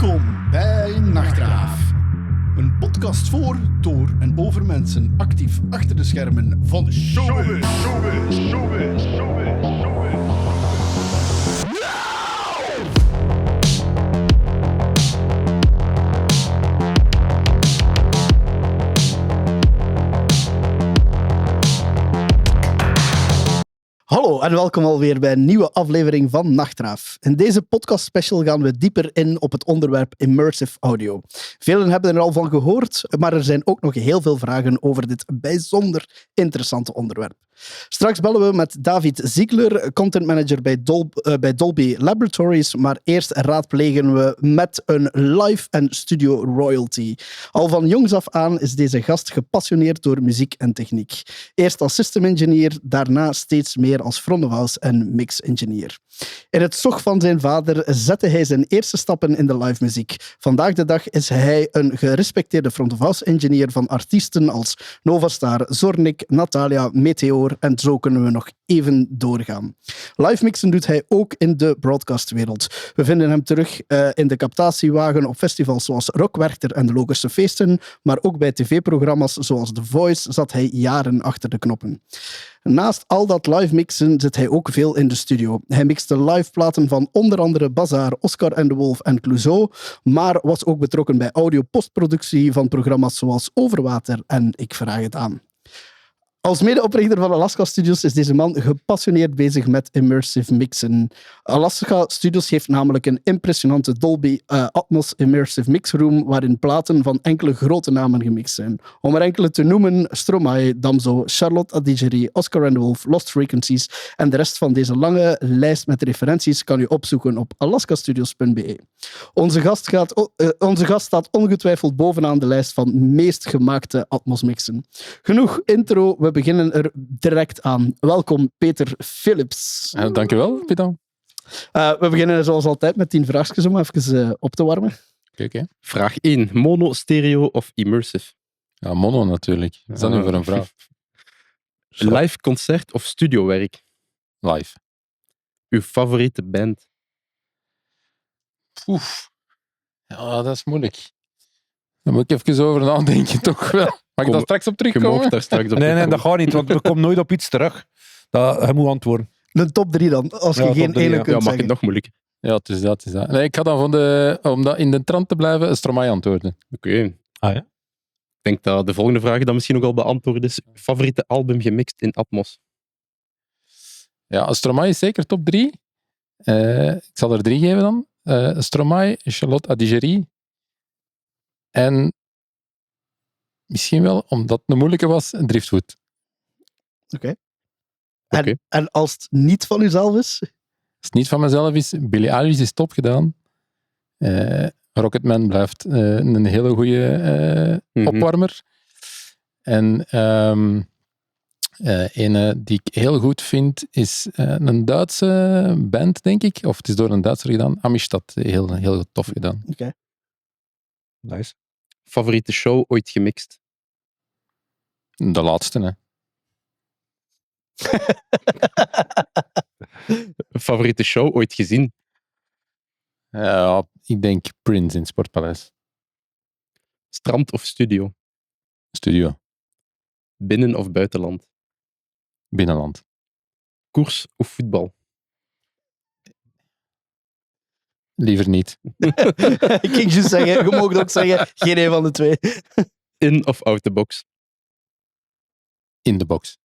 Welkom bij Nachtraaf. Een podcast voor, door en over mensen actief achter de schermen van de showbiz. Hallo en welkom alweer bij een nieuwe aflevering van Nachtraaf. In deze podcast special gaan we dieper in op het onderwerp Immersive audio. Velen hebben er al van gehoord, maar er zijn ook nog heel veel vragen over dit bijzonder interessante onderwerp. Straks bellen we met David Ziegler, content manager bij Dolby Laboratories, maar eerst raadplegen we met een live en studio royalty. Al van jongs af aan is deze gast gepassioneerd door muziek en techniek. Eerst als system engineer, daarna steeds meer als front of house en mix engineer. In het zog van zijn vader zette hij zijn eerste stappen in de live muziek. Vandaag de dag is hij een gerespecteerde front of house engineer van artiesten als Novastar, Zornik, Natalia, Meteor en zo kunnen we nog even doorgaan. Live mixen doet hij ook in de broadcastwereld. We vinden hem terug in de captatiewagen op festivals zoals Rockwerchter en de Logische Feesten, maar ook bij tv-programma's zoals The Voice zat hij jaren achter de knoppen. Naast al dat live mixen zit hij ook veel in de studio. Hij mixte live platen van onder andere Bazaar, Oscar and the Wolf en Clouseau, maar was ook betrokken bij audio-postproductie van programma's zoals Overwater en Ik Vraag Het Aan. Als medeoprichter van Alaska Studios is deze man gepassioneerd bezig met immersive mixen. Alaska Studios heeft namelijk een impressionante Dolby Atmos immersive mixroom waarin platen van enkele grote namen gemixt zijn. Om er enkele te noemen, Stromae, Damso, Charlotte Adigéry, Oscar and the Wolf, Lost Frequenties en de rest van deze lange lijst met referenties kan u opzoeken op alaskastudios.be. Onze gast staat ongetwijfeld bovenaan de lijst van meest gemaakte Atmos mixen. Genoeg intro, we beginnen er direct aan. Welkom, Peter Philips. Dankjewel, Pieter. We beginnen zoals altijd met 10 vraagjes om even op te warmen. Okay. Vraag 1. Mono, stereo of immersive? Ja, mono natuurlijk. Is dat nu voor een vraag? Live concert of studiowerk? Live. Uw favoriete band? Oef. Ja, dat is moeilijk. Daar moet ik even over nadenken, toch wel. Mag ik daar straks op Je terugkomen? mag daar straks op Nee, terugkomen. dat gaat niet, want er komt nooit op iets terug. Hij moet antwoorden. De top 3 dan, als je Ja, geen top 3, ene ja. kunt Ja, mag zeggen. het nog moeilijker? Ja, het is dat. Nee, ik ga dan om dat in de trant te blijven, een Stromae antwoorden. Oké. Ah ja? Ik denk dat de volgende vraag dan misschien ook al beantwoord is. Favoriete album gemixt in Atmos? Ja, Stromae is zeker top 3. Ik zal er 3 geven dan. Stromae, Charlotte Adigéry en misschien wel, omdat het een moeilijke was, Driftwood. Oké. Oké. En als het niet van uzelf is? Als het niet van mezelf is, Billie Eilish is top gedaan. Rocketman blijft een hele goede opwarmer. En ene die ik heel goed vind is een Duitse band, denk ik. Of het is door een Duitser gedaan. Amistad, heel tof gedaan. Oké. Nice. Favoriete show ooit gemixt? De laatste, hè. Favoriete show ooit gezien? Ik denk Prince in het Sportpaleis. Strand of studio? Studio. Binnen- of buitenland? Binnenland. Koers of voetbal? Liever niet. Ik ging juist zeggen, je mag ook zeggen, geen een van de twee. In of out the box? In de box.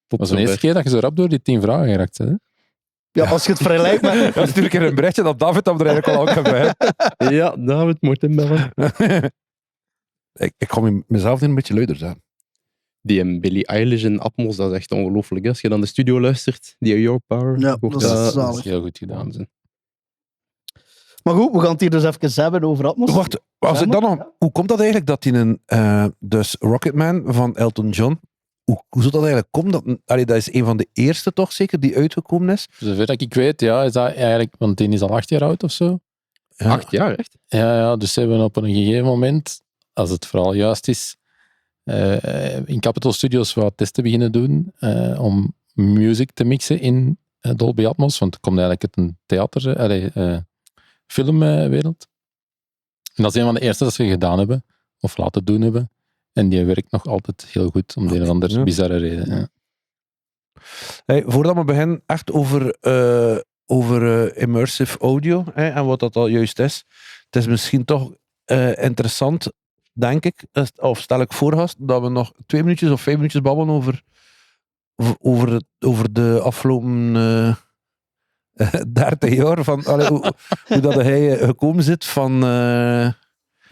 Tot Dat is de eerste zover. keer dat je zo rap door die 10 vragen geraakt bent. Hè? Ja, als je het vergelijkt met... Dat is natuurlijk een berichtje dat David hem er eigenlijk al aan kan bij. Ja, David moet hem bellen. Ik ga mezelf een beetje luider zijn. Die Billie Eilish in Atmos, dat is echt ongelooflijk. Hè. Als je dan de studio luistert, die Your Power, Ja, hoort dat is Dat zalig. is heel goed gedaan. waanzin. Maar goed, we gaan het hier dus even hebben over Atmos. Wacht, als ik dan nog, hoe komt dat eigenlijk dat hij dus Rocketman van Elton John, hoe zou dat eigenlijk komen? Dat is een van de eerste toch zeker die uitgekomen is? Zover dat ik weet, ja, is dat eigenlijk... Want die is al 8 jaar oud of zo. Ja. 8 jaar, echt? Ja, dus ze hebben op een gegeven moment, als het vooral juist is, in Capitol Studios wat testen beginnen doen om music te mixen in Dolby Atmos. Want het komt eigenlijk uit een theater, filmwereld. En dat is een van de eerste dat ze gedaan hebben, of laten doen hebben. En die werkt nog altijd heel goed, om de een of andere bizarre reden. Ja. Hey, voordat we beginnen, echt over immersive audio en wat dat al juist is. Het is misschien toch interessant, denk ik, of stel ik voor, gast, dat we nog 2 minuutjes of 5 minuutjes babbelen over de afgelopen 30 jaar. Hoe dat hij gekomen zit van...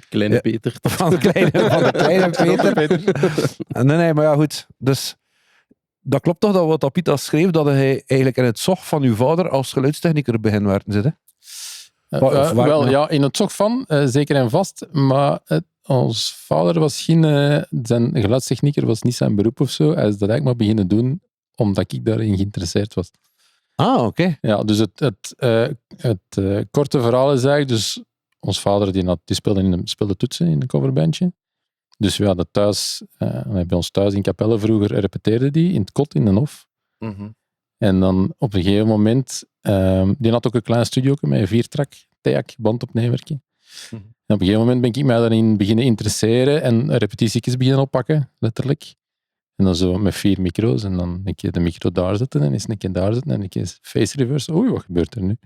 Kleine Peter. Van de kleine Peter. Nee, maar ja, goed. Dus dat klopt toch dat wat Pita schreef, dat hij eigenlijk in het zog van uw vader als geluidstechnieker begin werken zit, hè? Ja, in het zog van, zeker en vast. Maar ons vader was zijn geluidstechnieker was niet zijn beroep of zo. Hij is dat eigenlijk maar beginnen doen, omdat ik daarin geïnteresseerd was. Ah, oké. Ja, dus het korte verhaal is eigenlijk, dus ons vader die speelde toetsen in een coverbandje. Dus we hadden thuis, bij ons thuis in Capelle vroeger repeteerde die in het kot in de hof. Mm-hmm. En dan op een gegeven moment, die had ook een klein studio met een 4-track, TEAC, bandopnemertje. Mm-hmm. En op een gegeven moment ben ik mij daarin beginnen interesseren en repetitiekjes beginnen oppakken, letterlijk. En dan zo met 4 micro's en dan een keer de micro daar zetten en eens een keer daar zetten en een keer face reverse. Oei, wat gebeurt er nu?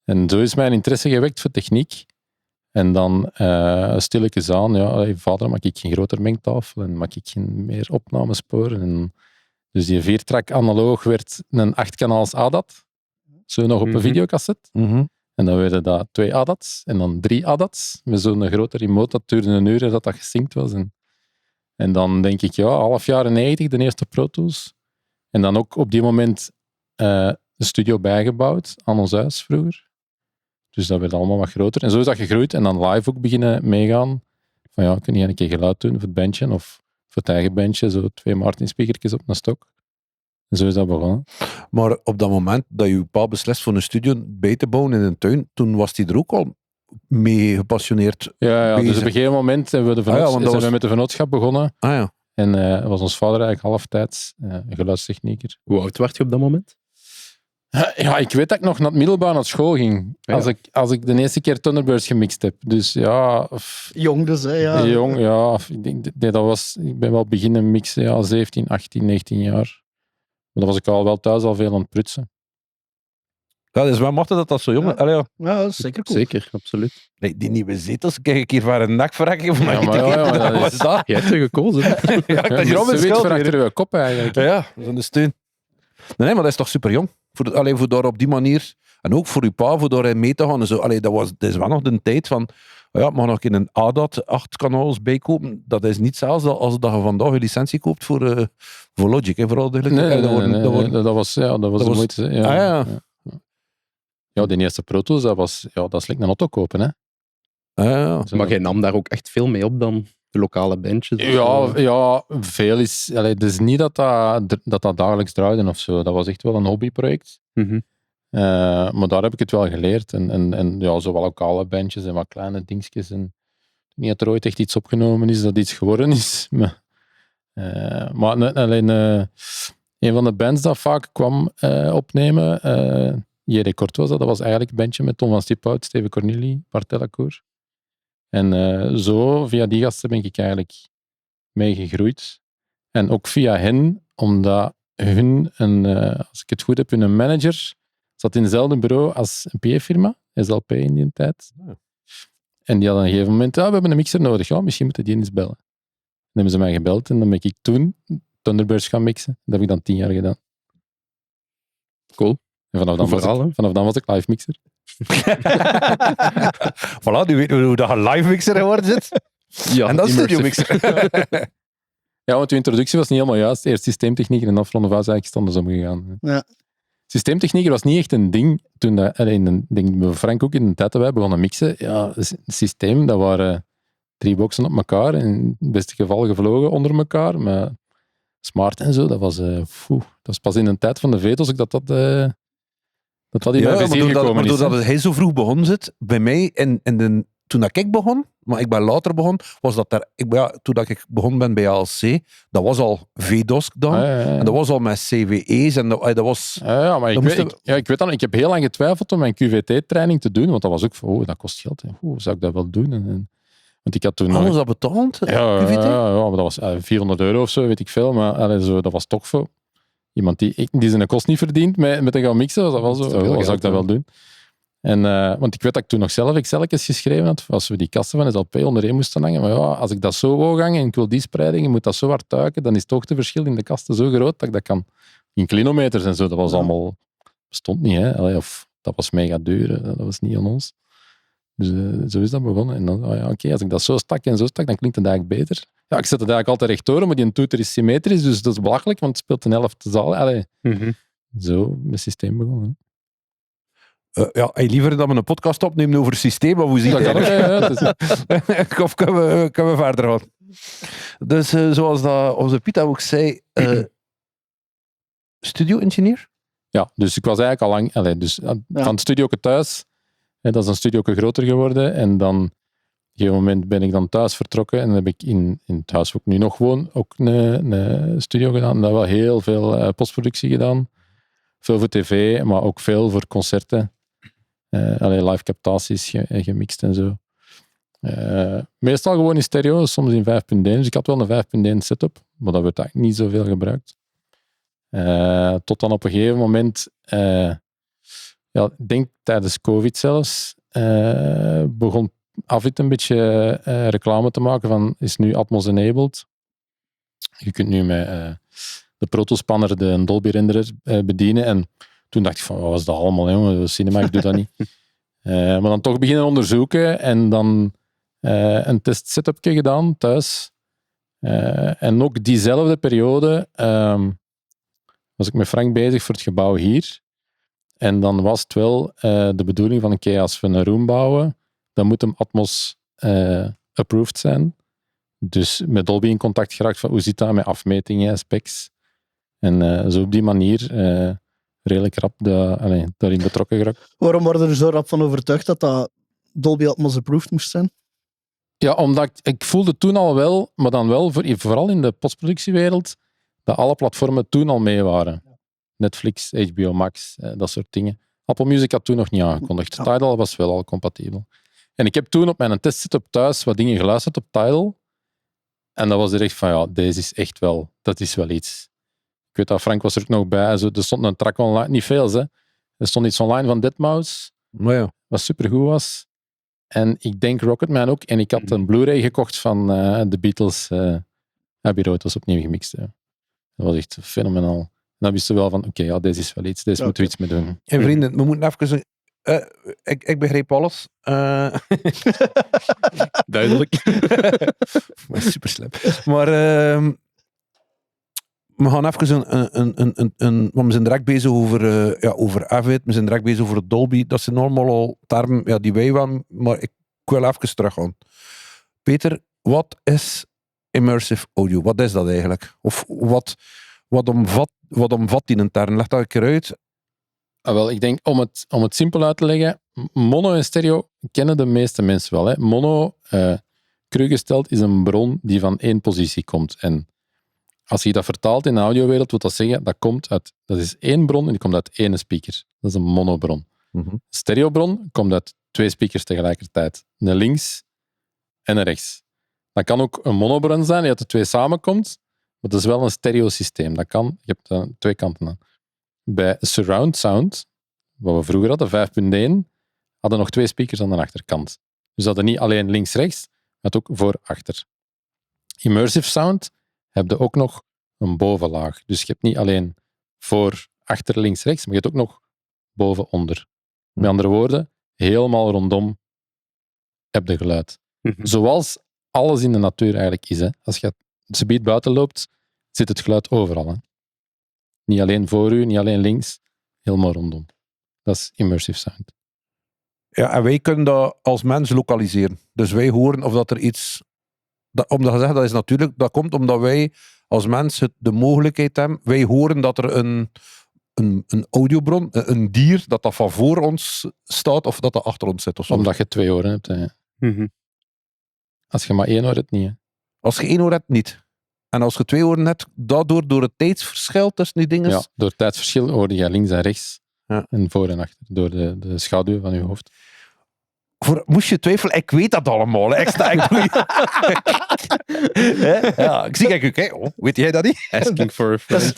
En zo is mijn interesse gewekt voor techniek. En dan stilletjes aan, ja, vader, maak ik geen groter mengtafel en maak ik geen meer opnamesporen. En dus die 4-track analoog werd een 8-kanaals ADAT. Zo nog op een videocassette. Mm-hmm. En dan werden dat 2 ADATs en dan 3 ADATs. Met zo'n grote remote, dat duurde een uur dat gesynct was. En dan denk ik, half jaren 90, de eerste Pro Tools. En dan ook op die moment een studio bijgebouwd aan ons huis vroeger. Dus dat werd allemaal wat groter. En zo is dat gegroeid. En dan live ook beginnen meegaan. Van kun je een keer geluid doen voor het bandje of voor het eigen bandje. Zo 2 Martin-speakertjes op een stok. En zo is dat begonnen. Maar op dat moment dat je pa beslist voor een studio bij te bouwen in een tuin, toen was hij er ook al mee gepassioneerd Ja, bezig. dus op een gegeven moment zijn we met de vennootschap begonnen. Ah ja. En was ons vader eigenlijk halftijds geluidstechnieker. Hoe oud werd je op dat moment? Ja, ik weet dat ik nog naar het middelbaar naar school ging. Ja. Als ik de eerste keer Thunderbirds gemixt heb. Dus ja... Jong dus, hè? Ja. Jong, ja. Ik ben wel beginnen mixen, 17, 18, 19 jaar. Maar dan was ik al wel thuis al veel aan het prutsen. Ja, dat is wel machtig dat zo jong is. Ja. Allee, ja. Ja, dat is zeker cool. Zeker, absoluut. Nee, die nieuwe zetels, kijk ik hier waar een nakverrekking van Ja, maar wat was dat? Jij hebt er gekozen. Ja, dat is Robin Ze weet schuld voor achter weer. uw kop eigenlijk. Ja, dat is een steun. Nee, maar dat is toch super jong. Voor daar op die manier, en ook voor uw pa, voor daarin mee te gaan en zo. Dat is wel nog de tijd van, mag nog in een ADAT 8 kanaals bijkopen. Dat is niet zelfs als dat je vandaag je licentie koopt voor Logic, hè, vooral duidelijk. Nee, dat was de moeite. Ja. Ja. Ja, de eerste Pro Tools, dat is lekker een auto kopen, hè. Maar jij nam daar ook echt veel mee op dan de lokale bandjes? Ja, veel is... Het is niet dat dagelijks draaide of zo. Dat was echt wel een hobbyproject. Mhm. Maar daar heb ik het wel geleerd. En zo wat lokale bandjes en wat kleine dingetjes. En niet dat er ooit echt iets opgenomen is dat iets geworden is. Maar alleen een van de bands dat vaak kwam opnemen, J.D. Kort was dat was eigenlijk een bandje met Tom van Stiphout, Steven Corneli, Bart Delacour. En zo, via die gasten ben ik eigenlijk mee gegroeid. En ook via hen, omdat als ik het goed heb, hun manager zat in hetzelfde bureau als een PA-firma, SLP in die tijd. Ja. En die hadden op een gegeven moment, we hebben een mixer nodig. Ja, misschien moeten die eens bellen. Dan hebben ze mij gebeld en dan ben ik toen Thunderbirds gaan mixen. Dat heb ik dan 10 jaar gedaan. Cool. En vanaf dan was ik live mixer. Voilà, nu weten we hoe dat een live mixer geworden zit. Ja, En dat is studio mixer. Ja, want uw introductie was niet helemaal juist. Eerst systeemtechnieker en dan van de was eigenlijk andersom gegaan. Ja. Systeemtechnieker was niet echt een ding toen denk Frank ook in de tijd dat wij begonnen mixen. Ja, het systeem, dat waren 3 boxen op elkaar. In het beste geval gevlogen onder elkaar. Maar smart en zo, dat was pas in een tijd van de vetels dat in mijn vizier gekomen maar is. doordat hij zo vroeg begonnen zit, bij mij in de toen dat ik begon, maar ik ben later begonnen, was dat toen dat ik begon ben bij ALC, dat was al VDOS dan. En dat was al met CVE's en dat was... maar ik weet dan, ik heb heel lang getwijfeld om mijn QVT-training te doen, want dat was ook dat kost geld. Hoe zou ik dat wel doen? Want ik had toen was dat betaald? QVT? Maar dat was €400 of zo, weet ik veel. Maar dat was toch voor iemand die zijn kost niet verdient met te gaan mixen. Was dat wel zo? Hoe zou ik dat wel doen? En, want ik weet dat ik toen nog zelf Excelletjes geschreven had, als we die kasten van SLP ondereen moesten hangen. Maar als ik dat zo wou hangen en ik wil die spreiding, je moet dat zo hard duiken, dan is het hoogteverschil in de kasten zo groot dat ik dat kan. In kilometers en zo, dat was allemaal... bestond niet, hè. Of dat was mega duur, dat was niet aan ons. Dus zo is dat begonnen. En dan, oké, als ik dat zo stak en zo stak, dan klinkt het eigenlijk beter. Ja, ik zet het eigenlijk altijd rechtdoor, maar die toeter is symmetrisch, dus dat is belachelijk, want het speelt een helft de zaal. Zo met het systeem begonnen. Liever dat we een podcast opnemen over systeem, of hoe zie je dat? Of kunnen we verder gaan? Dus zoals dat onze Piet ook zei, studio-engineer? Ja, dus ik was eigenlijk al lang... Van het studio thuis, dat is een studio groter geworden, en dan op een gegeven moment ben ik dan thuis vertrokken en dan heb ik in het huis waar ik nu nog woon ook een studio gedaan. En daar wel heel veel postproductie gedaan. Veel voor tv, maar ook veel voor concerten. Live captaties gemixt en zo. Meestal gewoon in stereo, soms in 5.1. Dus ik had wel een 5.1 setup, maar dat werd eigenlijk niet zoveel gebruikt. Tot dan op een gegeven moment, ik denk tijdens COVID zelfs, begon Avid een beetje reclame te maken van is nu Atmos enabled. Je kunt nu met de protospanner de Dolby renderer bedienen. En toen dacht ik van, wat was dat allemaal, jongen? Cinema, ik doe dat niet. Maar dan toch beginnen onderzoeken en dan een test-setupje gedaan thuis. En ook diezelfde periode was ik met Frank bezig voor het gebouw hier. En dan was het wel de bedoeling van, oké, als we een room bouwen, dan moet hem Atmos approved zijn. Dus met Dolby in contact geraakt van, hoe zit dat met afmetingen, specs. En zo op die manier redelijk rap daarin betrokken geraakt. Waarom worden er zo rap van overtuigd dat Dolby Atmos approved moest zijn? Ja, omdat ik voelde toen al wel, maar dan wel vooral in de postproductiewereld, dat alle platformen toen al mee waren. Netflix, HBO Max, dat soort dingen. Apple Music had toen nog niet aangekondigd. Tidal was wel al compatibel. En ik heb toen op mijn testsetup thuis wat dingen geluisterd op Tidal. En dat was direct van, deze is echt wel, dat is wel iets. Ik weet dat Frank was er ook nog bij. Er stond een track online, niet veel, hè. Er stond iets online van Deadmau5, wat supergoed was. En ik denk Rocketman ook. En ik had een Blu-ray gekocht van de Beatles. Abbey Road was opnieuw gemixt. Ja. Dat was echt fenomenaal. En dan wisten we wel van, oké, deze is wel iets. Deze moeten we iets mee doen. En vrienden, we moeten even... ik begreep alles. Duidelijk. Maar super slim. Maar we gaan even we zijn direct bezig over Avid, we zijn direct bezig over Dolby. Dat zijn allemaal al termen die wij wel, maar ik wil even teruggaan. Peter, wat is immersive audio? Wat is dat eigenlijk? Of wat omvat die een term? Leg dat een keer uit. Wel, ik denk, om het simpel uit te leggen, mono en stereo kennen de meeste mensen wel. Hè. Mono, cru gesteld, is een bron die van één positie komt. En als je dat vertaalt in de audiowereld, wil dat zeggen, dat is één bron en die komt uit één speaker. Dat is een monobron. Een stereobron komt uit twee speakers tegelijkertijd. Een links en een rechts. Dat kan ook een monobron zijn die uit de twee samenkomt, maar dat is wel een stereosysteem. Dat kan, je hebt twee kanten aan. Bij surround sound, wat we vroeger hadden, 5.1, hadden nog twee speakers aan de achterkant. Dus hadden niet alleen links-rechts, maar ook voor-achter. Immersive sound heb je ook nog een bovenlaag. Dus je hebt niet alleen voor, achter, links-rechts, maar je hebt ook nog boven-onder. Met andere woorden, helemaal rondom heb je geluid. Zoals alles in de natuur eigenlijk is. Hè. Als je het gebied buiten loopt, zit het geluid overal. Hè. Niet alleen voor u, niet alleen links, helemaal rondom. Dat is immersive sound. Ja, en wij kunnen dat als mens lokaliseren. Dus wij horen of dat er iets... Omdat je zegt, dat is natuurlijk... Dat komt omdat wij als mens de mogelijkheid hebben. Wij horen dat er een audiobron, een dier, dat van voor ons staat of dat achter ons zit. Of zo. Omdat je twee oren hebt. Hè. Als je maar 1 oor hebt, niet. Hè. Als je 1 oor hebt, niet. En als je 2 oren hebt, daardoor door het tijdsverschil tussen die dingen. Ja, door het tijdsverschil hoorde je links en rechts. Ja. En voor en achter. Door de schaduw van je hoofd. Moest je twijfelen, ik weet dat allemaal. Hè. Ik zie kijk, weet jij dat niet? Asking for a friend.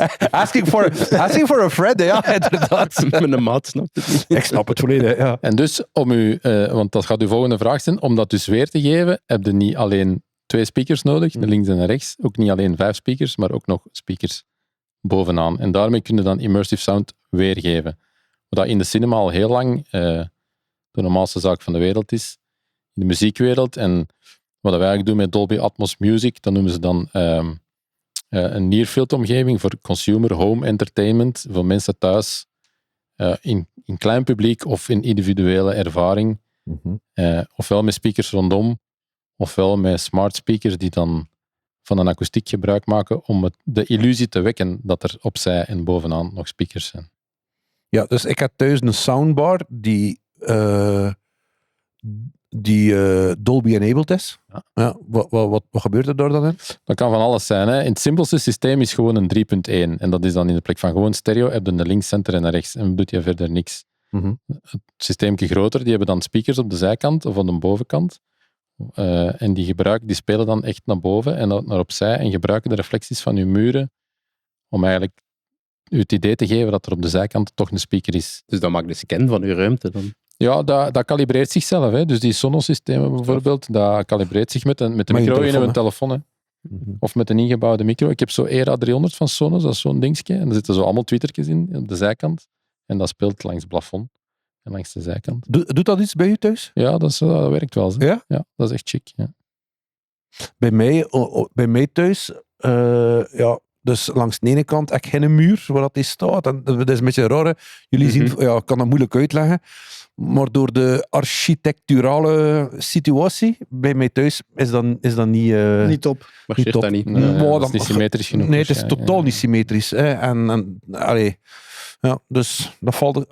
Asking for a friend, ja, inderdaad. Mijn maat snapt het niet. Ik snap het volledig, ja. En dus, want dat gaat uw volgende vraag zijn, om dat dus weer te geven, heb je niet alleen 2 speakers nodig, de links en de rechts. Ook niet alleen 5 speakers, maar ook nog speakers bovenaan. En daarmee kun je dan immersive sound weergeven. Wat in de cinema al heel lang de normaalste zaak van de wereld is. In de muziekwereld. En wat wij eigenlijk doen met Dolby Atmos Music, dat noemen ze dan een near-field omgeving voor consumer home entertainment, voor mensen thuis, in klein publiek of in individuele ervaring. Ofwel met speakers rondom, ofwel met smart speakers die dan van een akoestiek gebruik maken om de illusie te wekken dat er opzij en bovenaan nog speakers zijn. Ja, dus ik heb thuis een soundbar die Dolby enabled is. Ja, wat gebeurt er daar dan in? Dat kan van alles zijn. Hè. In het simpelste systeem is gewoon een 3.1. En dat is dan in de plek van gewoon stereo, heb je een links, center en een rechts. En doet je verder niks. Het systeemje groter, die hebben dan speakers op de zijkant of op de bovenkant. En die spelen dan echt naar boven en naar opzij en gebruiken de reflecties van je muren om eigenlijk u het idee te geven dat er op de zijkant toch een speaker is. Dus dat maakt de scan van uw ruimte dan? Ja, dat kalibreert zichzelf. Hè. Dus die Sonos-systemen bijvoorbeeld, dat kalibreert zich met de micro in een telefoon. Hè. Of met een ingebouwde micro. Ik heb zo ERA 300 van Sonos, dat is zo'n dingetje. En daar zitten zo allemaal twittertjes in op de zijkant. En dat speelt langs het plafond en langs de zijkant. Doet dat iets bij u thuis? Ja, dat werkt wel. Hè. Ja? Ja, dat is echt chic. Ja. Bij mij thuis, dus langs de ene kant heb ik geen muur waar dat die staat. En dat is een beetje raar. Hè. Jullie zien, ik kan dat moeilijk uitleggen. Maar door de architecturale situatie bij mij thuis is dat niet... Niet top. Marcheert top. dat niet? Nee, dat is niet symmetrisch genoeg. Nee, het is totaal niet symmetrisch. Hè. Dus dat valt...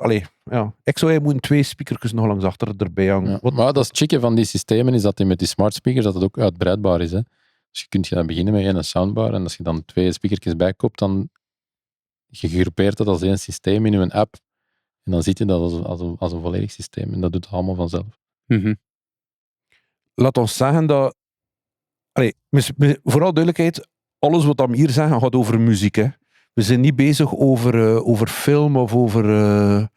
Ik zou moeten 2 speakers nog langs achter erbij hangen. Ja. Maar dat is het chique van die systemen is dat die met die smart speakers dat het ook uitbreidbaar is. Hè. Dus je kunt beginnen met 1 soundbar en als je dan 2 speakertjes bijkoopt, dan gegroepeerd dat als 1 systeem in je app. En dan ziet je dat als een volledig systeem. En dat doet het allemaal vanzelf. Laat ons zeggen dat... Vooral duidelijkheid, alles wat we hier zeggen gaat over muziek. Hè. We zijn niet bezig over film of over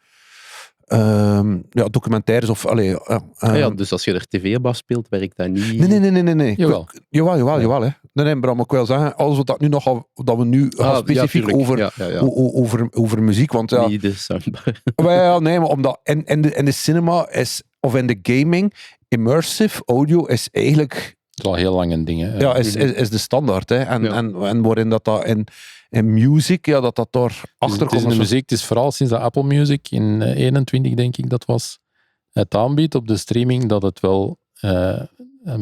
documentaires. Dus als je er tv-bas speelt, werkt dat niet... Nee. Jawel. Jawel. Hè. Nee, Bram, ik wil zeggen, alles wat dat we nu gaan specifiek over muziek, want ja... Niet de soundbar. Nee, maar omdat in de cinema is, of in de gaming, immersive audio is eigenlijk... Het is al heel lang een ding. Hè. Ja, is de standaard. Hè. En waarin dat in music, dat daar achter Het is komt. in de muziek, het is vooral sinds dat Apple Music in 21, denk ik dat was, het aanbiedt op de streaming, dat het wel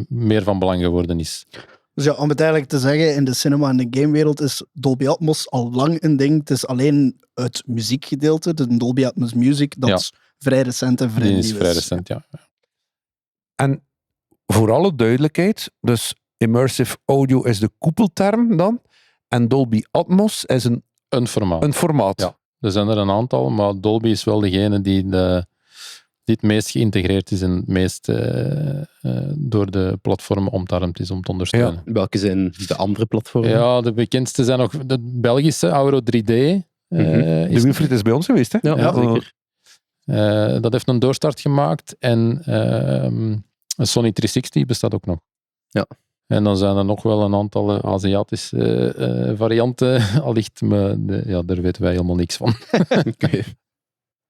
meer van belang geworden is. Dus ja, om het eigenlijk te zeggen, in de cinema en de gamewereld is Dolby Atmos al lang een ding. Het is alleen het muziekgedeelte, de Dolby Atmos Music, dat is vrij recent en vrij Die nieuw is vrij recent, ja. En voor alle duidelijkheid, dus immersive audio is de koepelterm dan, en Dolby Atmos is Een formaat. een formaat. Ja. Er zijn er een aantal, maar Dolby is wel degene die het meest geïntegreerd is en het meest door de platformen omarmd is om te ondersteunen. Ja. Welke zijn de andere platformen? Ja, de bekendste zijn nog de Belgische Euro 3D. De Wilfried is bij ons geweest, hè? Ja, zeker. Dat heeft een doorstart gemaakt en een Sony 360 bestaat ook nog. Ja. En dan zijn er nog wel een aantal Aziatische varianten, allicht, maar daar weten wij helemaal niks van. Okay.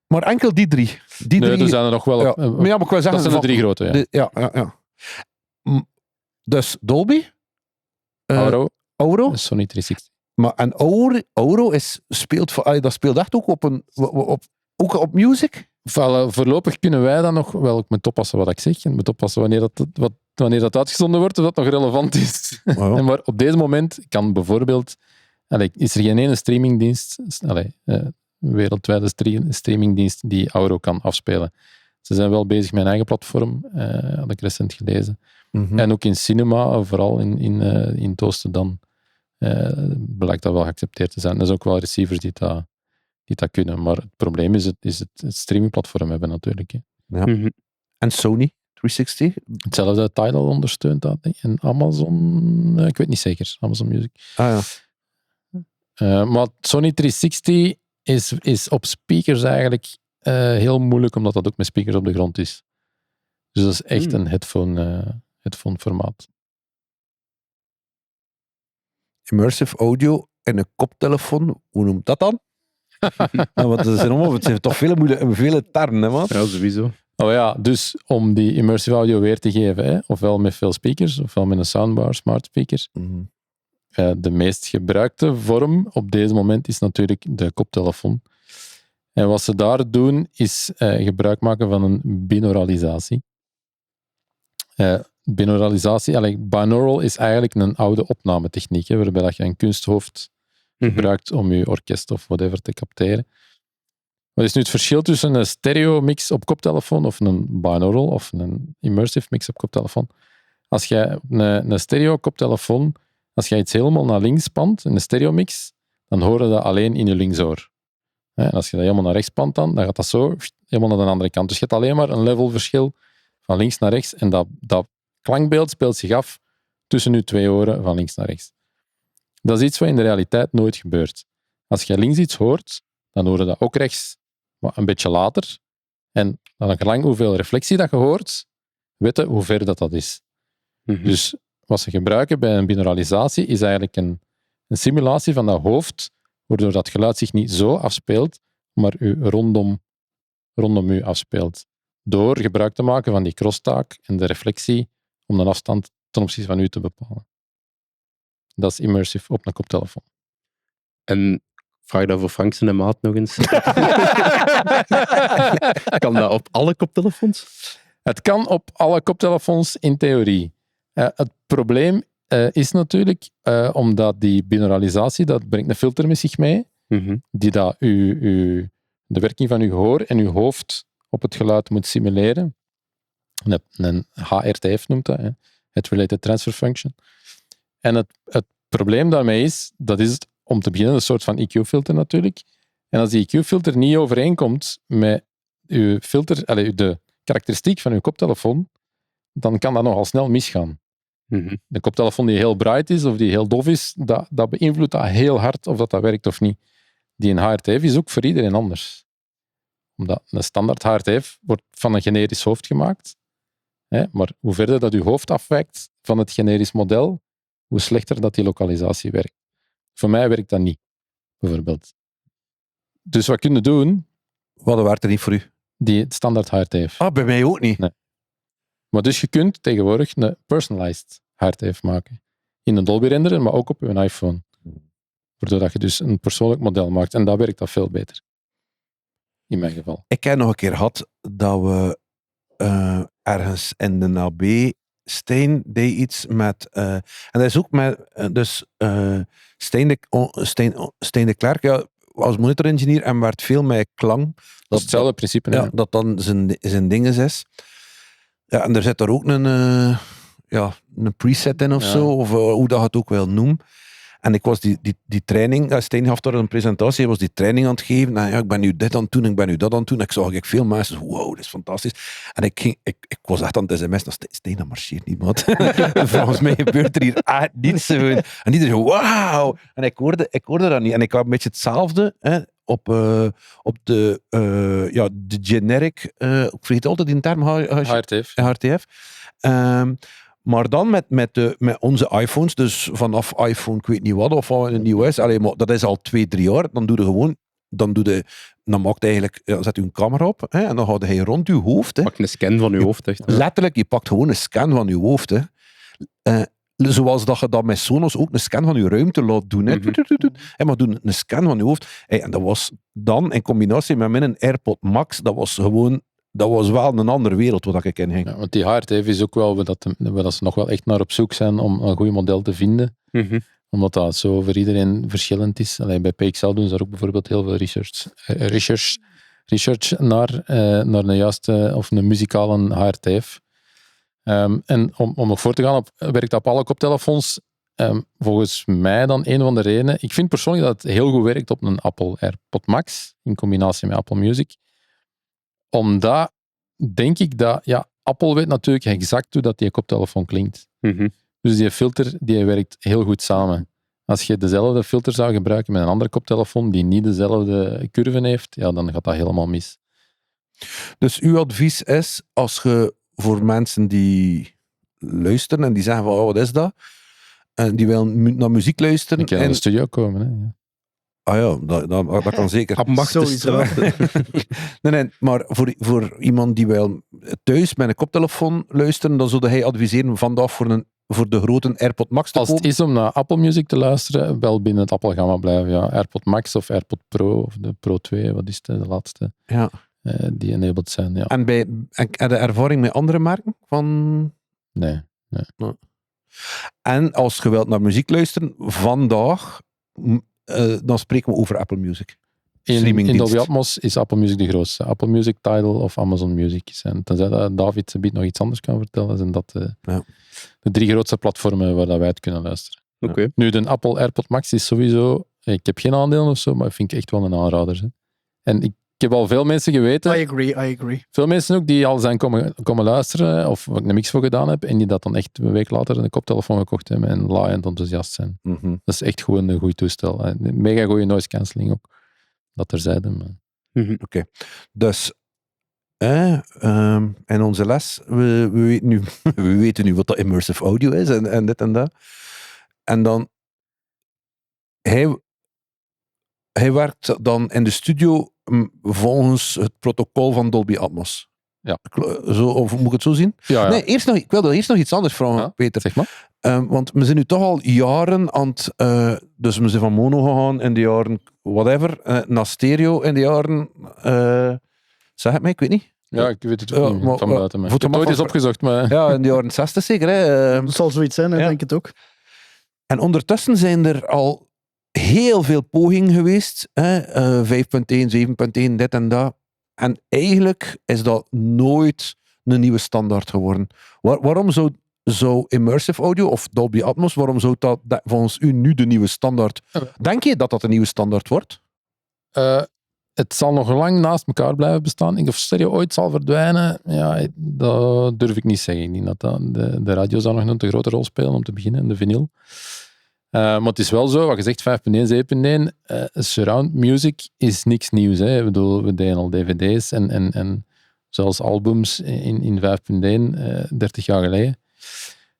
Maar enkel die 3. Er zijn er nog wel... Ja, maar ik wil zeggen... Dat zijn de 3 grote, ja. Ja. Dus Dolby? Euro? Sony 360. Maar en Euro speelt echt ook op music? Voorlopig kunnen wij dan nog wel... Ik moet oppassen wat ik zeg. En moet oppassen wanneer dat uitgezonden wordt, of dat nog relevant is. Oh ja. Maar op deze moment kan bijvoorbeeld... is er geen ene streamingdienst... wereldwijde streamingdienst die Euro kan afspelen. Ze zijn wel bezig met een eigen platform, had ik recent gelezen. Mhm. En ook in cinema, vooral in het oosten dan, blijkt dat wel geaccepteerd te zijn. Er zijn ook wel receivers die dat kunnen. Maar het probleem is het streamingplatform hebben natuurlijk. Hè. Ja. Mhm. En Sony 360? Hetzelfde Tidal ondersteunt dat. Hè. En Amazon, ik weet niet zeker, Amazon Music. Ah ja. Maar Sony 360 is op speakers eigenlijk heel moeilijk, omdat dat ook met speakers op de grond is. Dus dat is echt een headphone formaat. Immersive audio en een koptelefoon, hoe noemt dat dan? Ja, want het zijn toch vele termen, hè, man? Ja, sowieso. Oh ja, dus om die immersive audio weer te geven, hè, ofwel met veel speakers, ofwel met een soundbar, smart speaker. Mhm. De meest gebruikte vorm op deze moment is natuurlijk de koptelefoon. En wat ze daar doen, is gebruik maken van een binauralisatie. Binaural is eigenlijk een oude opnametechniek, hè, waarbij dat je een kunsthoofd gebruikt om je orkest of whatever te capteren. Wat is nu het verschil tussen een stereo mix op koptelefoon of een binaural of een immersive mix op koptelefoon? Als je een stereo koptelefoon, als je iets helemaal naar links spant, in een stereo mix, dan hoor je dat alleen in je linksoor. En als je dat helemaal naar rechts spant, dan gaat dat zo helemaal naar de andere kant. Dus je hebt alleen maar een levelverschil van links naar rechts en dat klankbeeld speelt zich af tussen je twee oren van links naar rechts. Dat is iets wat in de realiteit nooit gebeurt. Als je links iets hoort, dan hoor je dat ook rechts, maar een beetje later. En dan gelang hoeveel reflectie dat je hoort, weet je hoe ver dat is. Mhm. Dus wat ze gebruiken bij een binauralisatie is eigenlijk een simulatie van dat hoofd, waardoor dat geluid zich niet zo afspeelt, maar rondom u afspeelt. Door gebruik te maken van die crosstaak en de reflectie om de afstand ten opzichte van u te bepalen. Dat is immersive op een koptelefoon. En vraag dat voor Frank zijn maat nog eens. Kan dat op alle koptelefoons? Het kan op alle koptelefoons in theorie. Het probleem is natuurlijk, omdat die binauralisatie, dat brengt een filter met zich mee, die dat de werking van uw gehoor en uw hoofd op het geluid moet simuleren. Een HRTF noemt dat, hè. Het Related Transfer Function. En het probleem daarmee is, dat is om te beginnen een soort van EQ-filter natuurlijk. En als die EQ-filter niet overeenkomt met uw filter, de karakteristiek van uw koptelefoon, dan kan dat nogal snel misgaan. De koptelefoon die heel bright is of die heel dof is, dat beïnvloedt dat heel hard of dat werkt of niet. Die een HRTF is ook voor iedereen anders. Omdat een standaard HRTF wordt van een generisch hoofd gemaakt. Maar hoe verder dat uw hoofd afwijkt van het generisch model, hoe slechter dat die lokalisatie werkt. Voor mij werkt dat niet, bijvoorbeeld. Dus wat kun je doen? Wat werkt er niet voor u? Die standaard HRTF. Ah, bij mij ook niet. Nee. Maar dus je kunt tegenwoordig een personalized HRTF maken. In een Dolby renderer, maar ook op je iPhone. Waardoor dat je dus een persoonlijk model maakt. En dat werkt dat veel beter. In mijn geval. Ik heb nog een keer gehad dat we ergens in de nabij Stijn deed iets met... en dat is ook met... Stijn de Klerk was monitor-engineer en werd veel met klank. Dat is hetzelfde principe. Ja, dat dan zijn dinges is. Ja, en er zit er ook een preset in of zo, of hoe dat je het ook wil noemen. En ik was die training, Stijn gaf daar een presentatie, hij was die training aan het geven. En ik ben nu dit aan het doen, ik ben nu dat aan het doen. Ik zag veel mensen, wow, dat is fantastisch. En ik was echt aan het sms'en, Stijn, dat marcheert niet, man. Volgens mij gebeurt er hier echt niets. En iedereen, wauw. En ik hoorde dat niet. En ik had een beetje hetzelfde, op de generic, ik vergeet altijd die term, HRTF. Maar dan met onze iPhones, dus vanaf iPhone, ik weet niet wat, of een iOS, maar dat is al 2-3 jaar, dan maakt eigenlijk, zet u een camera op, en dan houdt hij rond uw hoofd. Pak een scan van uw hoofd, echt. Letterlijk, je pakt gewoon een scan van uw hoofd. Zoals dat je dat met Sonos ook een scan van je ruimte laat doen. Maar doen een scan van je hoofd. En dat was dan, in combinatie met mijn AirPod Max, dat was wel een andere wereld wat ik in ging. Ja, want die HRTF is ook wel dat ze nog wel echt naar op zoek zijn om een goed model te vinden. Omdat dat zo voor iedereen verschillend is. Bij PXL doen ze daar ook bijvoorbeeld heel veel research naar een juiste of een muzikale HRT heeft. En om nog voor te gaan, werkt dat op alle koptelefoons. Volgens mij dan een van de redenen. Ik vind persoonlijk dat het heel goed werkt op een Apple AirPod Max in combinatie met Apple Music. Omdat, denk ik dat... Ja, Apple weet natuurlijk exact hoe dat die koptelefoon klinkt. Mhm. Dus die filter die werkt heel goed samen. Als je dezelfde filter zou gebruiken met een andere koptelefoon die niet dezelfde curve heeft, ja, dan gaat dat helemaal mis. Dus uw advies is, als je voor mensen die luisteren en die zeggen van, wat is dat? En die willen naar muziek luisteren. Dan kan je naar de studio komen. Hè? Ja. Ah ja, dat kan zeker. Mag de Sowieso. straat. Nee, maar voor iemand die wil thuis met een koptelefoon luisteren, dan zou hij adviseren vandaag voor de grote AirPod Max te Als het kopen. is om naar Apple Music te luisteren, wel binnen het Apple-gamma blijven. Ja. AirPod Max of AirPod Pro of de Pro 2, wat is het, de laatste, Ja. die enabled zijn. Ja. En heb je ervaring met andere merken? Nee. En als je wilt naar muziek luisteren, vandaag, dan spreken we over Apple Music. In Streamingdienst. Dolby Atmos is Apple Music de grootste. Apple Music, Tidal of Amazon Music. En tenzij dat David een beetje nog iets anders kan vertellen, zijn dat de 3 grootste platformen waar dat wij het kunnen luisteren. Oké. Nu, de Apple AirPod Max is sowieso... Ik heb geen aandelen of zo, maar ik vind ik echt wel een aanrader. Hè. En ik heb al veel mensen geweten... I agree. Veel mensen ook die al zijn komen luisteren, of wat ik een mix voor gedaan heb, en die dat dan echt een week later een koptelefoon gekocht hebben en laaiend enthousiast zijn. Mhm. Dat is echt gewoon een goed toestel. Een mega goede noise cancelling ook. Dat terzijde. Maar... Oké. Dus, in onze les, we weten nu wat dat immersive audio is en dit en dat. En dan, hij werkt dan in de studio volgens het protocol van Dolby Atmos. Ja. Zo, of moet ik het zo zien? Ja. Nee, ik wilde eerst nog iets anders vragen, Ja, Peter. zeg maar. Want we zijn nu toch al jaren aan het... dus we zijn van mono gegaan in de jaren whatever, naar stereo in de jaren... zeg het mij, ik weet niet. Ja, ik weet het ook niet maar- van buiten. Maar. voor Ik heb het het ooit eens van- opgezocht, maar... Ja, in de jaren 60 zeker. Hè. Dat zal zoiets zijn, hè, Ja. denk ik het ook. En ondertussen zijn er al heel veel pogingen geweest. 5.1, 7.1, dit en dat. En eigenlijk is dat nooit een nieuwe standaard geworden. Waarom zou immersive audio of Dolby Atmos, waarom zou dat volgens u nu de nieuwe standaard... Denk je dat dat een nieuwe standaard wordt? Het zal nog lang naast elkaar blijven bestaan. Of stereo ooit zal verdwijnen, ja, dat durf ik niet zeggen. Ik denk dat de radio zou nog een te grote rol spelen om te beginnen, de vinyl. Maar het is wel zo, wat je zegt, 5.1, 7.1, surround music is niks nieuws. Hè. Ik bedoel, we deden al dvd's en zelfs albums in 5.1, 30 jaar geleden.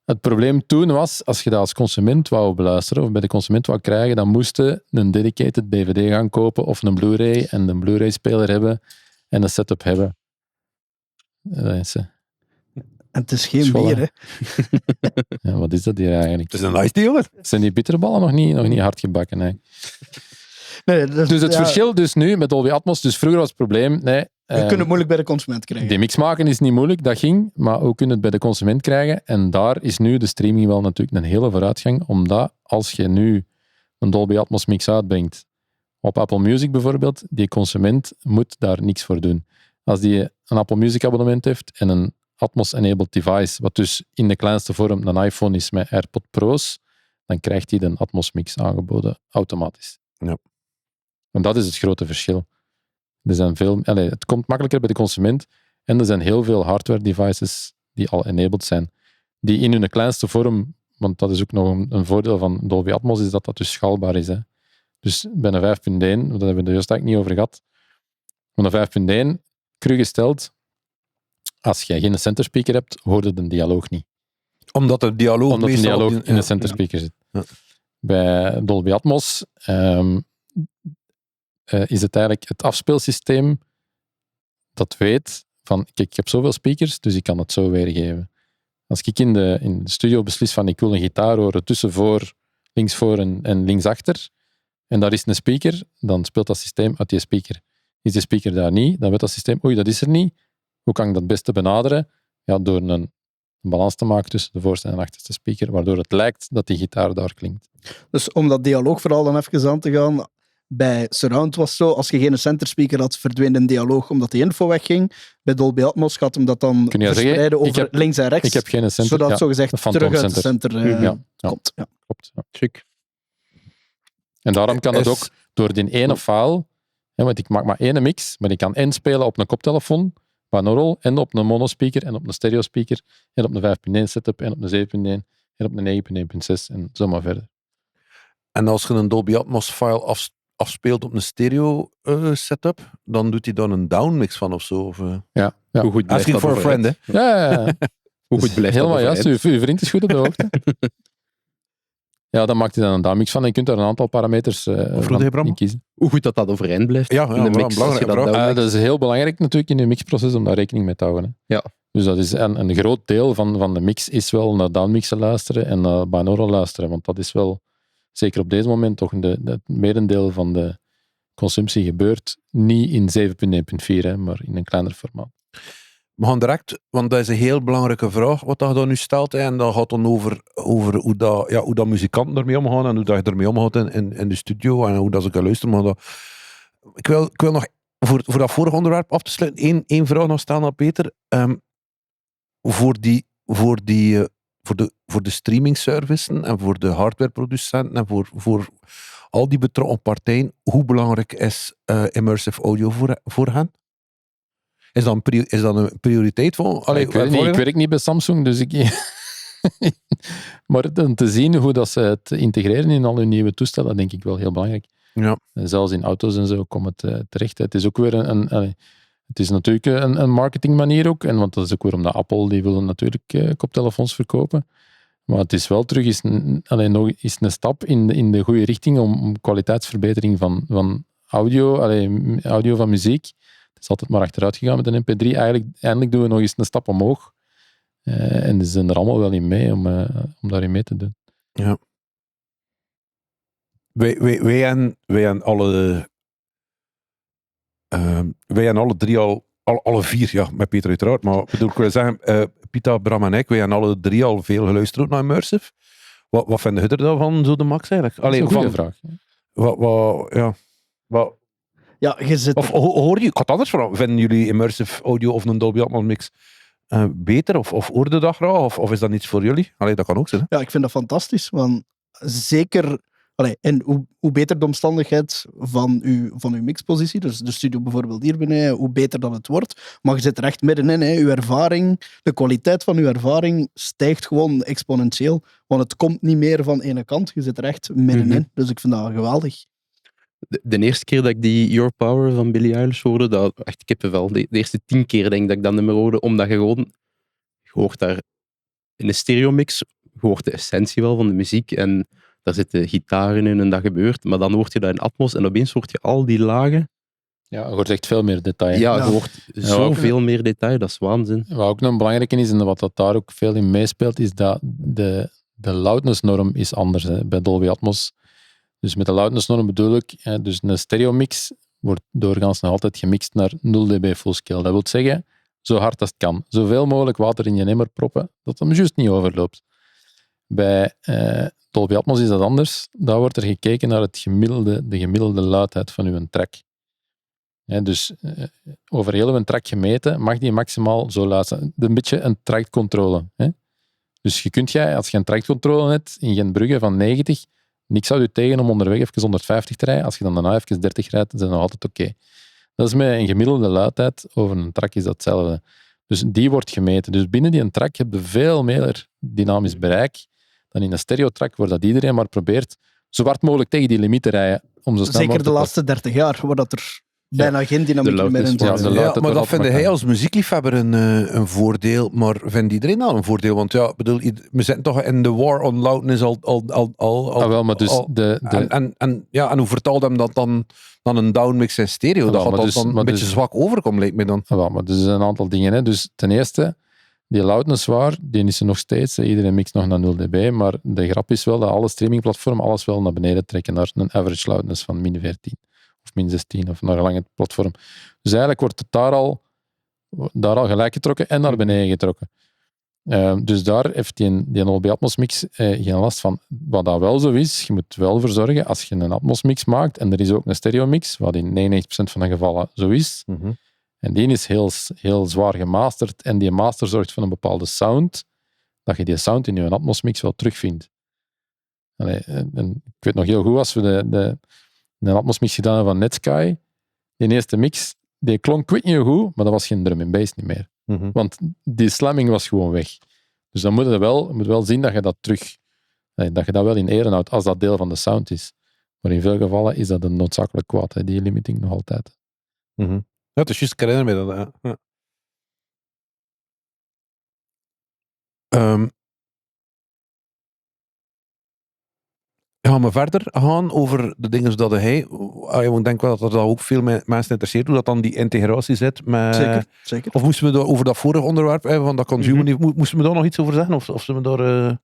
Het probleem toen was, als je dat als consument wou beluisteren of bij de consument wou krijgen, dan moest je een dedicated dvd gaan kopen of een Blu-ray en een Blu-ray-speler hebben en een setup hebben. Dat is, En het is geen School, bier, hè. hè. ja, wat is dat hier eigenlijk? Het is een nice dealer. Zijn die bitterballen nog niet hard gebakken? Nee. Nee, Dus het verschil dus nu met Dolby Atmos, dus vroeger was het probleem, nee, Je kunt het moeilijk bij de consument krijgen. die mix maken is niet moeilijk, dat ging, maar hoe kun je het bij de consument krijgen? En daar is nu de streaming wel natuurlijk een hele vooruitgang, omdat als je nu een Dolby Atmos mix uitbrengt, op Apple Music bijvoorbeeld, die consument moet daar niks voor doen. Als die een Apple Music abonnement heeft en een Atmos-enabled device, wat dus in de kleinste vorm een iPhone is met AirPod Pro's, dan krijgt hij de Atmos mix aangeboden automatisch. Ja. En dat is het grote verschil. Het komt makkelijker bij de consument en er zijn heel veel hardware devices die al enabled zijn, die in hun kleinste vorm, want dat is ook nog een voordeel van Dolby Atmos, is dat dat dus schaalbaar is. Hè. Dus bij een 5.1, daar hebben we het juist eigenlijk niet over gehad, maar een 5.1, cru gesteld, als je geen centerspeaker hebt, hoor je de dialoog niet. Omdat de dialoog Omdat de meestal... dialoog in de centerspeaker zit. Ja. Bij Dolby Atmos is het eigenlijk het afspeelsysteem dat weet van, kijk, ik heb zoveel speakers, dus ik kan het zo weergeven. Als ik in de studio beslis van, ik wil een gitaar horen tussenvoor, linksvoor en linksachter, en daar is een speaker, dan speelt dat systeem uit die speaker. Is die speaker daar niet, dan weet dat systeem, oei, dat is er niet. Hoe kan ik dat het beste benaderen? Ja, door een balans te maken tussen de voorste en achterste speaker, waardoor het lijkt dat die gitaar daar klinkt. Dus om dat dialoogverhaal dan even aan te gaan, Bij surround was het zo, als je geen centerspeaker had, verdween een dialoog omdat de info wegging. Bij Dolby Atmos gaat hem dat dan Kun je verspreiden zeggen, over links en rechts, Ik heb geen center. zodat het zogezegd de Phantom terug uit de Center. center Ja. komt. Ja. Klopt. Ja. Chic. En daarom kan het Is- ook door die ene file, want ik maak maar één mix, maar ik kan inspelen op een koptelefoon, binaural, en op een monospeaker, en op een stereospeaker, en op een 5.1 setup, en op een 7.1, en op een 9.1.6, en zo maar verder. En als je een Dolby Atmos file afspeelt op een stereo setup, dan doet hij dan een downmix van of zo? Of, Ja. Hoe goed blijft asking dat for a friend, overeind? hè? Ja. Hoe goed blijft Helemaal dat juist. overeind? Uw vriend is goed op de hoogte. Ja, dan maakt hij dan een downmix van en je kunt daar een aantal parameters vroeg je, Bram? in kiezen. Hoe goed dat overeind blijft Ja, in de wel, mix, als je belangrijke dat vraag. downmix. Dat is heel belangrijk natuurlijk in je mixproces om daar rekening mee te houden. Hè. Ja. Dus dat is een groot deel van de mix is wel naar downmixen luisteren en naar binaural luisteren. Want dat is wel, zeker op deze moment, toch het merendeel van de consumptie gebeurt niet in 7.1.4, hè, maar in een kleiner formaat. We gaan direct, want dat is een heel belangrijke vraag wat je dan nu stelt. Hè, en dat gaat dan over hoe dat muzikanten ermee omgaan en hoe dat je ermee omgaat in de studio en hoe dat ze gaan luisteren. Maar ik wil nog, voor dat vorige onderwerp af te sluiten, één vraag nog stellen aan Peter. Voor de streaming services en voor de hardwareproducenten en voor al die betrokken partijen, hoe belangrijk is immersive audio voor hen? Is dat een prioriteit voor? Allee, Ik weet niet, ik werk niet bij Samsung, dus ik... maar dan te zien hoe dat ze het integreren in al hun nieuwe toestellen, denk ik wel heel belangrijk. Ja. En zelfs in auto's en zo komt het terecht. Het is ook weer het is natuurlijk een marketingmanier ook, want dat is ook weer omdat Apple, die willen natuurlijk koptelefoons verkopen. Maar het is wel terug nog eens een stap in de goede richting om kwaliteitsverbetering van audio van muziek. Het is altijd maar achteruit gegaan met een MP3. Eindelijk doen we nog eens een stap omhoog. En ze zijn er allemaal wel in mee om daarin mee te doen. Ja. Wij hebben alle drie alle vier, ja, met Peter uiteraard, maar ik wil zeggen, Pita, Bram en ik, wij hebben alle drie al veel geluisterd naar Immersive. Wat vinden jullie er daarvan, zo de max eigenlijk? Dat is een goede vraag. Ja, je zit... Of hoor je, ik had het anders vragen, vinden jullie immersive audio of een Dolby Atmos mix beter? Of hoorde dat graag? Of is dat niets voor jullie? Allee, dat kan ook zijn. Hè? Ja, ik vind dat fantastisch, want zeker... En hoe beter de omstandigheid van uw mixpositie, dus de studio bijvoorbeeld hier binnen, hoe beter dat het wordt. Maar je zit er echt middenin. Hè. Uw ervaring, de kwaliteit van uw ervaring stijgt gewoon exponentieel. Want het komt niet meer van ene kant. Je zit er echt middenin. Dus ik vind dat geweldig. De eerste keer dat ik die Your Power van Billie Eilish hoorde, dat echt kippenvel. De eerste 10 keer denk ik dat ik dat nummer hoorde, omdat je hoort daar in een stereomix, je hoort de essentie wel van de muziek en daar zitten gitaren in en dat gebeurt, maar dan hoort je dat in Atmos en opeens hoort je al die lagen. Ja, je hoort echt veel meer detail. Ja, Ja. je hoort zoveel meer detail, dat is waanzin. Wat ook nog belangrijk is, en wat dat daar ook veel in meespeelt, is dat de loudness-norm is anders bij Dolby Atmos. Dus met de loudness-norm bedoel ik, dus een stereomix wordt doorgaans nog altijd gemixt naar 0 dB full scale. Dat wil zeggen, zo hard als het kan. Zoveel mogelijk water in je emmer proppen, dat hem juist niet overloopt. Bij Dolby Atmos is dat anders. Daar wordt er gekeken naar de gemiddelde luidheid van uw track. Dus over heel uw track gemeten mag die maximaal zo luid zijn. Een beetje een trajectcontrole. Dus als je een trajectcontrole hebt in Gentbrugge van 90, niks zou je tegen om onderweg even 150 te rijden. Als je dan daarna even 30 rijdt, dan is dat nog altijd oké. Dat is met een gemiddelde luidheid over een track is dat hetzelfde. Dus die wordt gemeten. Dus binnen die een track heb je veel meer dynamisch bereik dan in een stereotrack, waar dat iedereen maar probeert zo hard mogelijk tegen die limiet te rijden. Om zo snel Zeker mogelijk de te laatste 30 jaar, waar dat er bijna geen dynamiek De meer in loudness, zit. de luidheid maar wordt dat vind altijd hij als muziekliefhebber een voordeel, maar vindt iedereen dat een voordeel? Want ja, bedoel, we zitten toch in de war on loudness al wel, maar dus en hoe vertaalt hem dat dan een downmix in stereo? Ah, Dat wel, gaat maar dan dus- een maar beetje dus- zwak overkomen, lijkt me dan. Maar er zijn een aantal dingen. Hè. Dus ten eerste, die loudness waar, die is er nog steeds. Iedereen mixt nog naar 0 dB, maar de grap is wel dat alle streamingplatformen alles wel naar beneden trekken naar een average loudness van min 14 of min 16 of naar gelang het platform. Dus eigenlijk wordt het daar al gelijk getrokken en naar beneden getrokken. Dus daar heeft die Dolby Atmos mix geen last van. Wat dat wel zo is, je moet wel voor zorgen, als je een Atmos mix maakt, en er is ook een stereo mix, wat in 99% van de gevallen zo is, en die is heel zwaar gemasterd, en die master zorgt voor een bepaalde sound, dat je die sound in je Atmos mix wel terugvindt. En ik weet nog heel goed, als we de Atmos mix gedaan hebben van Netsky, die eerste mix, die klonk, ik weet niet hoe goed, maar dat was geen drum and bass niet meer. Want die slamming was gewoon weg. Dus dan moet je wel zien dat je dat dat je dat wel in ere houdt, als dat deel van de sound is. Maar in veel gevallen is dat een noodzakelijk kwaad, die limiting nog altijd. Ja, het is juist, ik herinner me dat. Ja. Gaan we verder gaan over de dingen zodat hij... Ik denk wel dat ook veel mensen interesseert, hoe dat dan die integratie zit met... Zeker. Of moesten we daar over dat vorige onderwerp, van dat consumer, moesten we daar nog iets over zeggen? Of zullen we daar...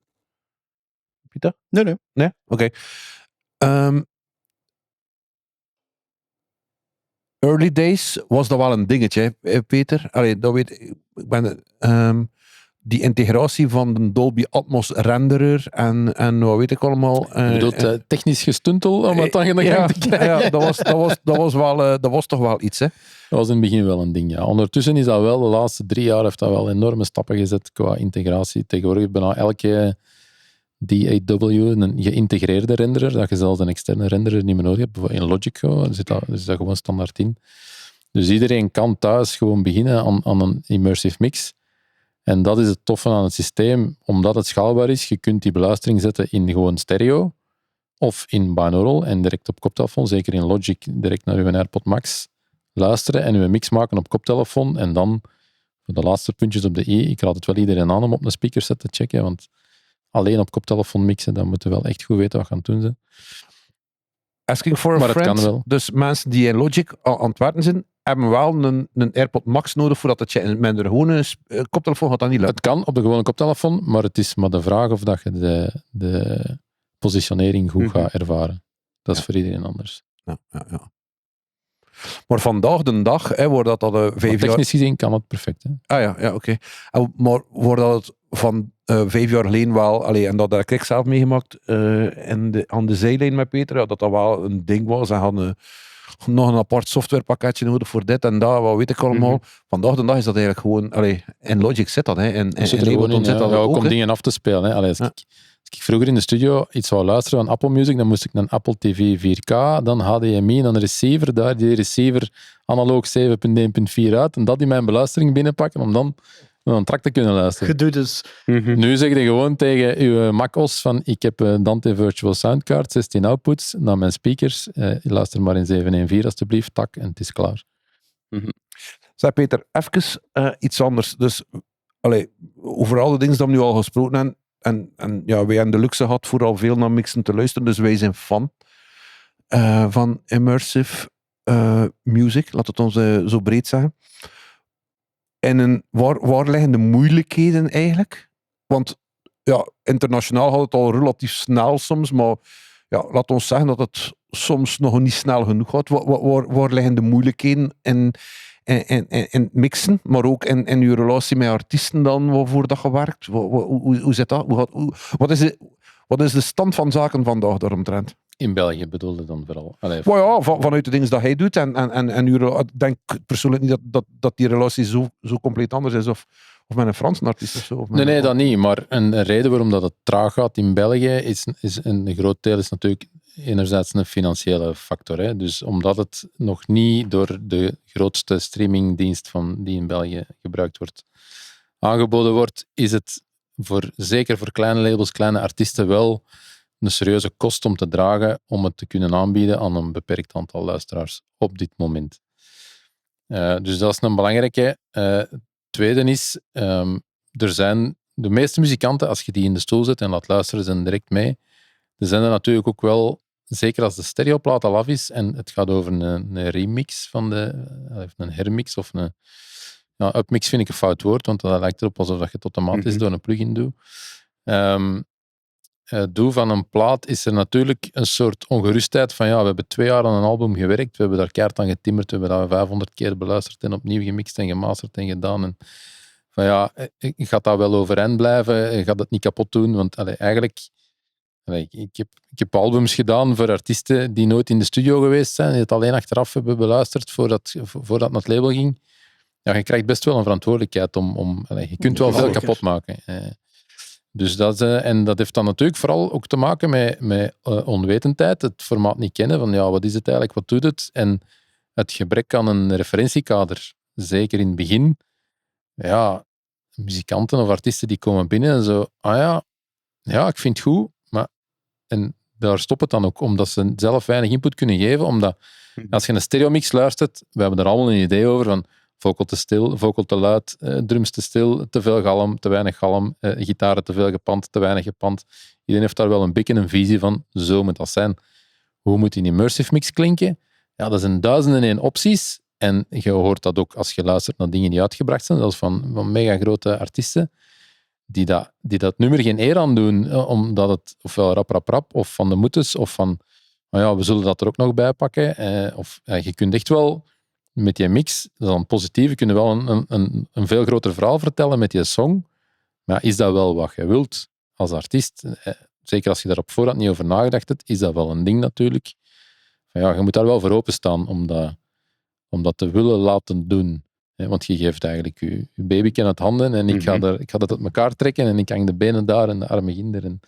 Pieter? Nee. Nee? Oké. Early days was dat wel een dingetje, hè, Peter. Allee, dat weet ik. Die integratie van de Dolby Atmos renderer en wat weet ik allemaal. Je bedoelt technisch gestuntel om het dan in de gang te krijgen? Ja, dat was toch wel iets, hè? Dat was in het begin wel een ding, ja. Ondertussen is dat wel, de laatste 3 jaar heeft dat wel enorme stappen gezet qua integratie. Tegenwoordig bijna elke DAW een geïntegreerde renderer, dat je zelfs een externe renderer niet meer nodig hebt. Bijvoorbeeld in Logic zit dat gewoon standaard in. Dus iedereen kan thuis gewoon beginnen aan een immersive mix. En dat is het toffe aan het systeem, omdat het schaalbaar is. Je kunt die beluistering zetten in gewoon stereo of in binaural en direct op koptelefoon, zeker in Logic, direct naar uw AirPod Max luisteren en uw mix maken op koptelefoon. En dan, voor de laatste puntjes op de i, ik raad het wel iedereen aan om op een speakerset te checken, want alleen op koptelefoon mixen, dan moeten we wel echt goed weten wat gaan doen zijn. Asking for a Maar friend. het kan wel. Dus mensen die in Logic aan het werken zijn, hebben wel een AirPod Max nodig voordat het je met een gewone koptelefoon gaat dat niet lukken. Het kan op de gewone koptelefoon, maar het is maar de vraag of dat je de positionering goed gaat ervaren. Dat is voor iedereen anders. Ja. Maar vandaag de dag, wordt dat 5 jaar... Technisch gezien kan het perfect. Hè? Ja, oké. Maar wordt dat van 5 jaar geleden wel, en dat heb ik zelf meegemaakt, aan de zijlijn met Peter, dat wel een ding was. En hadden nog een apart softwarepakketje nodig voor dit en dat, wat weet ik allemaal. Vandaag de dag is dat eigenlijk gewoon, in Logic zit dat, hè. En Zit er gewoon in, zit dat ook ook, om hè. dingen af te spelen. Hè. Als ik vroeger in de studio iets wou luisteren van Apple Music, dan moest ik een Apple TV 4K, dan HDMI, dan een receiver, daar die receiver analoog 7.1.4 uit, en dat in mijn beluistering binnenpakken, om dan een track te kunnen luisteren. Gedoe dus. Nu zeg je gewoon tegen uw Mac-OS van ik heb een Dante Virtual Soundcard, 16 outputs, naar mijn speakers, luister maar in 7.1.4 alstublieft, tak, en het is klaar. Zeg Peter, even iets anders. Dus, over al de dingen die we nu al gesproken hebben, en ja, wij hebben de luxe gehad vooral veel naar mixen te luisteren, dus wij zijn fan van immersive music, laat het ons zo breed zeggen. En waar liggen de moeilijkheden eigenlijk? Want ja, internationaal gaat het al relatief snel soms, maar ja, laat ons zeggen dat het soms nog niet snel genoeg gaat. Waar liggen de moeilijkheden in mixen, maar ook in uw relatie met artiesten dan, waarvoor dat je werkt? Hoe zit dat? Wat is de stand van zaken vandaag daaromtrent? In België bedoelde dan vooral. Maar ja, vanuit de dingen dat hij doet en ik denk persoonlijk niet dat die relatie zo compleet anders is of met een Franse artiest of zo. Nee, dat niet. Maar een reden waarom dat het traag gaat in België is een groot deel is natuurlijk enerzijds een financiële factor. Hè. Dus omdat het nog niet door de grootste streamingdienst die in België gebruikt wordt, aangeboden wordt, is het zeker voor kleine labels, kleine artiesten wel een serieuze kost om te dragen om het te kunnen aanbieden aan een beperkt aantal luisteraars op dit moment. Dus dat is een belangrijke. Tweede is, er zijn de meeste muzikanten, als je die in de stoel zet en laat luisteren, zijn direct mee. Er zijn er natuurlijk ook wel, zeker als de stereoplaat al af is en het gaat over een remix een hermix of een upmix vind ik een fout woord, want dat lijkt erop alsof je het automatisch door een plugin doet. Doe van een plaat is er natuurlijk een soort ongerustheid van ja, we hebben 2 jaar aan een album gewerkt, we hebben daar keihard aan getimmerd, we hebben dat 500 keer beluisterd en opnieuw gemixt en gemasterd en gedaan. En van ja, ik ga daar wel overeind blijven, je gaat het niet kapot doen, want eigenlijk... Ik heb albums gedaan voor artiesten die nooit in de studio geweest zijn, die het alleen achteraf hebben beluisterd voordat het naar het label ging. Ja, je krijgt best wel een verantwoordelijkheid je kunt wel veel kapot maken. Dus en dat heeft dan natuurlijk vooral ook te maken met onwetendheid, het formaat niet kennen, van ja, wat is het eigenlijk, wat doet het? En het gebrek aan een referentiekader, zeker in het begin. Ja, muzikanten of artiesten die komen binnen en zo, ja, ik vind het goed, en daar stopt het dan ook, omdat ze zelf weinig input kunnen geven. Omdat als je een stereomix luistert, we hebben er allemaal een idee over van vocal te stil, vocal te luid, drums te stil, te veel galm, te weinig galm, gitaren te veel gepand, te weinig gepand. Iedereen heeft daar wel een beetje een visie van, zo moet dat zijn. Hoe moet een immersive mix klinken? Ja, dat zijn 1001 opties. En je hoort dat ook als je luistert naar dingen die uitgebracht zijn, zelfs van mega grote artiesten. Die dat nummer geen eer aan doen, omdat het ofwel rap, of van de moetes, of van, we zullen dat er ook nog bij pakken. Je kunt echt wel met die mix, dat is dan positief, je kunt wel een veel groter verhaal vertellen met die song. Maar is dat wel wat je wilt als artiest? Zeker als je daar op voorhand niet over nagedacht hebt, is dat wel een ding natuurlijk. Je moet daar wel voor openstaan om dat te willen laten doen. Want je geeft eigenlijk je babyke uit handen en ik ga dat uit elkaar trekken en ik hang de benen daar en de armen ginder. En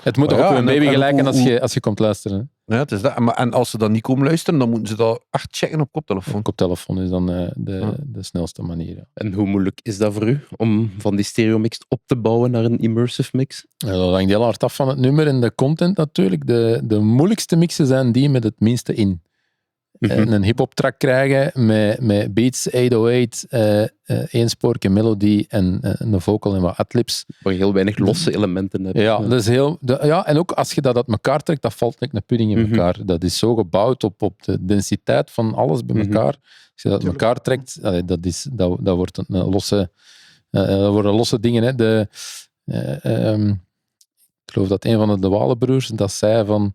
het moet toch ook een baby gelijken als je komt luisteren. Ja, het is dat. En als ze dan niet komen luisteren, dan moeten ze dat echt checken op koptelefoon. Koptelefoon is dan de snelste manier. Ja. En hoe moeilijk is dat voor u, om van die stereomix op te bouwen naar een immersive mix? Ja, dat hangt heel hard af van het nummer en de content natuurlijk. De moeilijkste mixen zijn die met het minste in. Een hip-hop track krijgen met beats, 808, éénspoorke melodie en een vocal en wat adlibs. Waar je heel weinig losse elementen hebt. Ja, dat is en ook als je dat uit elkaar trekt, dat valt like een pudding in elkaar. Dat is zo gebouwd op de densiteit van alles bij elkaar. Als je dat uit elkaar trekt, dat wordt een losse, dat worden losse dingen. Hè. Ik geloof dat een van de Walenbroers dat zei van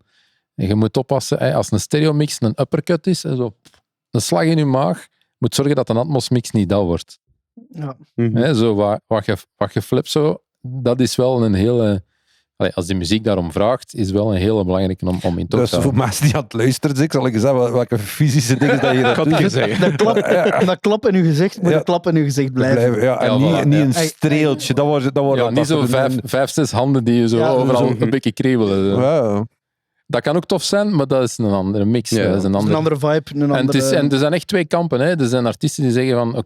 je moet oppassen, als een stereomix een uppercut is, zo, een slag in je maag, moet zorgen dat een Atmos-mix niet dat wordt. Ja. Zo wat je flipt, zo, dat is wel een hele... als die muziek daarom vraagt, is wel een hele belangrijke om in te Dus voor mensen die aan het luisteren zijn, zal ik zeggen welke fysische dingen dat je dat doet. Dat klap in je gezicht moet een klap in je gezicht blijven. Ja, en niet een streeltje. Dat wordt niet zo 5-6 handen die je zo overal een beetje kriebelen. Ja. Dat kan ook tof zijn, maar dat is een andere mix. Ja, dat is een andere vibe. En er zijn echt twee kampen. Hè. Er zijn artiesten die zeggen van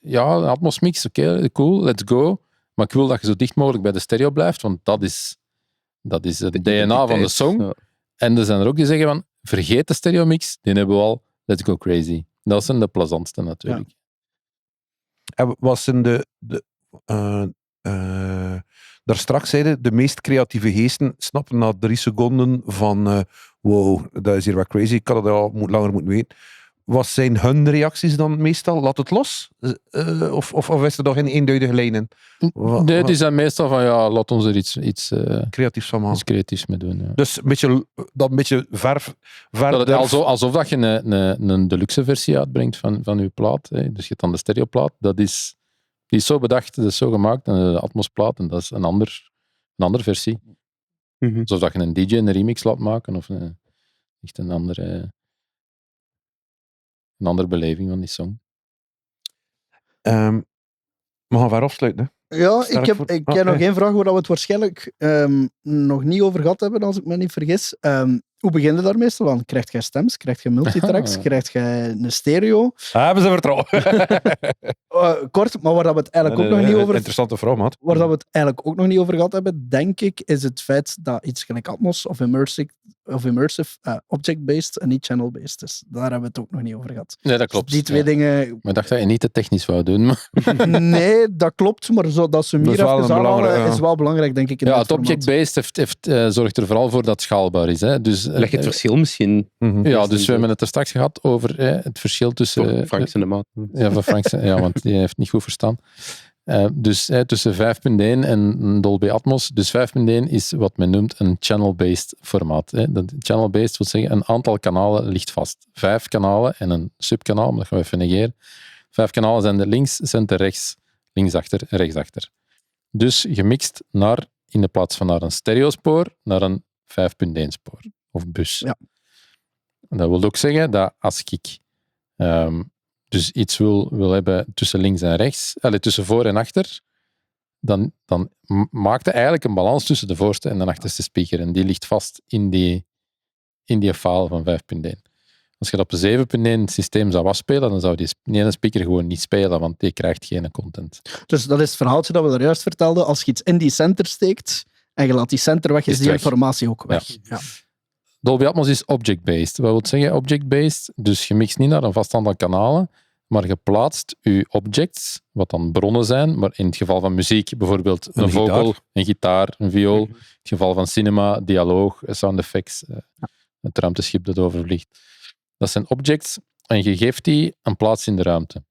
een Atmos mix, cool, let's go. Maar ik wil dat je zo dicht mogelijk bij de stereo blijft, want dat is het DNA van de song. Ja. En er zijn er ook die zeggen van, vergeet de stereo mix, die hebben we al, let's go crazy. Dat zijn de plezantste natuurlijk. Ja. En wat zijn daar straks zeiden, de meest creatieve geesten snappen na 3 seconden van wow, dat is hier wat crazy, ik had het al langer moeten weten. Wat zijn hun reacties dan meestal? Laat het los? Of is er nog geen eenduidige lijn in? Nee, die zijn meestal van laat ons er iets creatiefs van maken. Iets creatiefs mee doen. Ja. Dus een beetje ver alsof dat je een deluxe versie uitbrengt van je plaat. Hè. Dus je hebt dan de stereoplaat, die is zo bedacht, dat is zo gemaakt. En de Atmos-plaat, en dat is een andere versie. Alsof dat je een DJ een remix laat maken of echt een andere beleving van die song. We gaan ver afsluiten. Hè? Ja, ik heb nog één vraag waar we het waarschijnlijk nog niet over gehad hebben, als ik me niet vergis. Hoe begin je daar meestal aan? Krijg je stems? Krijg je multitracks? Krijg je een stereo? Hebben ze vertrouwen. Kort, maar waar dat we het eigenlijk ook nog niet over... Interessante vraag, maat. Waar dat we het eigenlijk ook nog niet over gehad hebben, denk ik, is het feit dat iets gelijk Atmos of Immersive object-based en niet channel-based is. Daar hebben we het ook nog niet over gehad. Nee, dat klopt. Dus die twee dingen... Maar ik dacht dat je niet te technisch wou doen. Maar... Nee, dat klopt, maar dat ze meer even aanhalen is wel belangrijk, denk ik. Het object-based zorgt er vooral voor dat het schaalbaar is. Hè. Dus, leg het verschil misschien. Dus we hebben het er straks gehad over het verschil tussen... Franks en de maat. Ja, van Franks, want die heeft niet goed verstaan. Dus tussen 5.1 en Dolby Atmos. Dus 5.1 is wat men noemt een channel-based formaat. Channel-based wil zeggen, een aantal kanalen ligt vast. 5 kanalen en een subkanaal, dat gaan we even negeren. 5 kanalen zijn de links, center, rechts, linksachter en rechtsachter. Dus gemixt in de plaats van naar een stereospoor, naar een 5.1 spoor of bus. Ja. En dat wil ook zeggen dat als ik dus iets wil hebben tussen links en rechts, tussen voor en achter, dan maakt het eigenlijk een balans tussen de voorste en de achterste speaker. En die ligt vast in die file van 5.1. Als je dat op een 7.1 systeem zou afspelen, dan zou die ene speaker gewoon niet spelen, want die krijgt geen content. Dus dat is het verhaaltje dat we er juist vertelden. Als je iets in die center steekt en je laat die center weg, is die weg. informatie ook weg. Ja. Dolby Atmos is object-based. Wat wil zeggen object-based? Dus je mixt niet naar een vast aantal kanalen, maar je plaatst je objects, wat dan bronnen zijn, maar in het geval van muziek bijvoorbeeld een vocal, een gitaar, een viool. In het geval van cinema, dialoog, sound effects, het ruimteschip dat overvliegt. Dat zijn objects en je geeft die een plaats in de ruimte.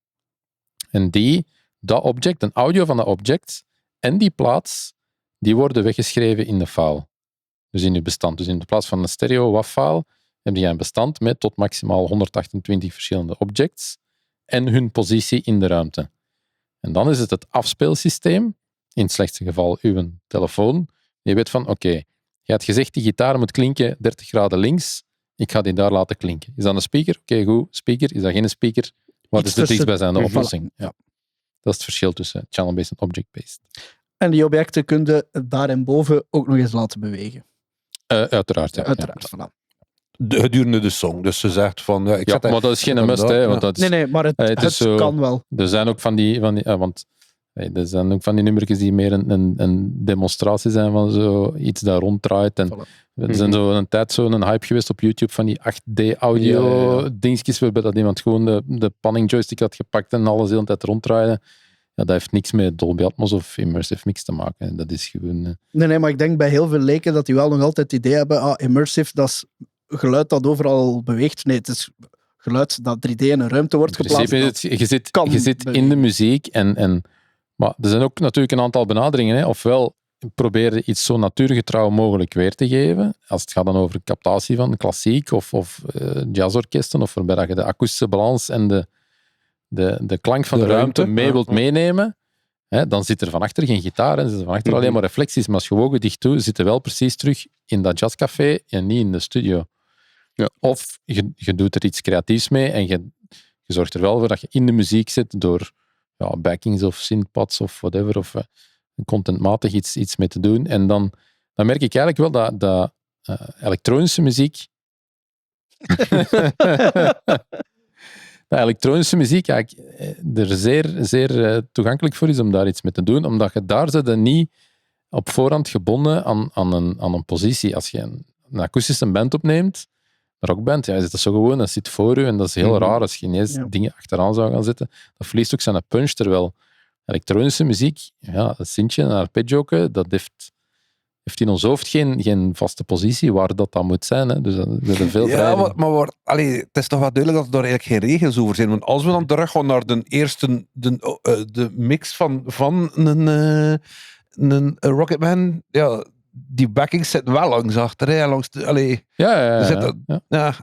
En dat object, een audio van dat object en die plaats, die worden weggeschreven in de file. Dus in je bestand. Dus in de plaats van een stereo WAV-file heb je een bestand met tot maximaal 128 verschillende objects en hun positie in de ruimte. En dan is het afspeelsysteem, in het slechtste geval uw telefoon. Je weet van, oké, je had gezegd die gitaar moet klinken 30 graden links, ik ga die daar laten klinken. Is dat een speaker? Oké, goed. Speaker. Is dat geen speaker? Wat is de dichtstbijzijnde oplossing? Ja. Dat is het verschil tussen channel-based en object-based. En die objecten kun je daarboven ook nog eens laten bewegen. Uiteraard, ja. Uiteraard, Ja. voilà. Gedurende de song. Dus ze zegt van... Ja, maar dat is geen must, hè. Want dat is, Nee, maar het zo, kan wel. Er zijn ook van die nummertjes die meer een demonstratie zijn van iets dat ronddraait. En er zijn een tijd zo'n hype geweest op YouTube van die 8D audio dingetjes, waarbij dat iemand gewoon de panning joystick had gepakt en alles de hele tijd ronddraaide. Ja, dat heeft niks met Dolby Atmos of Immersive Mix te maken. Dat is gewoon... Nee, maar ik denk bij heel veel leken dat die wel nog altijd het idee hebben, Immersive, dat is geluid dat overal beweegt. Nee, het is geluid dat 3D in een ruimte wordt geplaatst. Je zit in de muziek maar er zijn ook natuurlijk een aantal benaderingen. Hè. Ofwel probeer je iets zo natuurgetrouw mogelijk weer te geven. Als het gaat dan over captatie van klassiek of jazzorkesten, of waarbij je de akoestische balans en de klank van de ruimte mee wilt meenemen, hè, dan zit er van achter geen gitaar en zit er van achter alleen maar reflecties. Maar als je ogen dicht doet, zit je wel precies terug in dat jazzcafé en niet in de studio. Ja. Of je doet er iets creatiefs mee en je zorgt er wel voor dat je in de muziek zit door backings of synthpads of whatever, of contentmatig iets mee te doen. En dan merk ik eigenlijk wel dat elektronische muziek dat elektronische muziek er zeer, zeer toegankelijk voor is om daar iets mee te doen, omdat je daar zit niet op voorhand gebonden aan een positie. Als je een akoestische band opneemt, een rockband, je zit dat zo gewoon, dat zit voor je en dat is heel raar als je ineens dingen achteraan zou gaan zitten. Dat verliest ook zijn punch, terwijl elektronische muziek, dat sintje en arpeggio, dat heeft in ons hoofd geen vaste positie waar dat dan moet zijn. Hè. Dus dat is veel vrijheid. Maar het is toch wel duidelijk dat er daar eigenlijk geen regels over zijn. Want als we dan teruggaan naar de eerste de mix van een Rocketman, die backings zitten wel langs achter. Hè, langs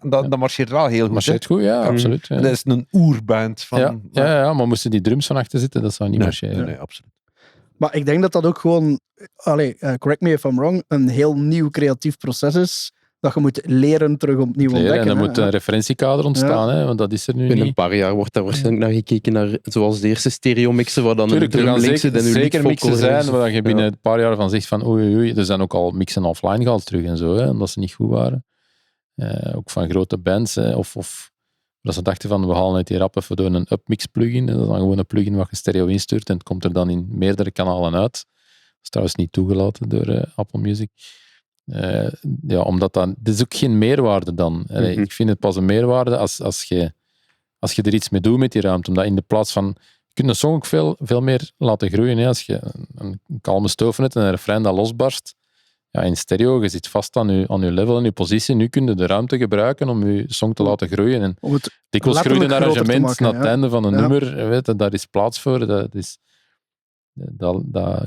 dat marcheert wel heel goed. Marcheert goed, ja, absoluut. Ja. Dat is een oerband. Maar moesten die drums van achter zitten, dat zou niet marcheren. Nee, absoluut. Maar ik denk dat dat ook gewoon, correct me if I'm wrong, een heel nieuw creatief proces is. Dat je moet leren terug opnieuw ontdekken. En er moet een referentiekader ontstaan, hè, want dat is er nu Binnen niet. een paar jaar wordt daar waarschijnlijk naar gekeken, naar, zoals de eerste stereo-mixen, waar dan Tuurlijk, een drum links zit en zeker mixen zijn, waar je binnen een paar jaar van zegt van oei, er zijn ook al mixen offline gehaald terug en zo, hè, omdat ze niet goed waren. Ook van grote bands, hè, of dat ze dachten van we halen het hier even door een upmix plugin. Dat is dan gewoon een plugin wat je stereo instuurt en het komt er dan in meerdere kanalen uit. Dat is trouwens niet toegelaten door Apple Music. Omdat dit is ook geen meerwaarde dan. Ik vind het pas een meerwaarde als je er iets mee doet met die ruimte. Omdat in de plaats van... Je kunt een song ook veel meer laten groeien. Hè. Als je een kalme stoof hebt en een refrein dat losbarst. Ja, in stereo, je zit vast aan je level en je positie. Nu kun je de ruimte gebruiken om je song te laten groeien. En dikwijls groeit een arrangement naar het einde van een nummer. Weet je, daar is plaats voor. Dat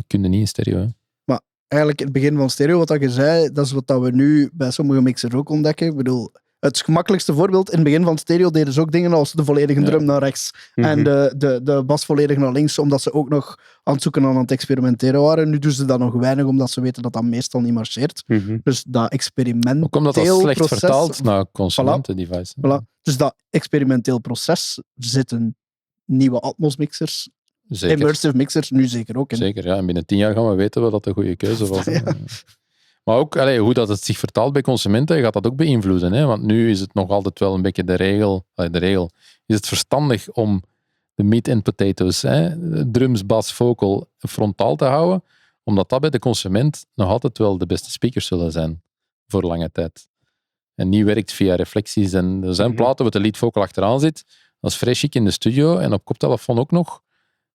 kun je niet in stereo. Hè. Maar eigenlijk in het begin van stereo, wat je zei, dat is wat we nu bij sommige mixers ook ontdekken. Ik bedoel, Het gemakkelijkste voorbeeld, in het begin van stereo deden ze ook dingen als de volledige drum naar rechts en de bas volledig naar links, omdat ze ook nog aan het zoeken en aan het experimenteren waren. Nu doen ze dat nog weinig, omdat ze weten dat dat meestal niet marcheert. Dus dat experimenteel Ook omdat dat slecht proces, vertaald naar consumentendevice. Voilà. Dus dat experimenteel proces zitten nieuwe Atmos-mixers, Zeker. immersive mixers, nu zeker ook in. Zeker, ja. En binnen 10 jaar gaan we weten wat dat de goede keuze was. Maar ook hoe dat het zich vertaalt bij consumenten, gaat dat ook beïnvloeden. Hè? Want nu is het nog altijd wel een beetje de regel. Is het verstandig om de meat and potatoes, drums, bas, vocal, frontaal te houden, omdat dat bij de consument nog altijd wel de beste speakers zullen zijn voor lange tijd. En niet werkt via reflecties. En er zijn platen waar de lead vocal achteraan zit. Dat is vrij chic in de studio en op koptelefoon ook nog.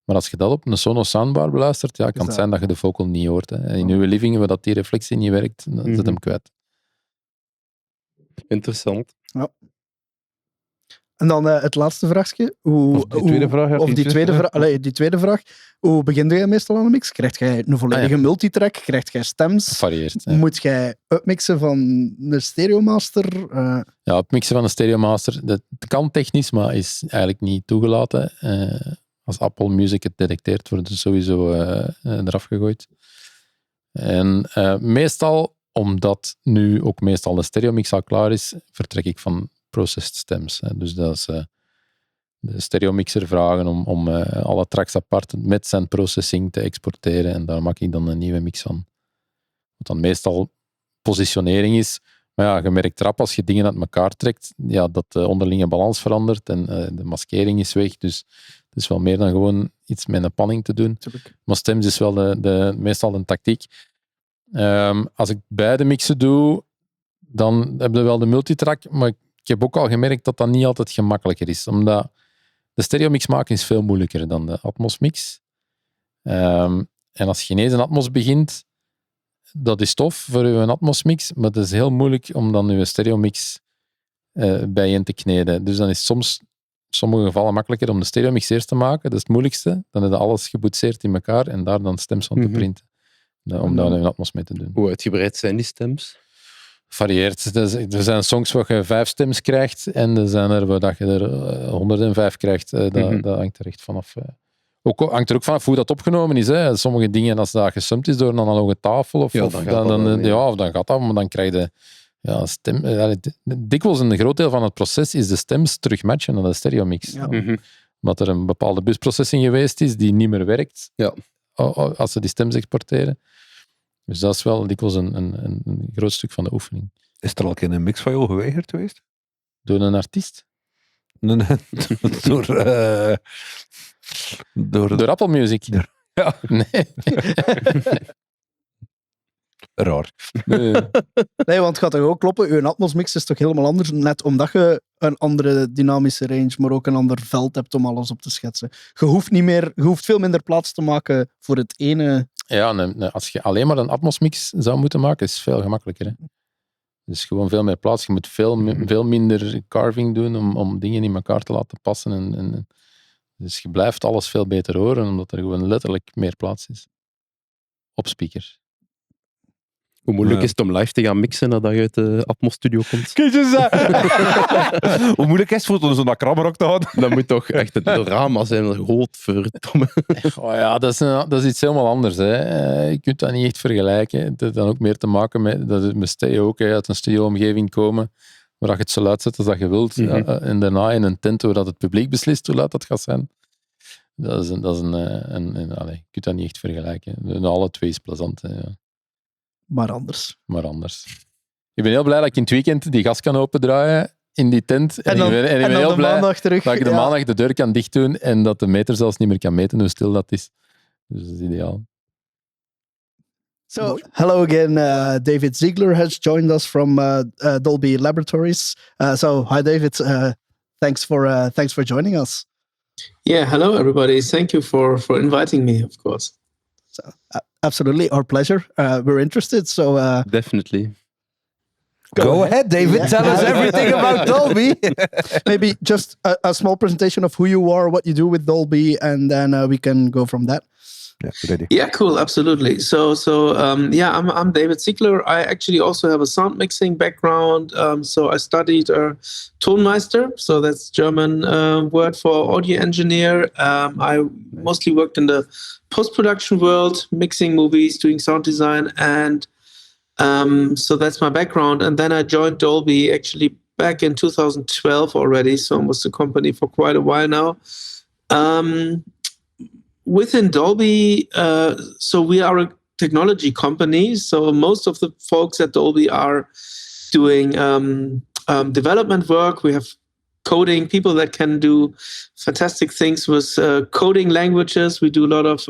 Maar als je dat op een Sonos soundbar beluistert, kan het zijn dat je de vocal niet hoort. Hè. En in uw living, waar dat die reflectie niet werkt, dan zit hem kwijt. Interessant. Ja. En dan het laatste vraagje. Die tweede vraag. Hoe begin jij meestal aan een mix? Krijg jij een volledige multitrack? Krijg jij stems? Varieert. Moet jij upmixen van een stereomaster? Ja, upmixen van een stereomaster, dat kan technisch, maar is eigenlijk niet toegelaten. Als Apple Music het detecteert, wordt het sowieso eraf gegooid. En meestal, omdat nu ook meestal de stereomix al klaar is, vertrek ik van processed stems. Dus dat is de stereomixer vragen om alle tracks apart met zijn processing te exporteren en daar maak ik dan een nieuwe mix van. Wat dan meestal positionering is. Maar ja, je merkt rap als je dingen uit elkaar trekt, dat de onderlinge balans verandert en de maskering is weg. Dus het is wel meer dan gewoon iets met een panning te doen. Tuurlijk. Maar stems is wel meestal een tactiek. Als ik beide mixen doe, dan heb je wel de multitrack, maar ik heb ook al gemerkt dat dat niet altijd gemakkelijker is. Omdat de stereomix maken is veel moeilijker dan de Atmos mix. En als je ineens een Atmos begint, dat is tof voor je Atmos mix, maar het is heel moeilijk om dan je stereomix bijeen te kneden. Dus dan is het soms in sommige gevallen makkelijker om de stereomix eerst te maken. Dat is het moeilijkste. Dan heb je alles geboetseerd in elkaar en daar dan stems van te printen. Om daar een Atmos mee te doen. Hoe uitgebreid zijn die stems? Varieert. Er zijn songs waar je 5 stems krijgt en er zijn er waar je er 105 krijgt. Dat hangt er echt vanaf. Hangt er ook vanaf hoe dat opgenomen is. Hè. Sommige dingen, als dat gesumpt is door een analoge tafel, of dan gaat dat, maar dan krijg je stem. Dikwijls een groot deel van het proces is de stems terugmatchen naar de stereomix. Ja. Omdat er een bepaalde busprocessing geweest is die niet meer werkt als ze die stems exporteren. Dus dat is wel dikwijls een groot stuk van de oefening. Is er al een mix van jou geweigerd geweest? Door een artiest? Door Apple Music? Ja. Nee. Raar. Nee, want het gaat toch ook kloppen? Uw Atmos mix is toch helemaal anders? Net omdat je een andere dynamische range, maar ook een ander veld hebt om alles op te schetsen. Je hoeft veel minder plaats te maken voor het ene. Ja, als je alleen maar een Atmos mix zou moeten maken, is het veel gemakkelijker. Hè? Dus gewoon veel meer plaats. Je moet veel minder carving doen om dingen in elkaar te laten passen. Dus je blijft alles veel beter horen, omdat er gewoon letterlijk meer plaats is. Op speaker. Hoe moeilijk is het om live te gaan mixen nadat je uit de Atmos studio komt? Hoe moeilijk is het voor zo'n krabberok te houden? Dat moet toch echt een drama zijn. Godverdomme. Dat is iets helemaal anders. Hè. Je kunt dat niet echt vergelijken. Het heeft dan ook meer te maken met stereo ook. Uit een studioomgeving komen waar je het zo luid zet als dat je wilt. En daarna in een tent waar het publiek beslist hoe luid dat gaat zijn. Je kunt dat niet echt vergelijken. Alle twee is plezant. Hè, ja. Maar anders. Ik ben heel blij dat ik in het weekend die gas kan opendraaien in die tent. En ik ben heel blij dat ik de maandag de deur kan dichtdoen en dat de meter zelfs niet meer kan meten hoe stil dat is. Dus dat is ideaal. So, hello again. David Ziegler has joined us from Dolby Laboratories. Hi David. Thanks for joining us. Yeah, hello everybody. Thank you for inviting me, of course. So, absolutely, our pleasure. We're interested, so... Definitely. Go ahead, David. Yeah. Tell us everything about Dolby. Maybe just a small presentation of who you are, what you do with Dolby, and then we can go from that. Yeah, good idea. Yeah, cool, absolutely. So I'm David Ziegler. I actually also have a sound mixing background. So I studied Tonmeister, so that's German word for audio engineer. I mostly worked in the post-production world, mixing movies, doing sound design, and so that's my background. And then I joined Dolby actually back in 2012 already, so I was the company for quite a while now. Within Dolby, so we are a technology company. So most of the folks at Dolby are doing development work. We have coding people that can do fantastic things with coding languages. We do a lot of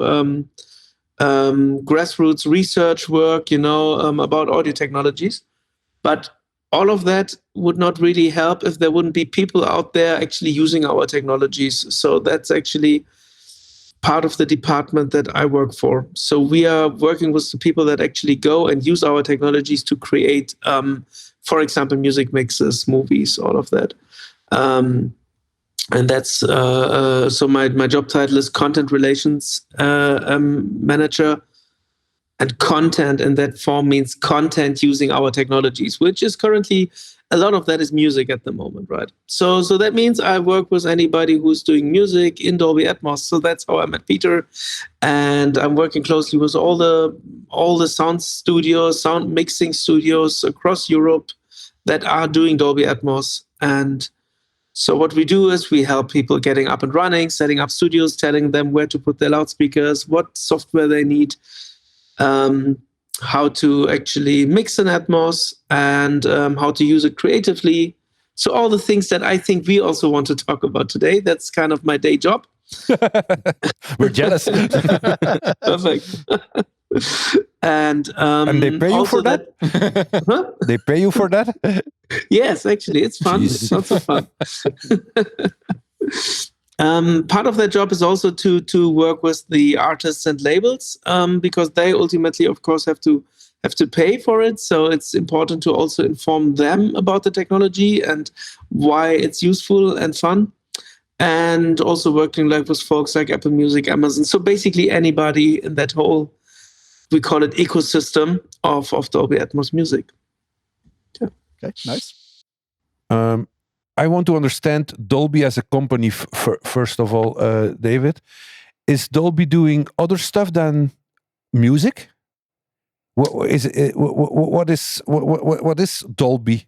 grassroots research work, about audio technologies. But all of that would not really help if there wouldn't be people out there actually using our technologies. So that's actually part of the department that I work for. So we are working with the people that actually go and use our technologies to create, for example, music mixes, movies, all of that. And that's so my job title is content relations manager. And content in that form means content using our technologies, which is currently a lot of that is music at the moment, right? So that means I work with anybody who's doing music in Dolby Atmos. So that's how I met Peter, and I'm working closely with all the sound studios, sound mixing studios across Europe that are doing Dolby Atmos. And so what we do is we help people getting up and running, setting up studios, telling them where to put their loudspeakers, what software they need, how to actually mix an Atmos, and how to use it creatively. So all the things that I think we also want to talk about today. That's kind of my day job. We're jealous. Perfect. And they pay you for that? Huh? They pay you for that? Yes, actually, it's fun. Jesus. It's lots of fun. Part of that job is also to work with the artists and labels, because they ultimately, of course, have to pay for it. So it's important to also inform them about the technology and why it's useful and fun. And also working with folks like Apple Music, Amazon. So basically anybody in that whole, we call it ecosystem of Dolby Atmos music. Yeah. Okay, nice. I want to understand Dolby as a company first of all, David. Is Dolby doing other stuff than music? What is Dolby?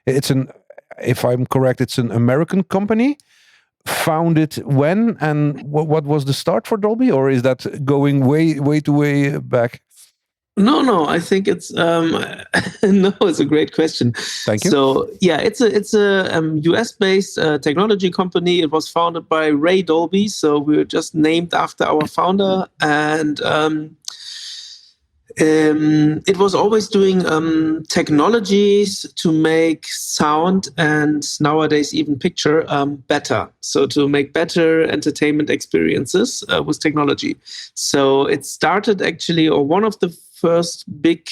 If I'm correct, it's an American company. Founded when, and what was the start for Dolby, or is that going way back? No. I think it's no. It's a great question. Thank you. So yeah, it's a US-based technology company. It was founded by Ray Dolby. So we were just named after our founder, and it was always doing technologies to make sound and nowadays even picture better. So to make better entertainment experiences with technology. So it started actually, or one of the first big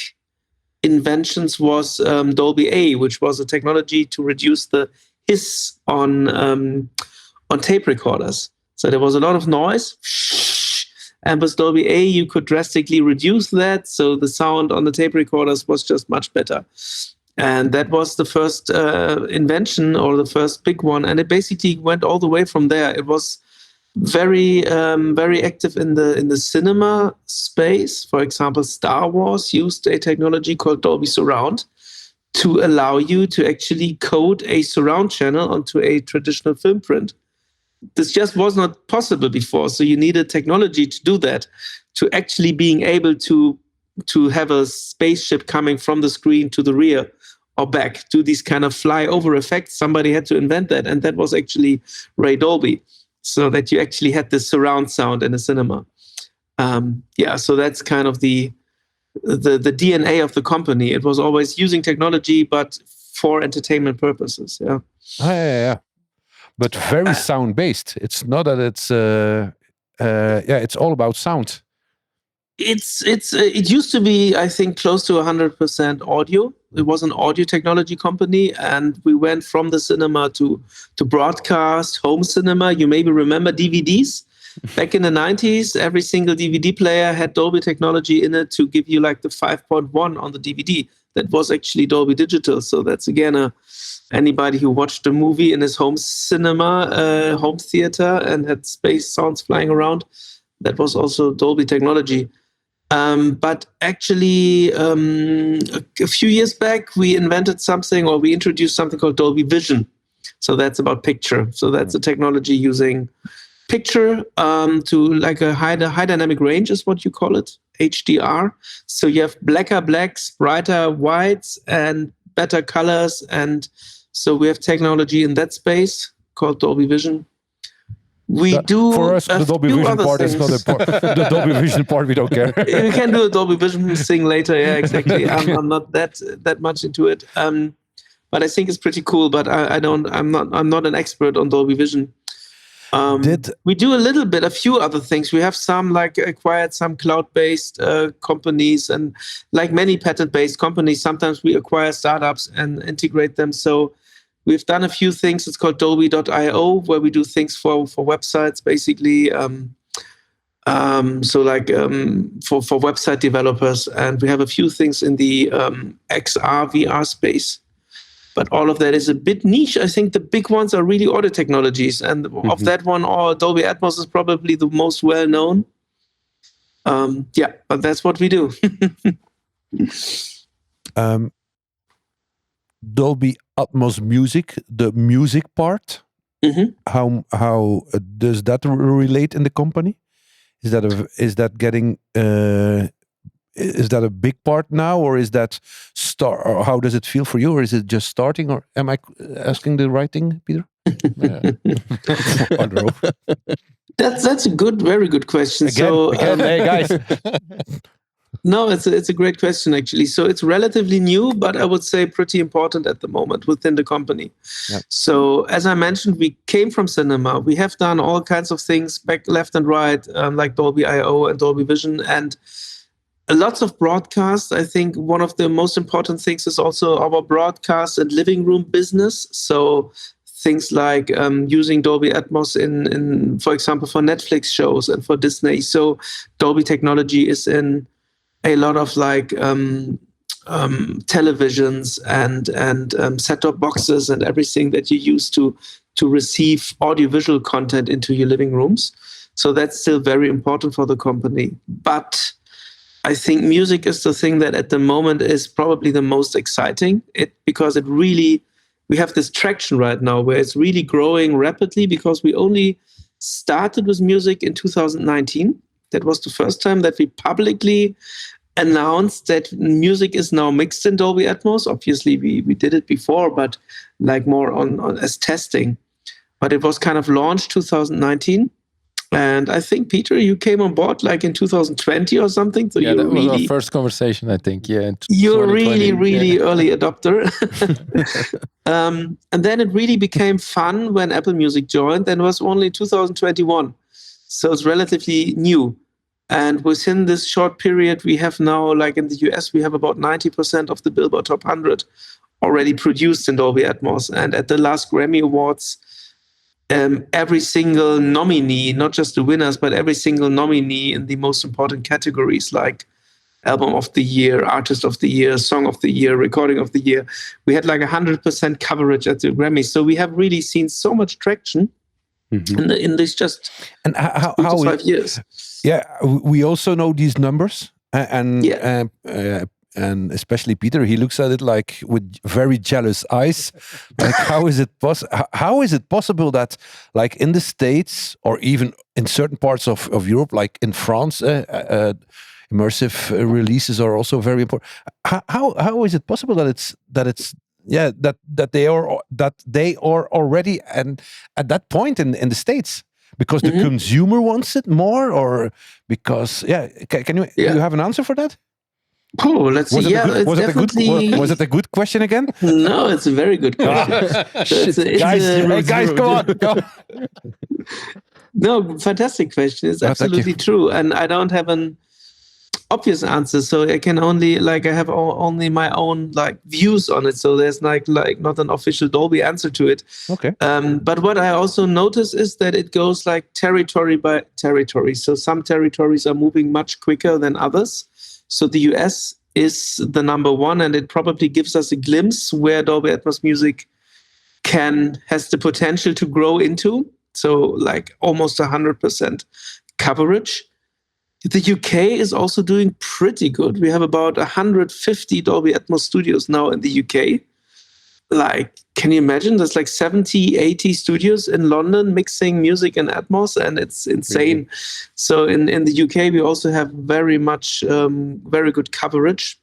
inventions was Dolby A, which was a technology to reduce the hiss on tape recorders. So there was a lot of noise. And with Dolby A, you could drastically reduce that. So the sound on the tape recorders was just much better. And that was the first invention, or the first big one. And it basically went all the way from there. It was very active in the cinema space. For example, Star Wars used a technology called Dolby Surround to allow you to actually code a surround channel onto a traditional film print. This just was not possible before. So you needed technology to do that, to actually being able to have a spaceship coming from the screen to the rear or back, do these kind of flyover effects. Somebody had to invent that. And that was actually Ray Dolby, so that you actually had this surround sound in a cinema. So that's kind of the DNA of the company. It was always using technology, but for entertainment purposes. Yeah. Yeah. But very sound based. It's not that it's it's all about sound. It used to be, I think, close to 100% audio. It was an audio technology company, and we went from the cinema to broadcast, home cinema. You maybe remember DVDs. back in the 90s, every single DVD player had Dolby technology in it to give you like the 5.1 on the DVD. That was actually Dolby Digital. So that's again anybody who watched a movie in his home cinema, home theater, and had space sounds flying around. That was also Dolby technology. But actually, a few years back, we invented something, or we introduced something called Dolby Vision. So that's about picture. So that's a technology using picture to like a high dynamic range is what you call it, HDR. So you have blacker blacks, brighter whites, and better colors. And so we have technology in that space called Dolby Vision. We do for us, the Dolby Vision part is not a part. The Dolby Vision part, we don't care. We can do a Dolby Vision thing later. Yeah, exactly. I'm not that much into it, but I think it's pretty cool. But I'm not an expert on Dolby Vision. We do a few other things. We have acquired some cloud-based companies, and like many patent-based companies, sometimes we acquire startups and integrate them. So we've done a few things. It's called Dolby.io, where we do things for websites, basically. For website developers, and we have a few things in the XR VR space. But all of that is a bit niche. I think the big ones are really audio technologies, and of that one, Dolby Atmos is probably the most well known. But that's what we do. Dolby Atmos music, the music part. Mm-hmm. How does that relate in the company? Is that a big part now, or is that or how does it feel for you, or is it just starting, or am I asking the right thing, Peter? I don't know. That's a very good question. Again, hey guys. No, it's a great question, actually. So it's relatively new, but I would say pretty important at the moment within the company. Yep. So as I mentioned, we came from cinema. We have done all kinds of things back left and right, like Dolby.io and Dolby Vision, and lots of broadcast. I think one of the most important things is also our broadcast and living room business. So things like using Dolby Atmos in, for example, for Netflix shows and for Disney. So Dolby technology is in a lot of televisions and set-top boxes and everything that you use to receive audiovisual content into your living rooms. So that's still very important for the company. But I think music is the thing that at the moment is probably the most exciting, because we have this traction right now where it's really growing rapidly, because we only started with music in 2019. That was the first time that we publicly announced that music is now mixed in Dolby Atmos. Obviously, we did it before, but like more on as testing. But it was kind of launched 2019. And I think, Peter, you came on board like in 2020 or something. So that was our first conversation, I think. Yeah, you're really early adopter. And then it really became fun when Apple Music joined, and it was only 2021. So it's relatively new. And within this short period, we have now, like in the US, we have about 90% of the Billboard Top 100 already produced in Dolby Atmos. And at the last Grammy Awards, every single nominee, not just the winners, but every single nominee in the most important categories like Album of the Year, Artist of the Year, Song of the Year, Recording of the Year, we had like 100% coverage at the Grammys. So we have really seen so much traction in this just and how 5 years. Yeah, we also know these numbers, and especially Peter, he looks at it like with very jealous eyes. Like, how is it possible that, like in the States or even in certain parts of Europe, like in France, immersive releases are also very important. How is it possible that they are already and at that point in the States? Because the consumer wants it more, or because can you have an answer for that? Oh, let's see. Was it a good question again? No, it's a very good question. Guys, come on. No, fantastic question. It's absolutely true, and I don't have obvious answer. So I can only I have only my own views on it. So there's not an official Dolby answer to it. Okay. But what I also notice is that it goes territory by territory. So some territories are moving much quicker than others. So the US is the number one, and it probably gives us a glimpse where Dolby Atmos music has the potential to grow into. So almost 100% coverage. The UK is also doing pretty good. We have about 150 Dolby Atmos studios now in the UK. Can you imagine? There's 70, 80 studios in London mixing music and Atmos, and it's insane. Really? So in the UK, we also have very good coverage.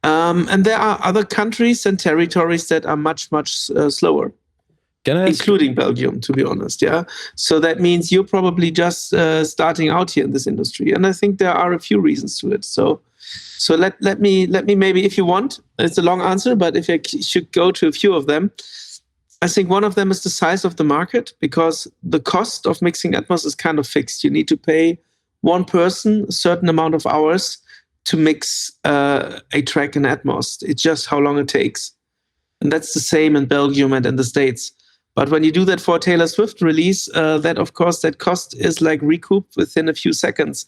And there are other countries and territories that are much slower. Can I ask, including Belgium, to be honest, yeah. So that means you're probably just starting out here in this industry, and I think there are a few reasons to it. So let me maybe, if you want, it's a long answer, but if I should go to a few of them, I think one of them is the size of the market, because the cost of mixing Atmos is kind of fixed. You need to pay one person a certain amount of hours to mix a track in Atmos. It's just how long it takes, and that's the same in Belgium and in the States. But when you do that for a Taylor Swift release, that cost is recouped within a few seconds.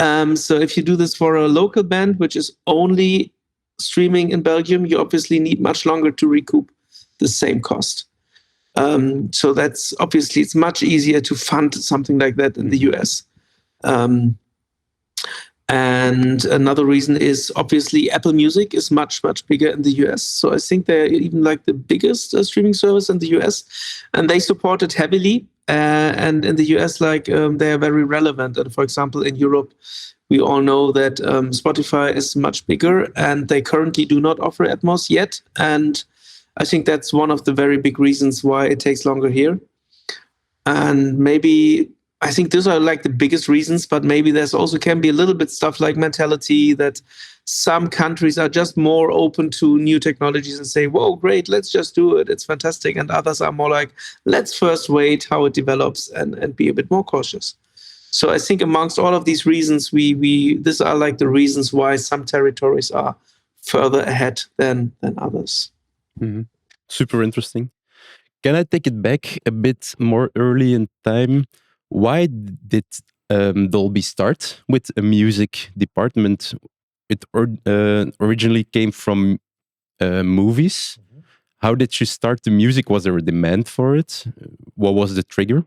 So if you do this for a local band, which is only streaming in Belgium, you obviously need much longer to recoup the same cost. So that's obviously, it's much easier to fund something like that in the US. And another reason is obviously Apple Music is much bigger in the US. So I think they're even the biggest streaming service in the US, and they support it heavily. And in the US, they are very relevant. And for example, in Europe, we all know that Spotify is much bigger, and they currently do not offer Atmos yet. And I think that's one of the very big reasons why it takes longer here. And maybe, I think those are the biggest reasons, but maybe there's also can be a little bit stuff like mentality, that some countries are just more open to new technologies and say, whoa, great, let's just do it, it's fantastic. And others are more let's first wait how it develops and be a bit more cautious. So I think amongst all of these reasons, these are the reasons why some territories are further ahead than others. Mm-hmm. Super interesting. Can I take it back a bit more early in time? Why did Dolby start with a music department? It originally came from movies. Mm-hmm. How did you start the music? Was there a demand for it? What was the trigger?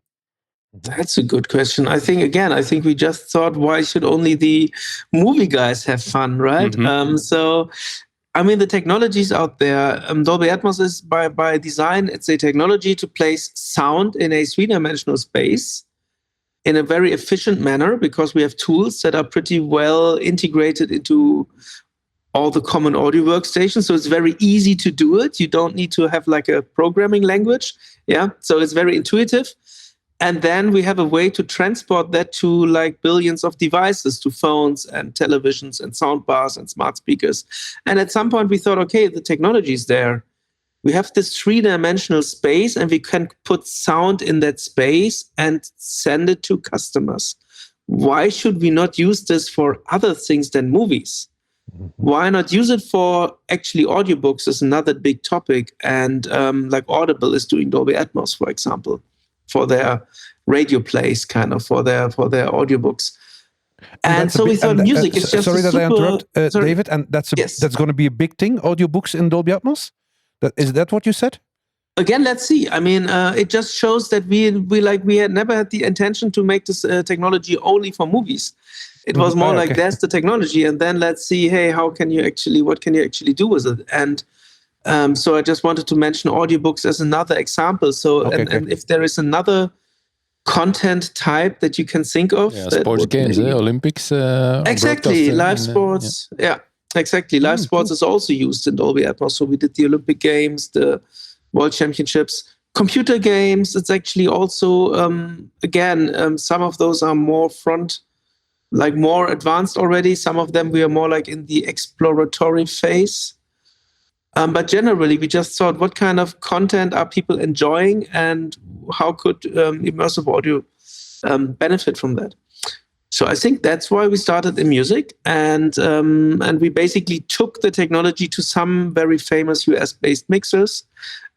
That's a good question. I think we just thought, why should only the movie guys have fun, right? Mm-hmm. So, I mean, the technologies out there, Dolby Atmos is by design, it's a technology to place sound in a three-dimensional space in a very efficient manner, because we have tools that are pretty well integrated into all the common audio workstations. So it's very easy to do it. You don't need to have a programming language. Yeah. So it's very intuitive. And then we have a way to transport that to billions of devices, to phones and televisions and soundbars and smart speakers. And at some point we thought, okay, the technology is there. We have this three-dimensional space, and we can put sound in that space and send it to customers. Why should we not use this for other things than movies? Mm-hmm. Why not use it for actually audiobooks is another big topic. And Audible is doing Dolby Atmos, for example, for their radio plays, kind of for their audiobooks. And so we thought music is just sorry that I interrupt, David. And that's going to be a big thing, audiobooks in Dolby Atmos? Is that what you said? Again, let's see. I mean, it just shows that we had never had the intention to make this technology only for movies. It was more okay. There's the technology, and then let's see, hey, what can you actually do with it? And so I just wanted to mention audiobooks as another example. So, and if there is another content type that you can think of, sports games, Olympics, exactly, live sports, Exactly. Live sports is also used in Dolby Atmos. So we did the Olympic Games, the World Championships, computer games. It's actually also, some of those are more more advanced already. Some of them we are more in the exploratory phase. But generally, we just thought, what kind of content are people enjoying, and how could immersive audio benefit from that? So I think that's why we started in music, and we basically took the technology to some very famous US-based mixers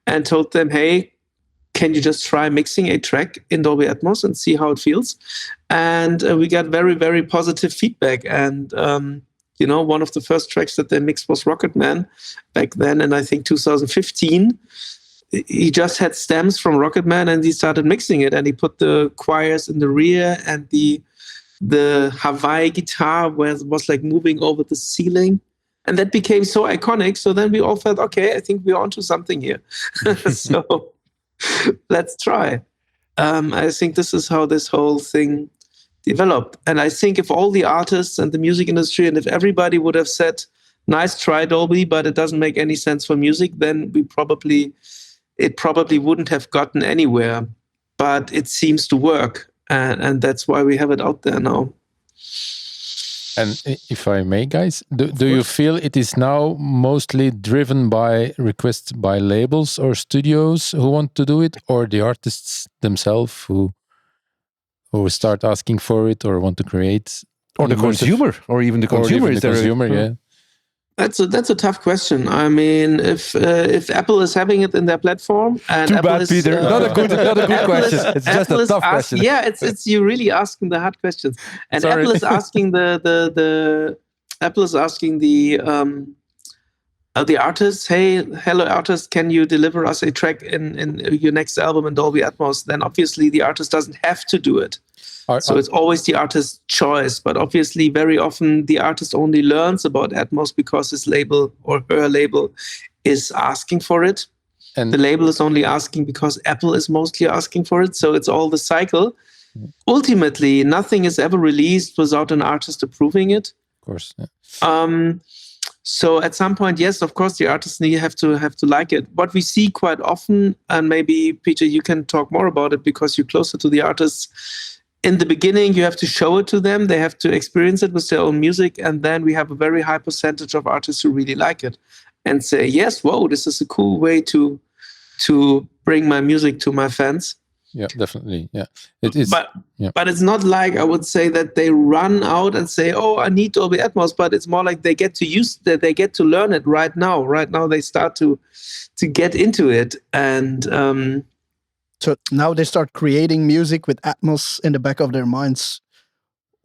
and told them, hey, can you just try mixing a track in Dolby Atmos and see how it feels? And we got very, very positive feedback. And, one of the first tracks that they mixed was Rocket Man back then, and I think 2015. He just had stems from Rocket Man and he started mixing it, and he put the choirs in the rear, and the Hawaii guitar was like moving over the ceiling. And that became so iconic. So then we all felt, okay, I think we're onto something here. So let's try. I think this is how this whole thing developed. And I think if all the artists and the music industry, and if everybody would have said, nice try, Dolby, but it doesn't make any sense for music, then it probably wouldn't have gotten anywhere. But it seems to work. And that's why we have it out there now. And if I may, guys, do you feel it is now mostly driven by requests by labels or studios who want to do it, or the artists themselves who start asking for it or want to create? Or the consumer, or even the consumer. Yeah. That's a tough question. I mean, if Apple is having it in their platform, and Too Apple bad, is, Peter. Not a good question. It's just a tough question. Yeah, it's you really asking the hard questions. And Sorry. Apple is asking the artists, hey, hello artist, can you deliver us a track in your next album in Dolby Atmos? Then obviously the artist doesn't have to do it. So it's always the artist's choice, but obviously very often the artist only learns about Atmos because his label or her label is asking for it. And the label is only asking because Apple is mostly asking for it. So it's all the cycle. Ultimately, nothing is ever released without an artist approving it. Of course. Yeah. So at some point, yes, of course, the artists have to like it. What we see quite often, and maybe Peter, you can talk more about it because you're closer to the artists. In the beginning, you have to show it to them. They have to experience it with their own music. And then we have a very high percentage of artists who really like it and say, yes, whoa, this is a cool way to bring my music to my fans. Yeah, definitely. Yeah, it is. But it's not like I would say that they run out and say, oh, I need Dolby Atmos. But it's more like they get to learn it right now. Right now they start to get into it. And so now they start creating music with Atmos in the back of their minds.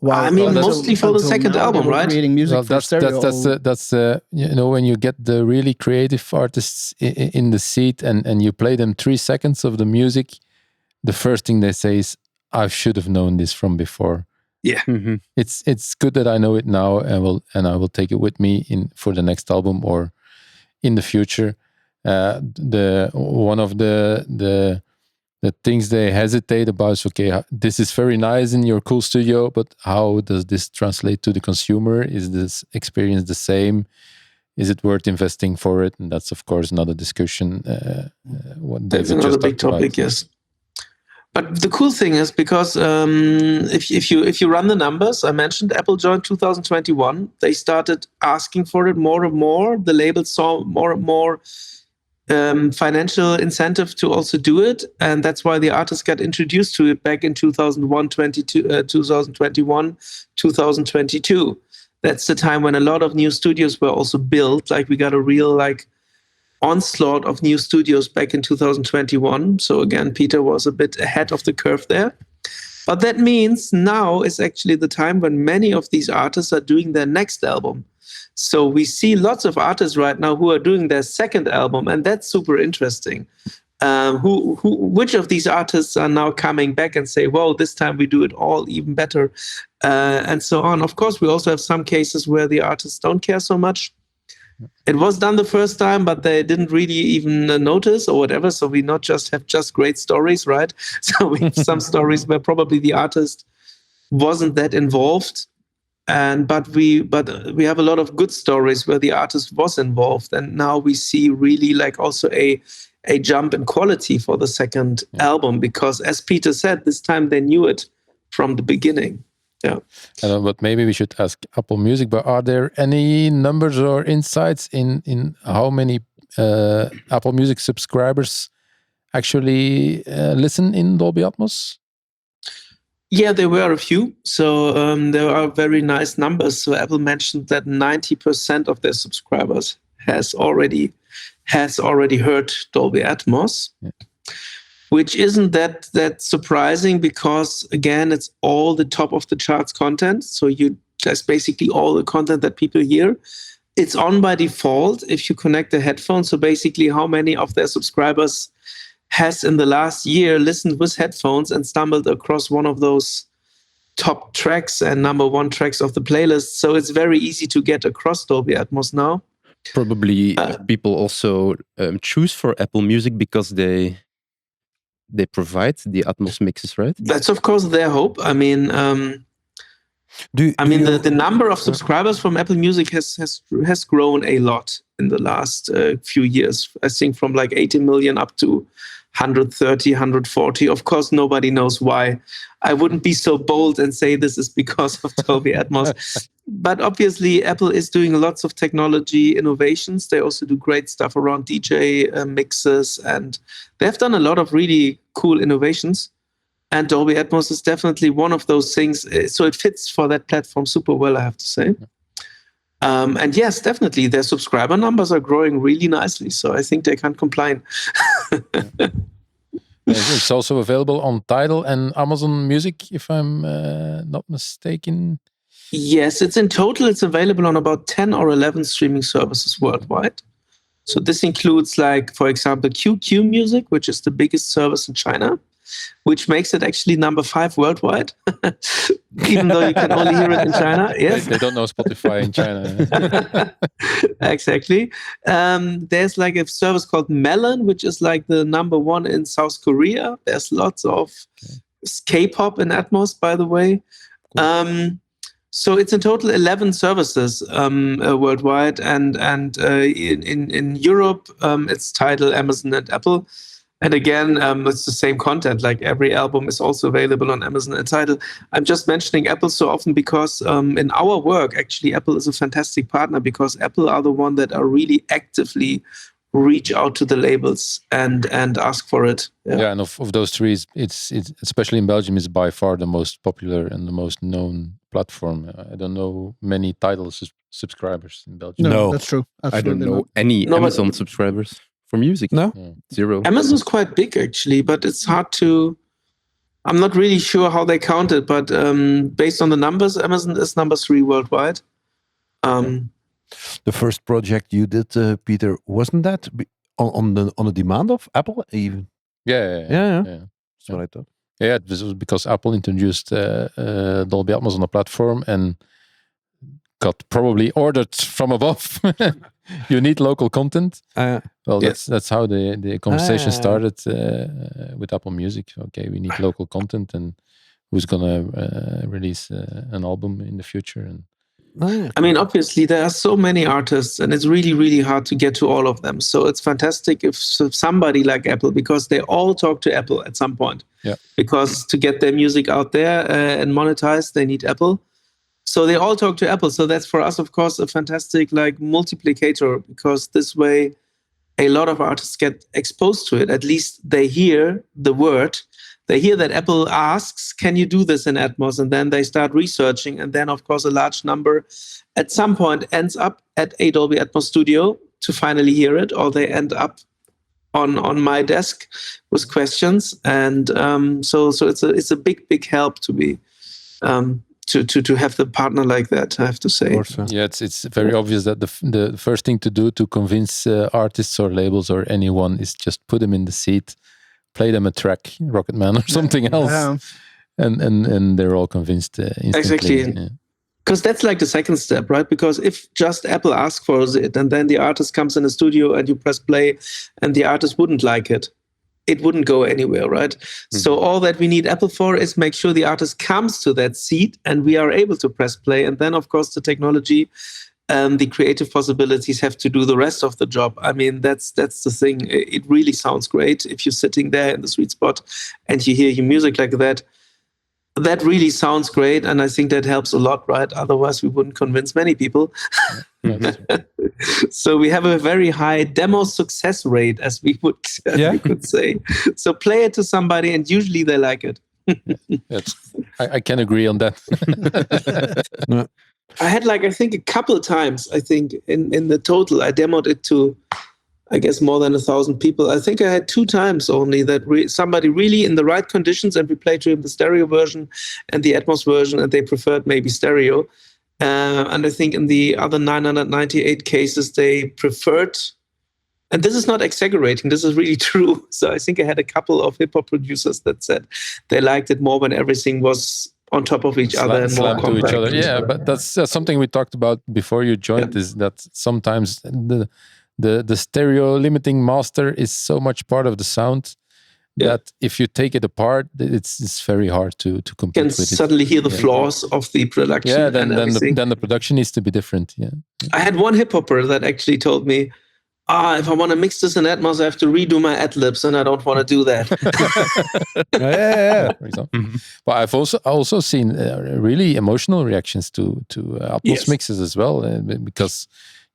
I mean, mostly for the second album, right? Creating music for stereo. That's when you get the really creative artists in the seat and you play them 3 seconds of the music, the first thing they say is, I should have known this from before. Yeah. Mm-hmm. It's good that I know it now, and I will take it with me for the next album or in the future. One of the things they hesitate about is, okay, this is very nice in your cool studio, but how does this translate to the consumer? Is this experience the same? Is it worth investing for it? And that's, of course, another discussion. That's another big topic, yes. But the cool thing is, because if you run the numbers, I mentioned Apple joined 2021. They started asking for it more and more. The label saw more and more financial incentive to also do it, and that's why the artists got introduced to it back in 2021, 2022. That's the time when a lot of new studios were also built. Like we got a real onslaught of new studios back in 2021. So again, Peter was a bit ahead of the curve there. But that means now is actually the time when many of these artists are doing their next album. So we see lots of artists right now who are doing their second album, and that's super interesting. Which of these artists are now coming back and say, "Well, this time we do it all even better," and so on. Of course, we also have some cases where the artists don't care so much. It was done the first time, but they didn't really even notice or whatever. So we not just have great stories, right? So we have some stories where probably the artist wasn't that involved. But we have a lot of good stories where the artist was involved, and now we see really also a jump in quality for the second album, because as Peter said, this time they knew it from the beginning. Yeah. But maybe we should ask Apple Music, but are there any numbers or insights in how many Apple Music subscribers actually listen in Dolby Atmos? Yeah, there were a few. So there are very nice numbers. So Apple mentioned that 90% of their subscribers has already heard Dolby Atmos, which isn't that surprising because again, it's all the top of the charts content. So that's basically all the content that people hear. It's on by default if you connect the headphones. So basically, how many of their subscribers has in the last year listened with headphones and stumbled across one of those top tracks and number one tracks of the playlist. So it's very easy to get across Dolby Atmos now. Probably people also choose for Apple Music because they provide the Atmos mixes, right? That's of course their hope. I mean, the number of subscribers from Apple Music has grown a lot in the last few years. I think from like 80 million up to 130, 140. Of course, nobody knows why. I wouldn't be so bold and say this is because of Dolby Atmos. But obviously, Apple is doing lots of technology innovations. They also do great stuff around DJ mixes, and they've done a lot of really cool innovations. And Dolby Atmos is definitely one of those things. So it fits for that platform super well, I have to say. And yes, definitely, their subscriber numbers are growing really nicely. So I think they can't complain. It's also available on Tidal and Amazon Music, if I'm not mistaken. Yes, it's available on about 10 or 11 streaming services worldwide. So this includes, like, for example, QQ Music, which is the biggest service in China, which makes it actually number 5 worldwide, even though you can only hear it in China. Yes, They don't know Spotify in China. Exactly. There's like a service called Melon, which is like the number 1 in South Korea. There's lots of K-pop in Atmos, by the way. Cool. So it's in total 11 services worldwide, and in Europe it's Tidal, Amazon, and Apple. And again, it's the same content. Like every album is also available on Amazon and Tidal. I'm just mentioning Apple so often because in our work, actually, Apple is a fantastic partner because Apple are the one that are really actively reach out to the labels and ask for it. Yeah, and of those three, it's especially in Belgium, is by far the most popular and the most known platform. I don't know many Tidal subscribers in Belgium. No, that's true. I don't know any Amazon subscribers for music. No? Zero. Amazon's quite big, actually, but it's hard to... I'm not really sure how they count it, but based on the numbers, Amazon is number 3 worldwide. The first project you did, Peter, wasn't that on the demand of Apple even? Yeah. That's what I thought. Yeah, this was because Apple introduced Dolby Atmos on the platform and got probably ordered from above. You need local content. That's how the conversation started with Apple Music. Okay, we need local content, and who's gonna release an album in the future? And I mean, obviously, there are so many artists, and it's really, really hard to get to all of them. So it's fantastic if somebody like Apple, because they all talk to Apple at some point. Yeah. Because to get their music out there and monetized, they need Apple. So they all talk to Apple. So that's for us, of course, a fantastic like multiplicator, because this way, a lot of artists get exposed to it. At least they hear the word. They hear that Apple asks, can you do this in Atmos? And then they start researching. And then, of course, a large number at some point ends up at a Dolby Atmos studio to finally hear it, or they end up on my desk with questions. And so it's a big help to be to have the partner like that, I have to say. Yeah, it's very obvious that the first thing to do to convince artists or labels or anyone is just put them in the seat, play them a track, Rocket Man or something else, and they're all convinced instantly. Exactly. Because that's like the second step, right? Because if just Apple asks for it and then the artist comes in the studio and you press play and the artist wouldn't like it, it wouldn't go anywhere, right? Mm-hmm. So all that we need Apple for is make sure the artist comes to that seat and we are able to press play. And then, of course, the technology and the creative possibilities have to do the rest of the job. I mean, that's the thing. It really sounds great if you're sitting there in the sweet spot and you hear your music like that. That really sounds great, and I think that helps a lot, right? Otherwise, we wouldn't convince many people. So we have a very high demo success rate, as we could say. So play it to somebody, and usually they like it. I can agree on that. I had I think a couple times, I think in the total, I demoed it to, I guess, more than 1,000 people. I think I had 2 times only that somebody really in the right conditions, and we played to him the stereo version and the Atmos version, and they preferred maybe stereo. And I think in the other 998 cases, they preferred, and this is not exaggerating, this is really true. So I think I had a couple of hip-hop producers that said they liked it more when everything was on top of each other and more to each other. Yeah, but that's something we talked about before you joined, is that sometimes the stereo limiting master is so much part of the sound that if you take it apart, it's very hard to compete with it. You can suddenly hear the flaws of the production. Yeah, then the production needs to be different. Yeah. I had one hip-hopper that actually told me, if I want to mix this in Atmos, I have to redo my ad-libs, and I don't want to do that. For example. But I've also seen really emotional reactions to Atmos mixes as well, because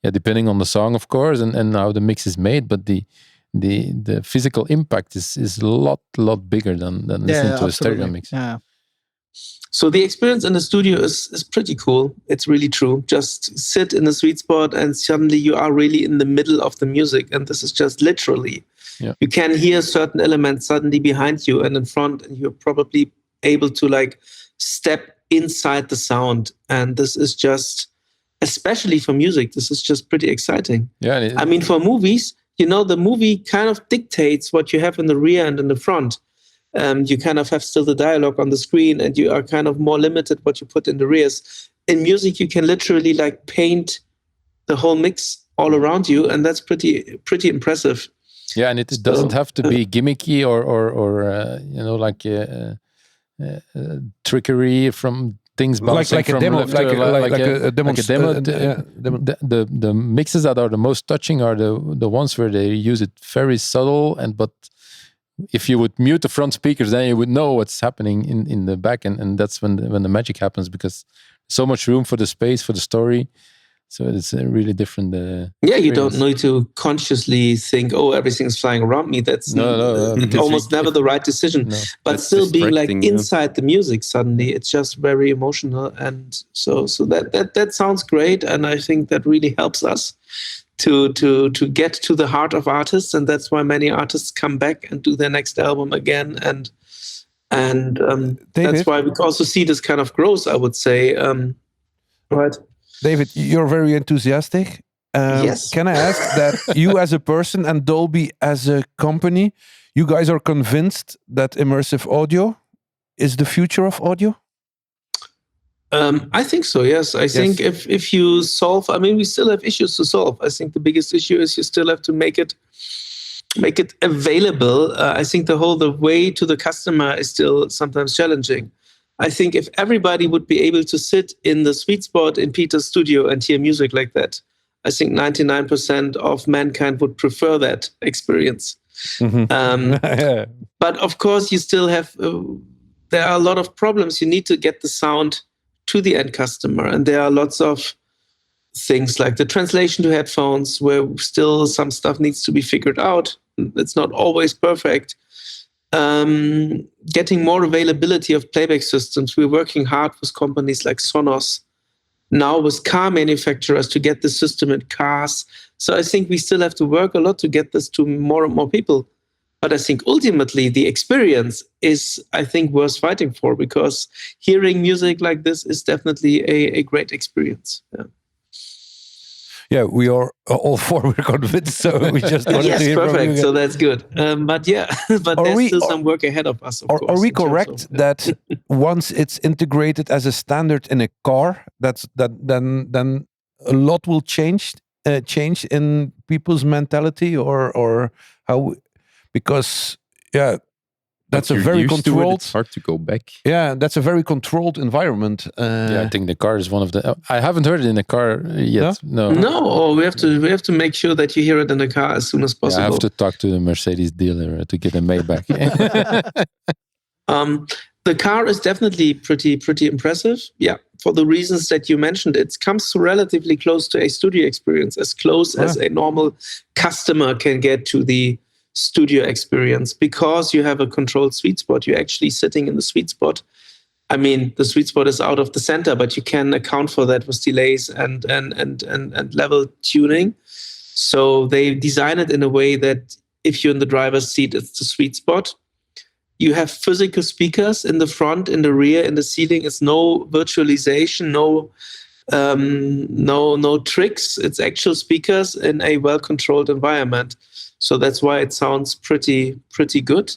depending on the song, of course, and how the mix is made, but the physical impact is a lot bigger than listening to a stereo mix. Yeah. So the experience in the studio is pretty cool. It's really true. Just sit in the sweet spot and suddenly you are really in the middle of the music. And this is just literally. Yeah. You can hear certain elements suddenly behind you and in front, and you're probably able to step inside the sound. And this is just, especially for music, this is just pretty exciting. Yeah. I mean, for movies, the movie kind of dictates what you have in the rear and in the front. You kind of have still the dialogue on the screen, and you are kind of more limited what you put in the rears. In music, you can literally paint the whole mix all around you, and that's pretty impressive. Yeah, and it doesn't have to be gimmicky or trickery from things bouncing from left to a demo. The mixes that are the most touching are the ones where they use it very subtle, but if you would mute the front speakers, then you would know what's happening in the back, and that's when the magic happens, because so much room for the space, for the story. So it's a really different. You don't need to consciously think, everything's flying around me. That's almost never the right decision. No. But that's still being inside the music, suddenly it's just very emotional, and so that sounds great, and I think that really helps us to get to the heart of artists, and that's why many artists come back and do their next album again, and that's why we also see this kind of growth, I would say. Right. David, you're very enthusiastic. Yes. Can I ask that you as a person and Dolby as a company, you guys are convinced that immersive audio is the future of audio? I think so, yes. I think if you solve, we still have issues to solve. I think the biggest issue is you still have to make it available. I think the way to the customer is still sometimes challenging. I think if everybody would be able to sit in the sweet spot in Peter's studio and hear music like that, I think 99% of mankind would prefer that experience. Mm-hmm. But of course, you still have, there are a lot of problems. You need to get the sound to the end customer. And there are lots of things like the translation to headphones, where still some stuff needs to be figured out. It's not always perfect. Getting more availability of playback systems. We're working hard with companies like Sonos, now with car manufacturers, to get the system in cars. So I think we still have to work a lot to get this to more and more people. But I think ultimately the experience is, I think, worth fighting for, because hearing music like this is definitely a great experience. Yeah, we are all four. We're convinced, so we just wanted to hear perfect. From you again. So that's good. But there's still some work ahead of us. Of course, are we correct that once it's integrated as a standard in a car, then a lot will change in people's mentality, or how? Because that's a very controlled. It's hard to go back. Yeah, that's a very controlled environment. I think the car is one of the. I haven't heard it in a car yet. No. We have to make sure that you hear it in the car as soon as possible. I have to talk to the Mercedes dealer to get a Maybach. The car is definitely pretty impressive. Yeah, for the reasons that you mentioned, it comes relatively close to a studio experience, as close as a normal customer can get to the studio experience because you have a controlled sweet spot. You're actually sitting in the sweet spot. I mean, the sweet spot is out of the center, but you can account for that with delays and level tuning. So they design it in a way that if you're in the driver's seat, it's the sweet spot. You have physical speakers in the front, in the rear, in the ceiling. It's no virtualization, no tricks. It's actual speakers in a well-controlled environment. So that's why it sounds pretty good.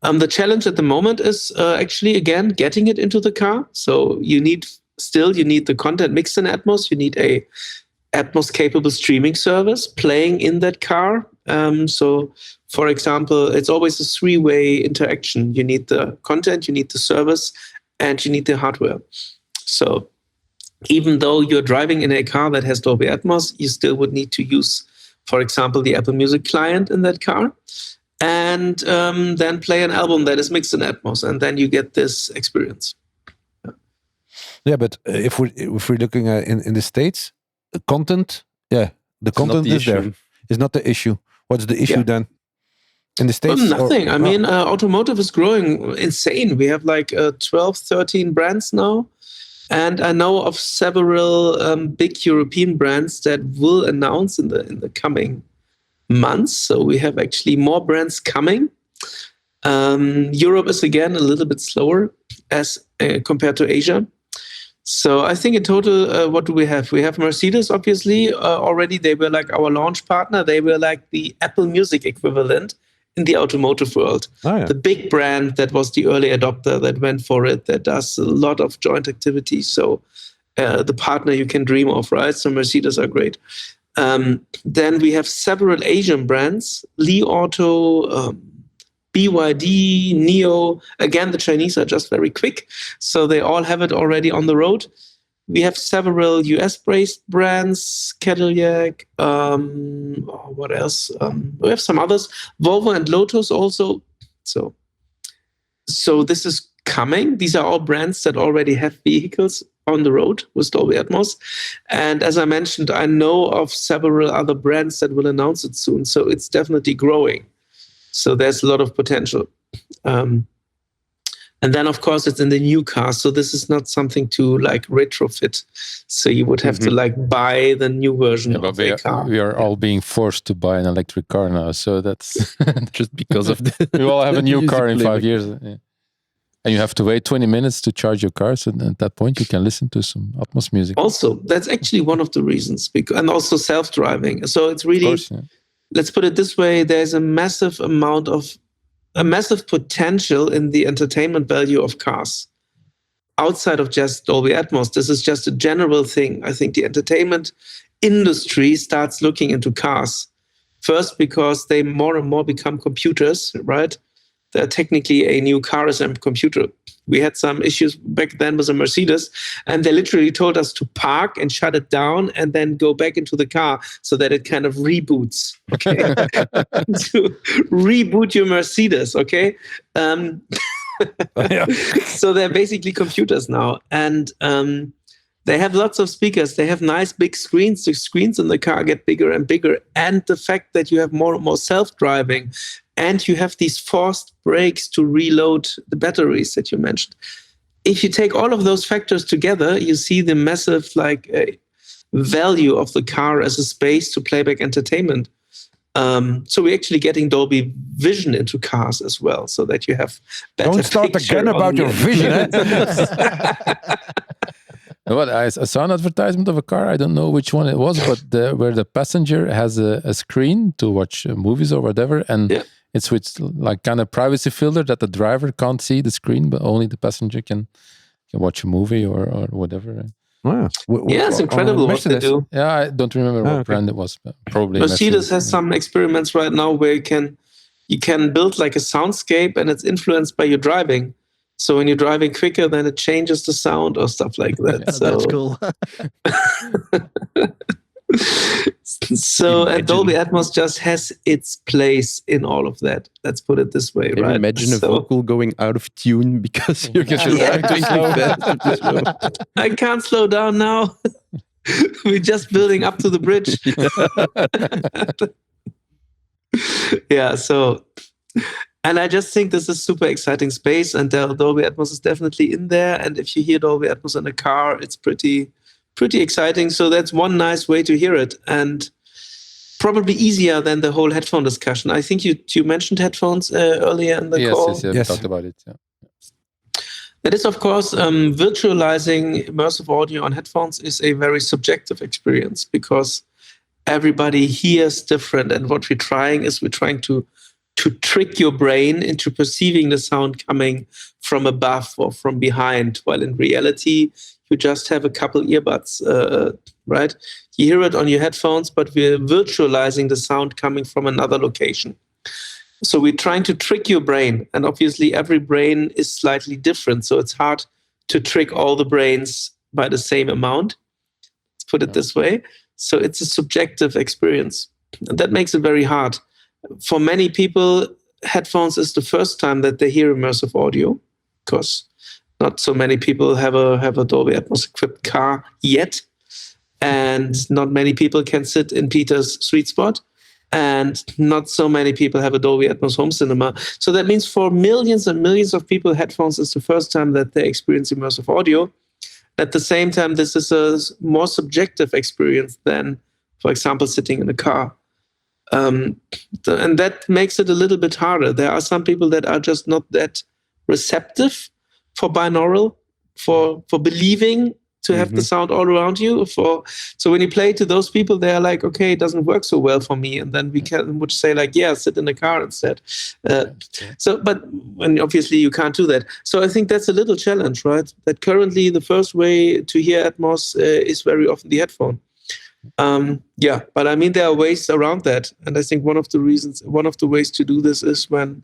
The challenge at the moment is actually, again, getting it into the car. So you need the content mixed in Atmos. You need a Atmos-capable streaming service playing in that car. So, for example, it's always a 3-way interaction. You need the content, you need the service, and you need the hardware. So even though you're driving in a car that has Dolby Atmos, you still would need to use, for example, the Apple Music client in that car, and then play an album that is mixed in Atmos, and then you get this experience. Yeah, but if we're looking at in the States, the content, the content is there. It's not the issue. What's the issue then? In the States? Nothing. I mean, automotive is growing insane. We have like 12, 13 brands now. And I know of several big European brands that will announce in the coming months. So we have actually more brands coming. Europe is again a little bit slower as compared to Asia. So I think in total, what do we have? We have Mercedes, obviously, already. They were like our launch partner. They were like the Apple Music equivalent in the automotive world. Oh, yeah. The big brand that was the early adopter that went for it, that does a lot of joint activities. So the partner you can dream of, right? So Mercedes are great. Then we have several Asian brands, Li Auto, BYD, NIO. Again, the Chinese are just very quick, so they all have it already on the road. We have several US-based brands, Cadillac, what else? We have some others, Volvo and Lotus also. So this is coming. These are all brands that already have vehicles on the road with Dolby Atmos. And as I mentioned, I know of several other brands that will announce it soon. So it's definitely growing. So there's a lot of potential. And then, of course, it's in the new car. So this is not something to like retrofit. So you would have to like buy the new version of the car. We are all being forced to buy an electric car now. So that's just because of the... We all have a new car in 5 years. Yeah. And you have to wait 20 minutes to charge your car. So at that point, you can listen to some Atmos music. Also, that's actually one of the reasons. And also self-driving. So it's really... Of course, yeah. Let's put it this way, there's a massive potential in the entertainment value of cars. Outside of just Dolby Atmos, this is just a general thing. I think the entertainment industry starts looking into cars. First, because they more and more become computers, right? They're technically a new car is a computer. We had some issues back then with a Mercedes, and they literally told us to park and shut it down and then go back into the car so that it kind of reboots, okay? To reboot your Mercedes, okay? So they're basically computers now. And they have lots of speakers. They have nice big screens. The screens in the car get bigger and bigger. And the fact that you have more and more self-driving, and you have these forced brakes to reload the batteries that you mentioned. If you take all of those factors together, you see the massive value of the car as a space to playback entertainment. So we're actually getting Dolby Vision into cars as well, so that you have better. Don't start again about your vision. What I saw an advertisement of a car. I don't know which one it was, but where the passenger has a screen to watch movies or whatever, and it's with like kind of privacy filter that the driver can't see the screen, but only the passenger can watch a movie or whatever. Wow. It's incredible what they do. Yeah, I don't remember what brand it was, but probably Mercedes has some experiments right now where you can build like a soundscape, and it's influenced by your driving. So when you're driving quicker, then it changes the sound or stuff like that. So that's cool. So Dolby Atmos just has its place in all of that. Let's put it this way, right? Imagine a vocal going out of tune because you're driving fast. I can't slow down now. We're just building up to the bridge. Yeah, so, and I just think this is super exciting space, and Dolby Atmos is definitely in there. And if you hear Dolby Atmos in a car, it's pretty exciting. So that's one nice way to hear it, and probably easier than the whole headphone discussion. I think you mentioned headphones earlier in the call. Yes, we talked about it. Yeah. That is, of course, virtualizing immersive audio on headphones is a very subjective experience because everybody hears different. And what we're trying to trick your brain into perceiving the sound coming from above or from behind, while in reality, you just have a couple earbuds, right? You hear it on your headphones, but we're virtualizing the sound coming from another location. So we're trying to trick your brain, and obviously every brain is slightly different. So it's hard to trick all the brains by the same amount. Let's put it this way. So it's a subjective experience, and that makes it very hard. For many people, headphones is the first time that they hear immersive audio, because not so many people have a Dolby Atmos equipped car yet, and not many people can sit in Peter's sweet spot. And not so many people have a Dolby Atmos home cinema. So that means for millions and millions of people, headphones is the first time that they experience immersive audio. At the same time, this is a more subjective experience than, for example, sitting in a car. And that makes it a little bit harder. There are some people that are just not that receptive for binaural, for believing to have the sound all around you. So when you play to those people, they are like, okay, it doesn't work so well for me. And then we would say like, yeah, sit in the car instead. But when obviously you can't do that. So I think that's a little challenge, right? That currently the first way to hear Atmos is very often the headphone. But I mean, there are ways around that. And I think one of the ways to do this is when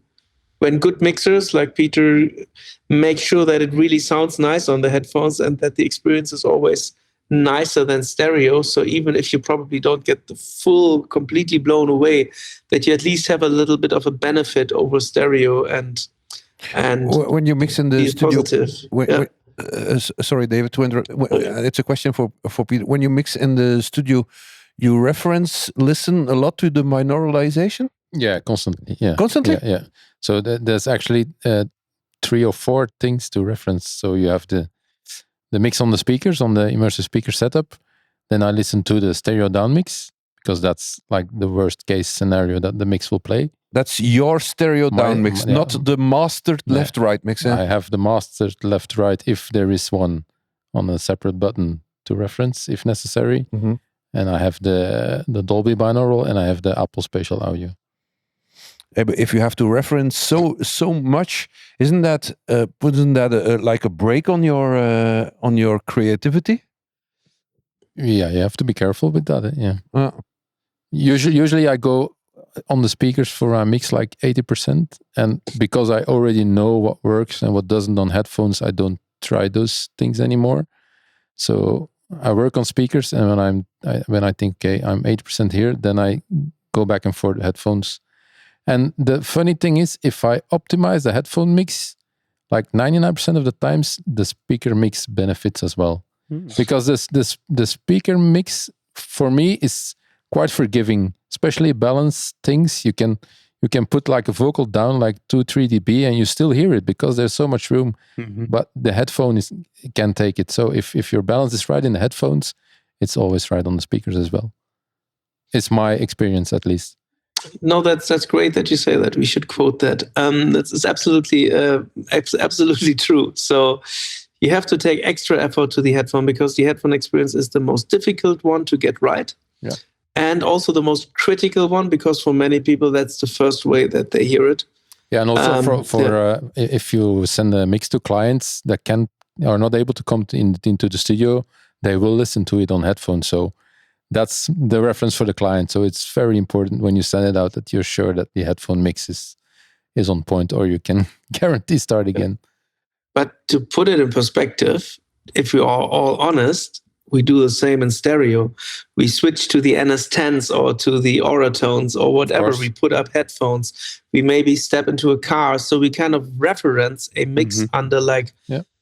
good mixers like Peter make sure that it really sounds nice on the headphones and that the experience is always nicer than stereo. So even if you probably don't get the full, completely blown away, that you at least have a little bit of a benefit over stereo and when you mix in the studio. Positive. Sorry, David, to interrupt. It's a question for Peter. When you mix in the studio, you listen a lot to the binauralization? Yeah, constantly. Yeah, constantly. Yeah. So there's actually 3 or 4 things to reference. So you have the mix on the speakers, on the immersive speaker setup. Then I listen to the stereo down mix because that's like the worst case scenario that the mix will play. That's your stereo down mix, not the mastered left-right mix. I have the mastered left-right if there is one on a separate button to reference if necessary. Mm-hmm. And I have the Dolby binaural and I have the Apple spatial audio. But if you have to reference so much, isn't that like a break on your creativity? Yeah, you have to be careful with that. Yeah. Usually I go on the speakers for a mix like 80%, and because I already know what works and what doesn't on headphones, I don't try those things anymore. So I work on speakers, and when I think okay, I'm 80% here, then I go back and forth headphones. And the funny thing is, if I optimize the headphone mix, like 99% of the times, the speaker mix benefits as well. Because the speaker mix for me is quite forgiving, especially balanced things. You can put like a vocal down like 2-3 dB and you still hear it because there's so much room. Mm-hmm. But the headphone can take it. So if your balance is right in the headphones, it's always right on the speakers as well. It's my experience, at least. No, that's great that you say that. We should quote that. That's absolutely true. So you have to take extra effort to the headphone because the headphone experience is the most difficult one to get right. Yeah. And also the most critical one because for many people, that's the first way that they hear it. Yeah, and also if you send a mix to clients that are not able to come into the studio, they will listen to it on headphones. So that's the reference for the client. So it's very important when you send it out that you're sure that the headphone mix is on point, or you can guarantee start again. But to put it in perspective, if we are all honest, we do the same in stereo. We switch to the NS10s or to the Auratones or whatever. We put up headphones. We maybe step into a car. So we kind of reference a mix under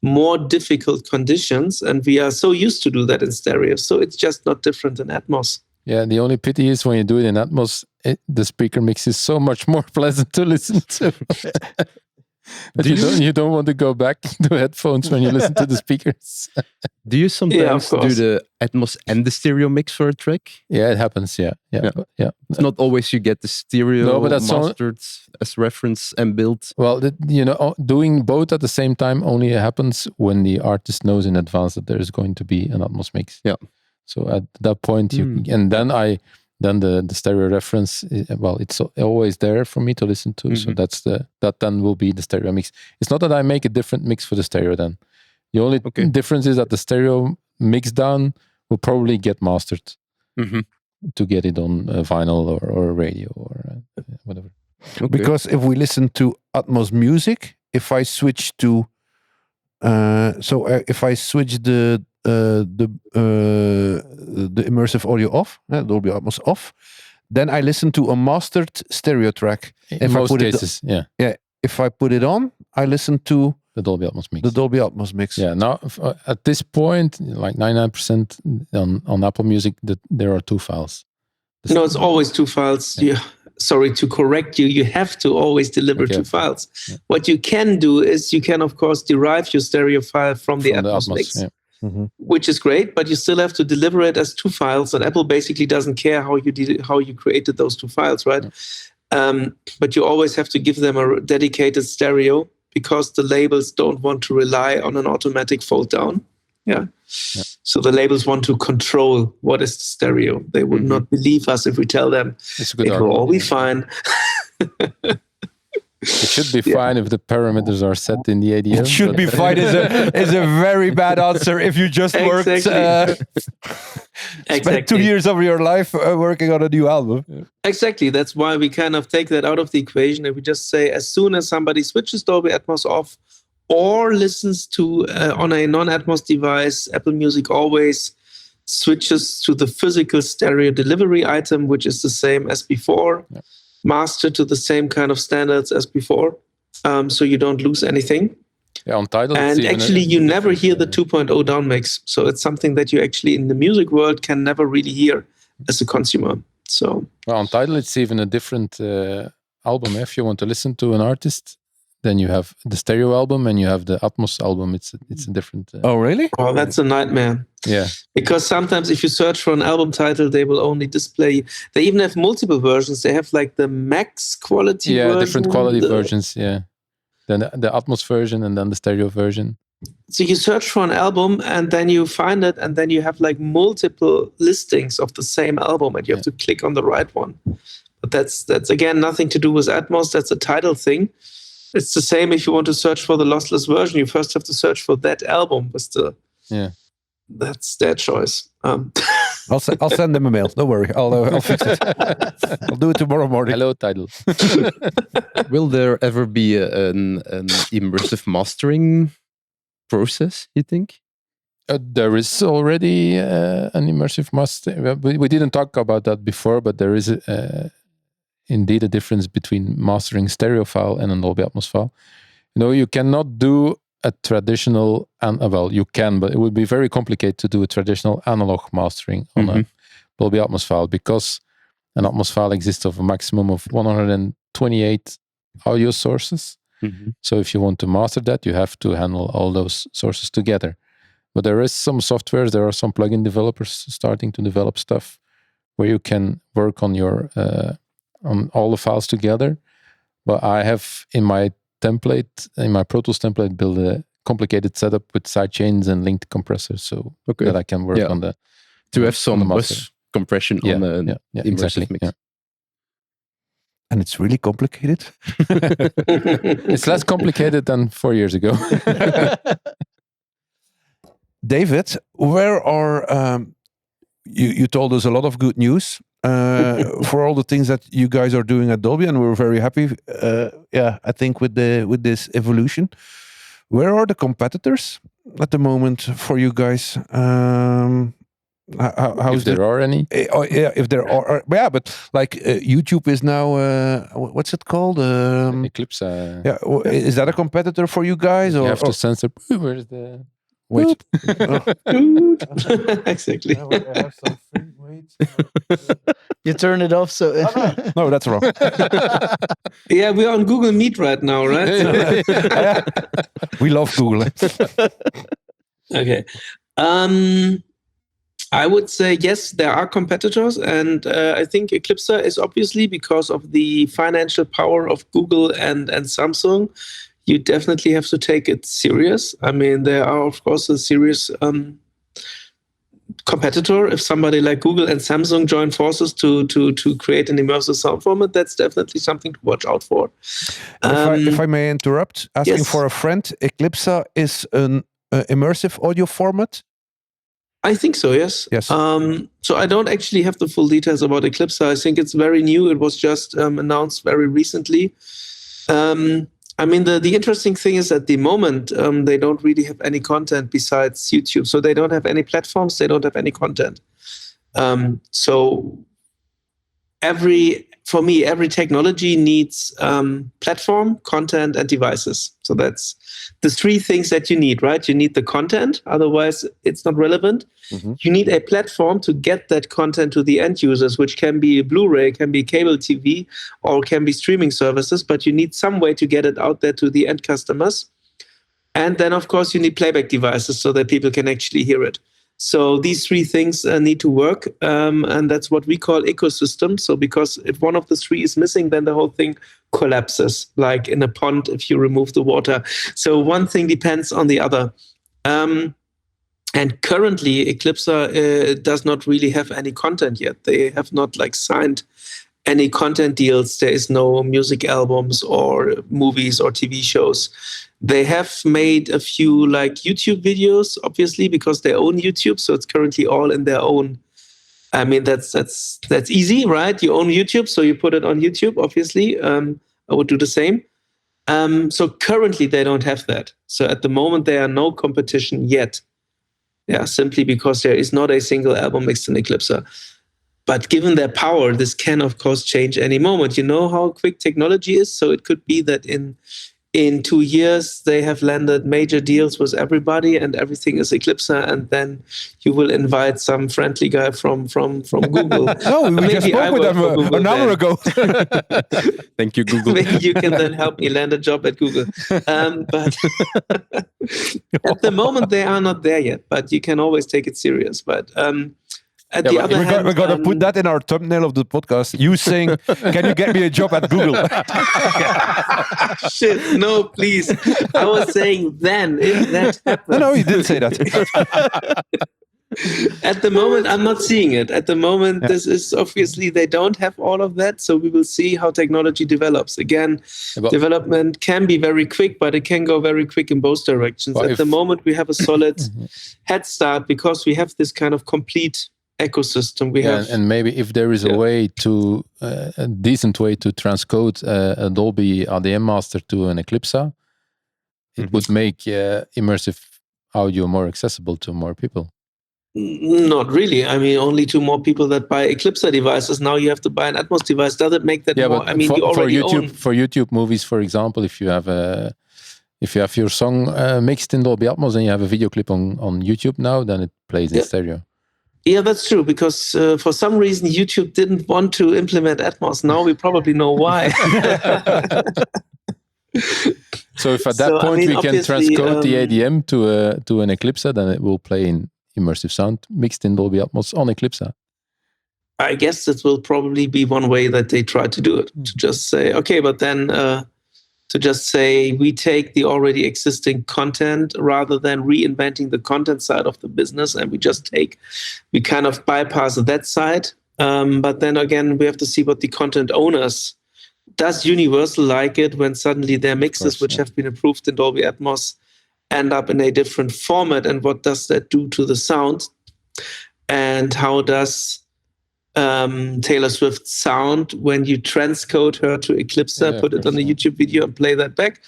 more difficult conditions. And we are so used to do that in stereo. So it's just not different in Atmos. Yeah, the only pity is when you do it in Atmos, the speaker mix is so much more pleasant to listen to. But you don't want to go back to headphones when you listen to the speakers. Do you sometimes do the Atmos and the stereo mix for a track? Yeah, it happens. Yeah. It's not always you get the stereo but that's mastered as reference and built. Well, doing both at the same time only happens when the artist knows in advance that there is going to be an Atmos mix. Yeah. So at that point, and then the stereo reference, it's always there for me to listen to. So that then will be the stereo mix. It's not that I make a different mix for the stereo then. The only difference is that the stereo mix down will probably get mastered to get it on vinyl or radio or whatever. Okay. Because if we listen to Atmos music, if I switch to if I switch the immersive audio off, Dolby Atmos off, then I listen to a mastered stereo track. In most cases, if I put it on, I listen to the Dolby Atmos mix. The Dolby Atmos mix. Yeah. Now, at this point, like 99% on Apple Music, there are 2 files. No, it's always 2 files. Yeah. Sorry to correct you. You have to always deliver 2 files. Yeah. What you can do is you can, of course, derive your stereo file from the Atmos mix, which is great, but you still have to deliver it as 2 files. And Apple basically doesn't care how you created those 2 files, right? Yeah. But you always have to give them a dedicated stereo because the labels don't want to rely on an automatic fold down. Yeah. So the labels want to control what is the stereo. They would not believe us if we tell them it will all be fine. It should be fine if the parameters are set in the ADM. It should be fine is a very bad answer if you just worked spent 2 years of your life working on a new album. Exactly. That's why we kind of take that out of the equation and we just say as soon as somebody switches Dolby Atmos off or listens to on a non-Atmos device, Apple Music always switches to the physical stereo delivery item, which is the same as before, mastered to the same kind of standards as before, so you don't lose anything. Yeah, on Tidal. And actually, you never hear the 2.0 down mix, so it's something that you actually in the music world can never really hear as a consumer. So on Tidal, it's even a different album. If you want to listen to an artist, then you have the stereo album and you have the Atmos album. It's a different. Oh, really? Oh, that's a nightmare. Yeah. Because sometimes if you search for an album title, they will only display. They even have multiple versions. They have like the max quality version. Yeah, different quality versions. Yeah. Then the Atmos version and then the stereo version. So you search for an album and then you find it and then you have like multiple listings of the same album and you have to click on the right one. But that's again nothing to do with Atmos. That's a Tidal thing. It's the same if you want to search for the lossless version. You first have to search for that album. That's their choice. I'll send them a mail. Don't worry. I'll fix it. I'll do it tomorrow morning. Hello, Tidal. Will there ever be an immersive mastering process, you think? There is already an immersive mastering. We didn't talk about that before, but there is indeed a difference between mastering stereo file and an Dolby Atmos file. You cannot do a traditional, you can, but it would be very complicated to do a traditional analog mastering on a Dolby Atmos file because an Atmos file exists of a maximum of 128 audio sources. So if you want to master that, you have to handle all those sources together. But there is some softwares, there are some plugin developers starting to develop stuff where you can work on your on all the files together. But I have in my template, in my Pro Tools template, build a complicated setup with sidechains and linked compressors so that I can work on the to have some bus compression on the immersive mix. Yeah. And it's really complicated. It's less complicated than 4 years ago. David, where are you told us a lot of good news for all the things that you guys are doing at Dolby, and we're very happy. I think with this evolution, where are the competitors at the moment for you guys? If there are any? If there are, but like YouTube is now what's it called? Eclipse. Is that a competitor for you guys? You have to censor. Where's the? Wait. Exactly. Wait. You turn it off, so... No, that's wrong. Yeah, we're on Google Meet right now, right? We love Google. Okay. I would say yes, there are competitors, and I think Eclipsa is obviously, because of the financial power of Google and Samsung, you definitely have to take it serious. I mean, there are, of course, a serious competitor. If somebody like Google and Samsung join forces to create an immersive sound format, that's definitely something to watch out for. If I may interrupt, asking yes. for a friend, Eclipsa is an immersive audio format? I think so, yes. Yes. So I don't actually have the full details about Eclipsa. I think it's very new. It was just announced very recently. I mean, the interesting thing is at the moment, they don't really have any content besides YouTube. So they don't have any platforms. They don't have any content. So for me, every technology needs platform, content, and devices. So that's the three things that you need, right? You need the content, otherwise it's not relevant. Mm-hmm. You need a platform to get that content to the end users, which can be Blu-ray, can be cable TV, or can be streaming services, but you need some way to get it out there to the end customers. And then, of course, you need playback devices so that people can actually hear it. So these three things need to work, and that's what we call ecosystem. So because if one of the three is missing, then the whole thing collapses, like in a pond if you remove the water. So one thing depends on the other. And currently, Eclipsa does not really have any content yet. They have not signed any content deals. There is no music albums or movies or TV shows. They have made a few YouTube videos, obviously, because they own YouTube. So it's currently all in their own. I mean, that's easy, right? You own YouTube, so you put it on YouTube, obviously. I would do the same. So currently they don't have that. So at the moment, there are no competition yet. Yeah, simply because there is not a single album mixed in Eclipsa. But given their power, this can, of course, change any moment. You know how quick technology is. So it could be that in 2 years, they have landed major deals with everybody and everything is Eclipsa. And then you will invite some friendly guy from Google. No, we just spoke with them an hour ago. Thank you, Google. Maybe you can then help me land a job at Google. But at the moment, they are not there yet. But you can always take it serious. But at the other hand, we're going to put that in our thumbnail of the podcast. You saying, "Can you get me a job at Google?" Shit, no, please. I was saying then, if that happens. No, you didn't say that. At the moment, I'm not seeing it. At the moment, This is obviously, they don't have all of that. So we will see how technology develops. Again, development can be very quick, but it can go very quick in both directions. At the moment, we have a solid head start because we have this kind of complete ecosystem. And maybe if there is a way to a decent way to transcode a Dolby ADM master to an Eclipsa, it would make immersive audio more accessible to more people. Not really. I mean, only to more people that buy Eclipsa devices. Now you have to buy an Atmos device. Does it make that more? But I mean, you already for YouTube movies, for example, if you have your song mixed in Dolby Atmos and you have a video clip on YouTube now, then it plays in stereo. Yeah, that's true, because for some reason YouTube didn't want to implement Atmos. Now we probably know why. So if at that point we can transcode the ADM to an Eclipsa, then it will play in immersive sound mixed in Dolby Atmos on Eclipsa. I guess that will probably be one way that they try to do it. To just say, okay, but then to just say we take the already existing content rather than reinventing the content side of the business, and we kind of bypass that side. But then again, we have to see what the content owners, does Universal like it when suddenly their mixes, which have been approved in Dolby Atmos, end up in a different format, and what does that do to the sound? And how does Taylor Swift sound when you transcode her to Eclipsa, put it on a YouTube video and play that back?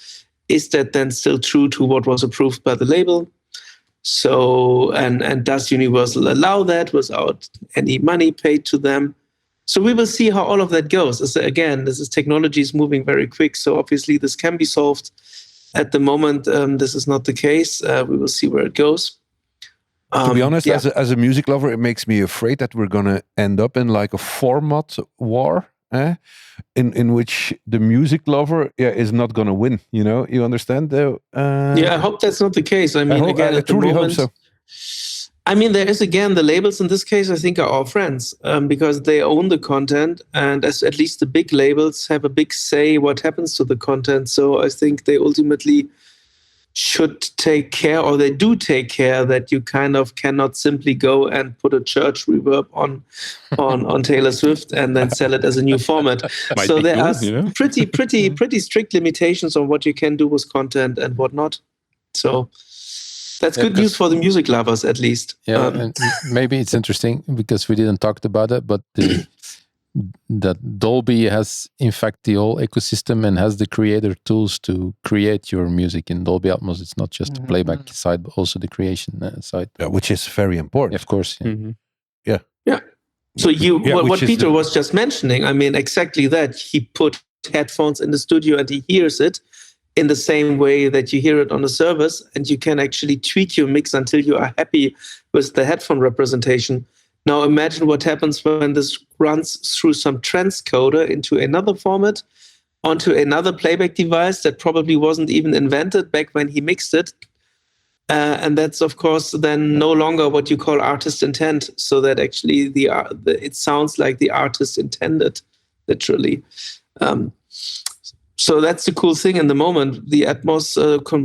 Is that then still true to what was approved by the label? So, and does Universal allow that without any money paid to them? So we will see how all of that goes. Again, technology is moving very quick. So obviously this can be solved. At the moment, this is not the case. We will see where it goes. To be honest, yeah. as a music lover, it makes me afraid that we're gonna end up in like a format war, in which the music lover is not gonna win. You understand? I hope that's not the case. I mean, again, I at the truly hope moment, so. I mean, there is again the labels in this case. I think are our friends because they own the content, and as at least the big labels have a big say what happens to the content. So I think they ultimately should take care, or they do take care, that you kind of cannot simply go and put a church reverb on Taylor Swift and then sell it as a new format. So there are pretty strict limitations on what you can do with content and whatnot. So that's good news for the music lovers, at least. Yeah, and maybe it's interesting because we didn't talk about it, but that Dolby has, in fact, the whole ecosystem and has the creator tools to create your music in Dolby Atmos. It's not just the playback side, but also the creation side. Yeah, which is very important. Of course. Yeah. Mm-hmm. Yeah. So what Peter was just mentioning, I mean, exactly that. He put headphones in the studio and he hears it in the same way that you hear it on the service, and you can actually tweak your mix until you are happy with the headphone representation. Now imagine what happens when this runs through some transcoder into another format, onto another playback device that probably wasn't even invented back when he mixed it. And that's, of course, then no longer what you call artist intent, so that actually it sounds like the artist intended, literally. So that's the cool thing in the moment. The Atmos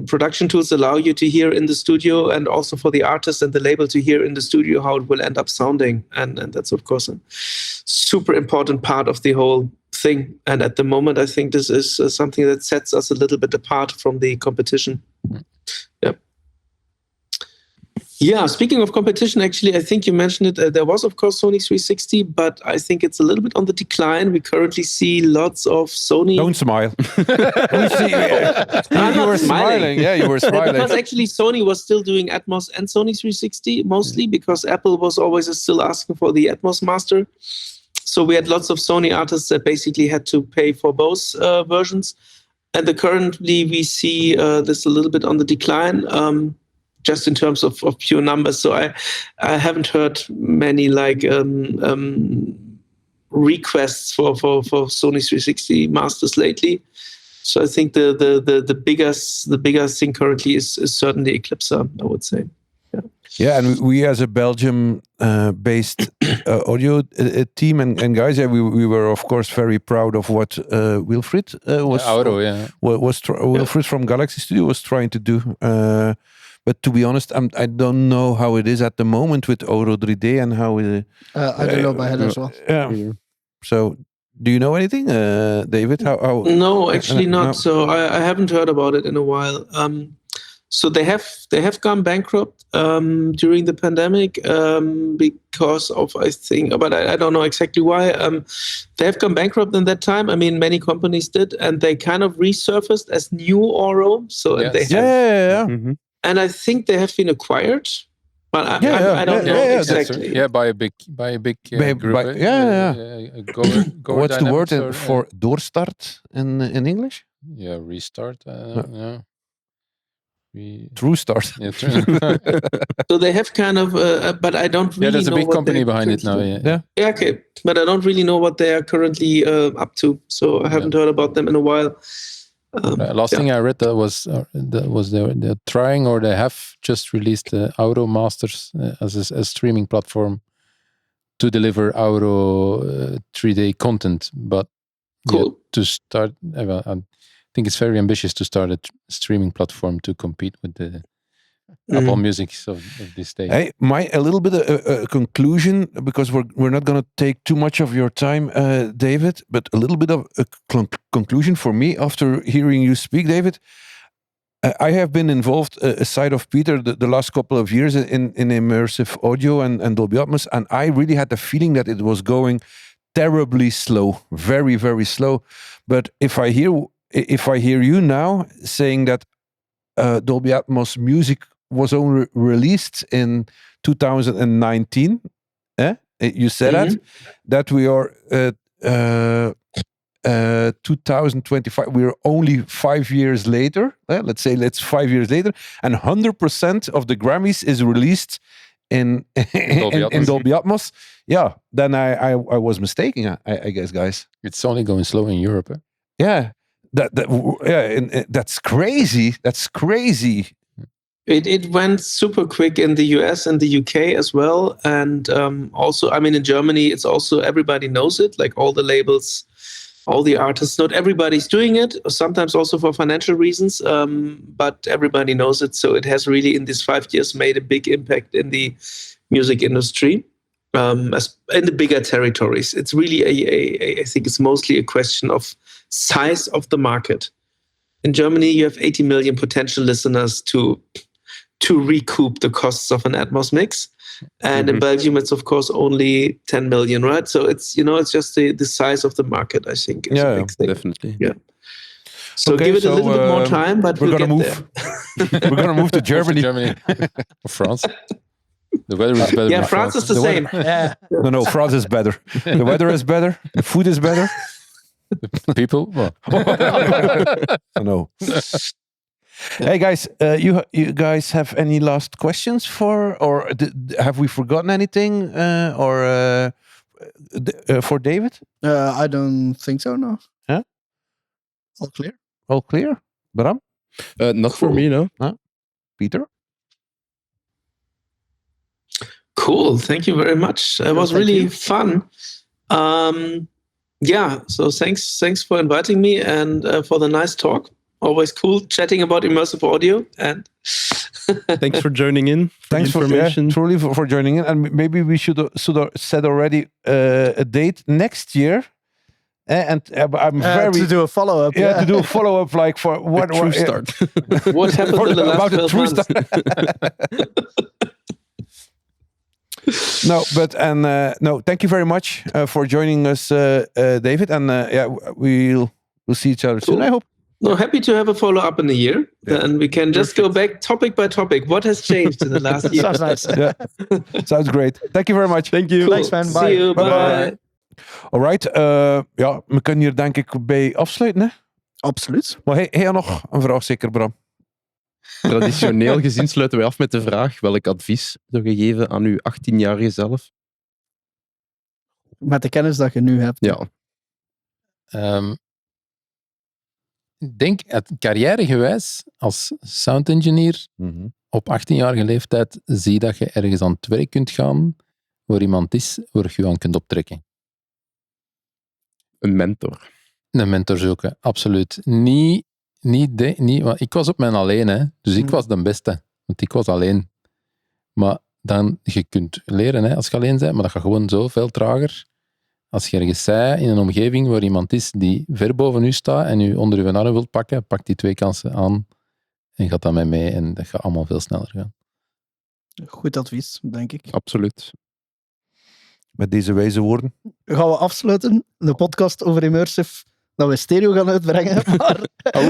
production tools allow you to hear in the studio, and also for the artist and the label to hear in the studio how it will end up sounding. And that's, of course, a super important part of the whole thing. And at the moment, I think this is something that sets us a little bit apart from the competition. Yeah. Yeah, speaking of competition, actually, I think you mentioned it. There was, of course, Sony 360, but I think it's a little bit on the decline. We currently see lots of Sony. Don't smile. You were smiling. Yeah, you were smiling. Because actually, Sony was still doing Atmos and Sony 360 mostly, because Apple was always still asking for the Atmos master. So we had lots of Sony artists that basically had to pay for both versions. And currently, we see this a little bit on the decline. Just in terms of pure numbers. So I haven't heard many requests for Sony 360 masters lately. So I think the biggest thing currently is certainly Eclipser, I would say. Yeah, and we as a Belgium-based audio team and guys, we were of course very proud of what Wilfried was. Wilfried from Galaxy Studio was trying to do. But to be honest, I don't know how it is at the moment with Auro 3D and how it. I don't know my head as well. Yeah. So, do you know anything, David? How? No, actually not. No. So I haven't heard about it in a while. So they have gone bankrupt during the pandemic because of, I think, but I don't know exactly why. They have gone bankrupt in that time. I mean, many companies did, and they kind of resurfaced as new Auro. So they have. Yeah. Mm-hmm. And I think they have been acquired, but I don't know exactly. Yeah, by a big group. What's the word for doorstart in English? Yeah, restart. True start. Yeah, true. So they have kind of, but I don't really know. Yeah, there's a big company behind it now. Yeah, okay, but I don't really know what they are currently up to. So I haven't heard about them in a while. Last thing I read was they're trying, or they have just released the Auro Masters as a streaming platform to deliver Auro 3D content. But cool. To start, I think it's very ambitious to start a streaming platform to compete with the Apple Music of this day. Hey, a little bit of a conclusion, because we're not going to take too much of your time, David, but a little bit of a conclusion for me after hearing you speak, David. I have been involved, aside of Peter, the last couple of years in immersive audio and Dolby Atmos, and I really had the feeling that it was going terribly slow, very, very slow. But if I hear you now saying that Dolby Atmos music was only released in 2019. You said that we are 2025. We are only 5 years later. Let's say 5 years later, and 100% of the Grammys is released in Dolby Atmos, yeah, then I was mistaken, I guess, guys. It's only going slow in Europe. Eh? Yeah, that's crazy. That's crazy. It went super quick in the US and the UK as well. And also, I mean, in Germany, it's also, everybody knows it, like all the labels, all the artists. Not everybody's doing it, sometimes also for financial reasons, but everybody knows it. So it has really, in these 5 years, made a big impact in the music industry, as in the bigger territories. It's really, I think it's mostly a question of size of the market. In Germany, you have 80 million potential listeners to recoup the costs of an Atmos mix. And in Belgium, it's of course only 10 million, right? So it's, it's just the size of the market, I think. Is a big thing. Definitely. Yeah. So give it a little bit more time, but we're we'll gonna get move. there. We're gonna move to Germany. Or France. The weather is better. Yeah, than France is the same. Yeah. No, France is better. The weather is better. The food is better. People. Well. No. Hey guys, you guys have any last questions or have we forgotten anything for David? I don't think so, no. Huh? All clear? All clear? Bram? Not for me, no. Peter? Cool. Thank you very much. It was really fun. Yeah. So thanks for inviting me and for the nice talk. Always cool chatting about immersive audio. And thanks for joining in. Thanks truly for joining in. And maybe we should have said already a date next year. And I'm very to do a follow-up. Yeah, to do a follow-up, like for what true start. What happened in the last 12 months? No, but no. Thank you very much for joining us, David. And yeah, we'll see each other soon. I hope. No, happy to have a follow-up in a year, and we can just go back topic by topic. What has changed in the last year? Sounds nice. Yeah. Sounds great. Thank you very much. Thank you. Cool. Thanks, man. Bye. See you. Bye. Bye. Alright. Ja, we kunnen hier denk ik bij afsluiten. Hè? Absoluut. Maar hey, nog een vraag zeker, Bram? Traditioneel gezien sluiten wij af met de vraag: welk advies zou je geven aan uw 18-jarige zelf? Met de kennis dat je nu hebt. Ja. Ik denk, carrièregewijs, als sound engineer, op 18-jarige leeftijd, zie dat je ergens aan het werk kunt gaan, waar iemand is, waar je aan kunt optrekken. Een mentor. Een mentor zoeken, absoluut. Want ik was op mijn alleen, hè. Dus ik was de beste, want ik was alleen. Maar dan, je kunt leren, hè, als je alleen bent, maar dat gaat gewoon zoveel trager. Als je ergens zei in een omgeving waar iemand is die ver boven u staat en u onder uw arm wilt pakken, pak die 2 kansen aan en gaat dat met mee en dat gaat allemaal veel sneller gaan. Goed advies, denk ik. Absoluut. Met deze wijze woorden. Gaan we afsluiten, de podcast over Immersive, dat we stereo gaan uitbrengen. Maar... Dat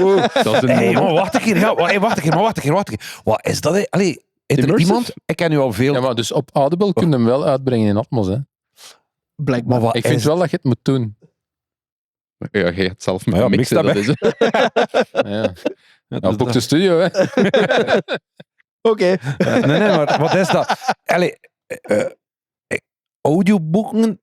is een Hey, maar wacht een keer. Ja, wacht een keer. Wat is dat? Hè? Allee, is er Immersive? iemand? Ik ken nu al veel. Ja, maar dus op Audible kun je hem wel uitbrengen in Atmos, hè. Blijkbaar. Maar wat Ik vind is wel dat je het moet doen. Ja, je gaat zelf met Ja, mixen. mix Dat is het. Ja. Nou, boek de studio, hè. Oké. Nee, maar wat is dat? Allee, audioboeken.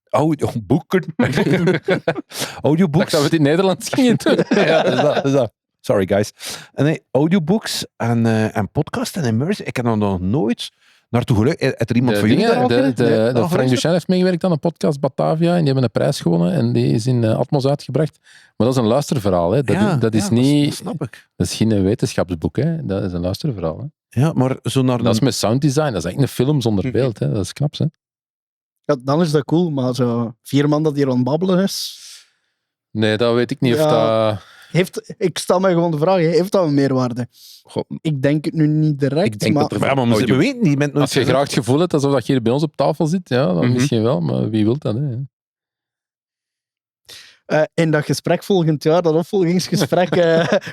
Audiobooks. Dat we het in het Nederlands gingen doen. Ja, dat is dat. Sorry, guys. Nee, audiobooks en podcast en immersive. Ik heb er nog nooit naartoe gelukt. Heeft er iemand van jullie daar al de Frank geluisterd? Duchesne heeft meegewerkt aan een podcast, Batavia, en die hebben een prijs gewonnen en die is in Atmos uitgebracht. Maar dat is een luisterverhaal, hè. Dat is niet... Dat snap ik. Dat is geen wetenschapsboek, hè. Dat is een luisterverhaal, hè. Ja, maar zo naar Dat is met sounddesign, dat is eigenlijk een film zonder beeld, hè. Dat is knap, hè. Ja, dan is dat cool, maar zo 4 man dat hier aan het babbelen is... Nee, dat weet ik niet of Ja. dat... Ik stel mij gewoon de vraag, heeft dat een meerwaarde? Goh, Ik denk het nu niet direct, ik denk maar... dat er Ja, maar we weten niet. Als je graag het gevoel hebt alsof dat je hier bij ons op tafel zit, ja, dan misschien wel, maar wie wil dat, hè. In dat gesprek volgend jaar, dat opvolgingsgesprek,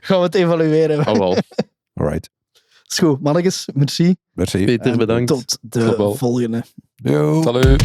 gaan we het evalueren. al wel. Alright. Is goed, mannetjes, merci. Merci. Peter, En bedankt. tot de volgende. Yo. Salut.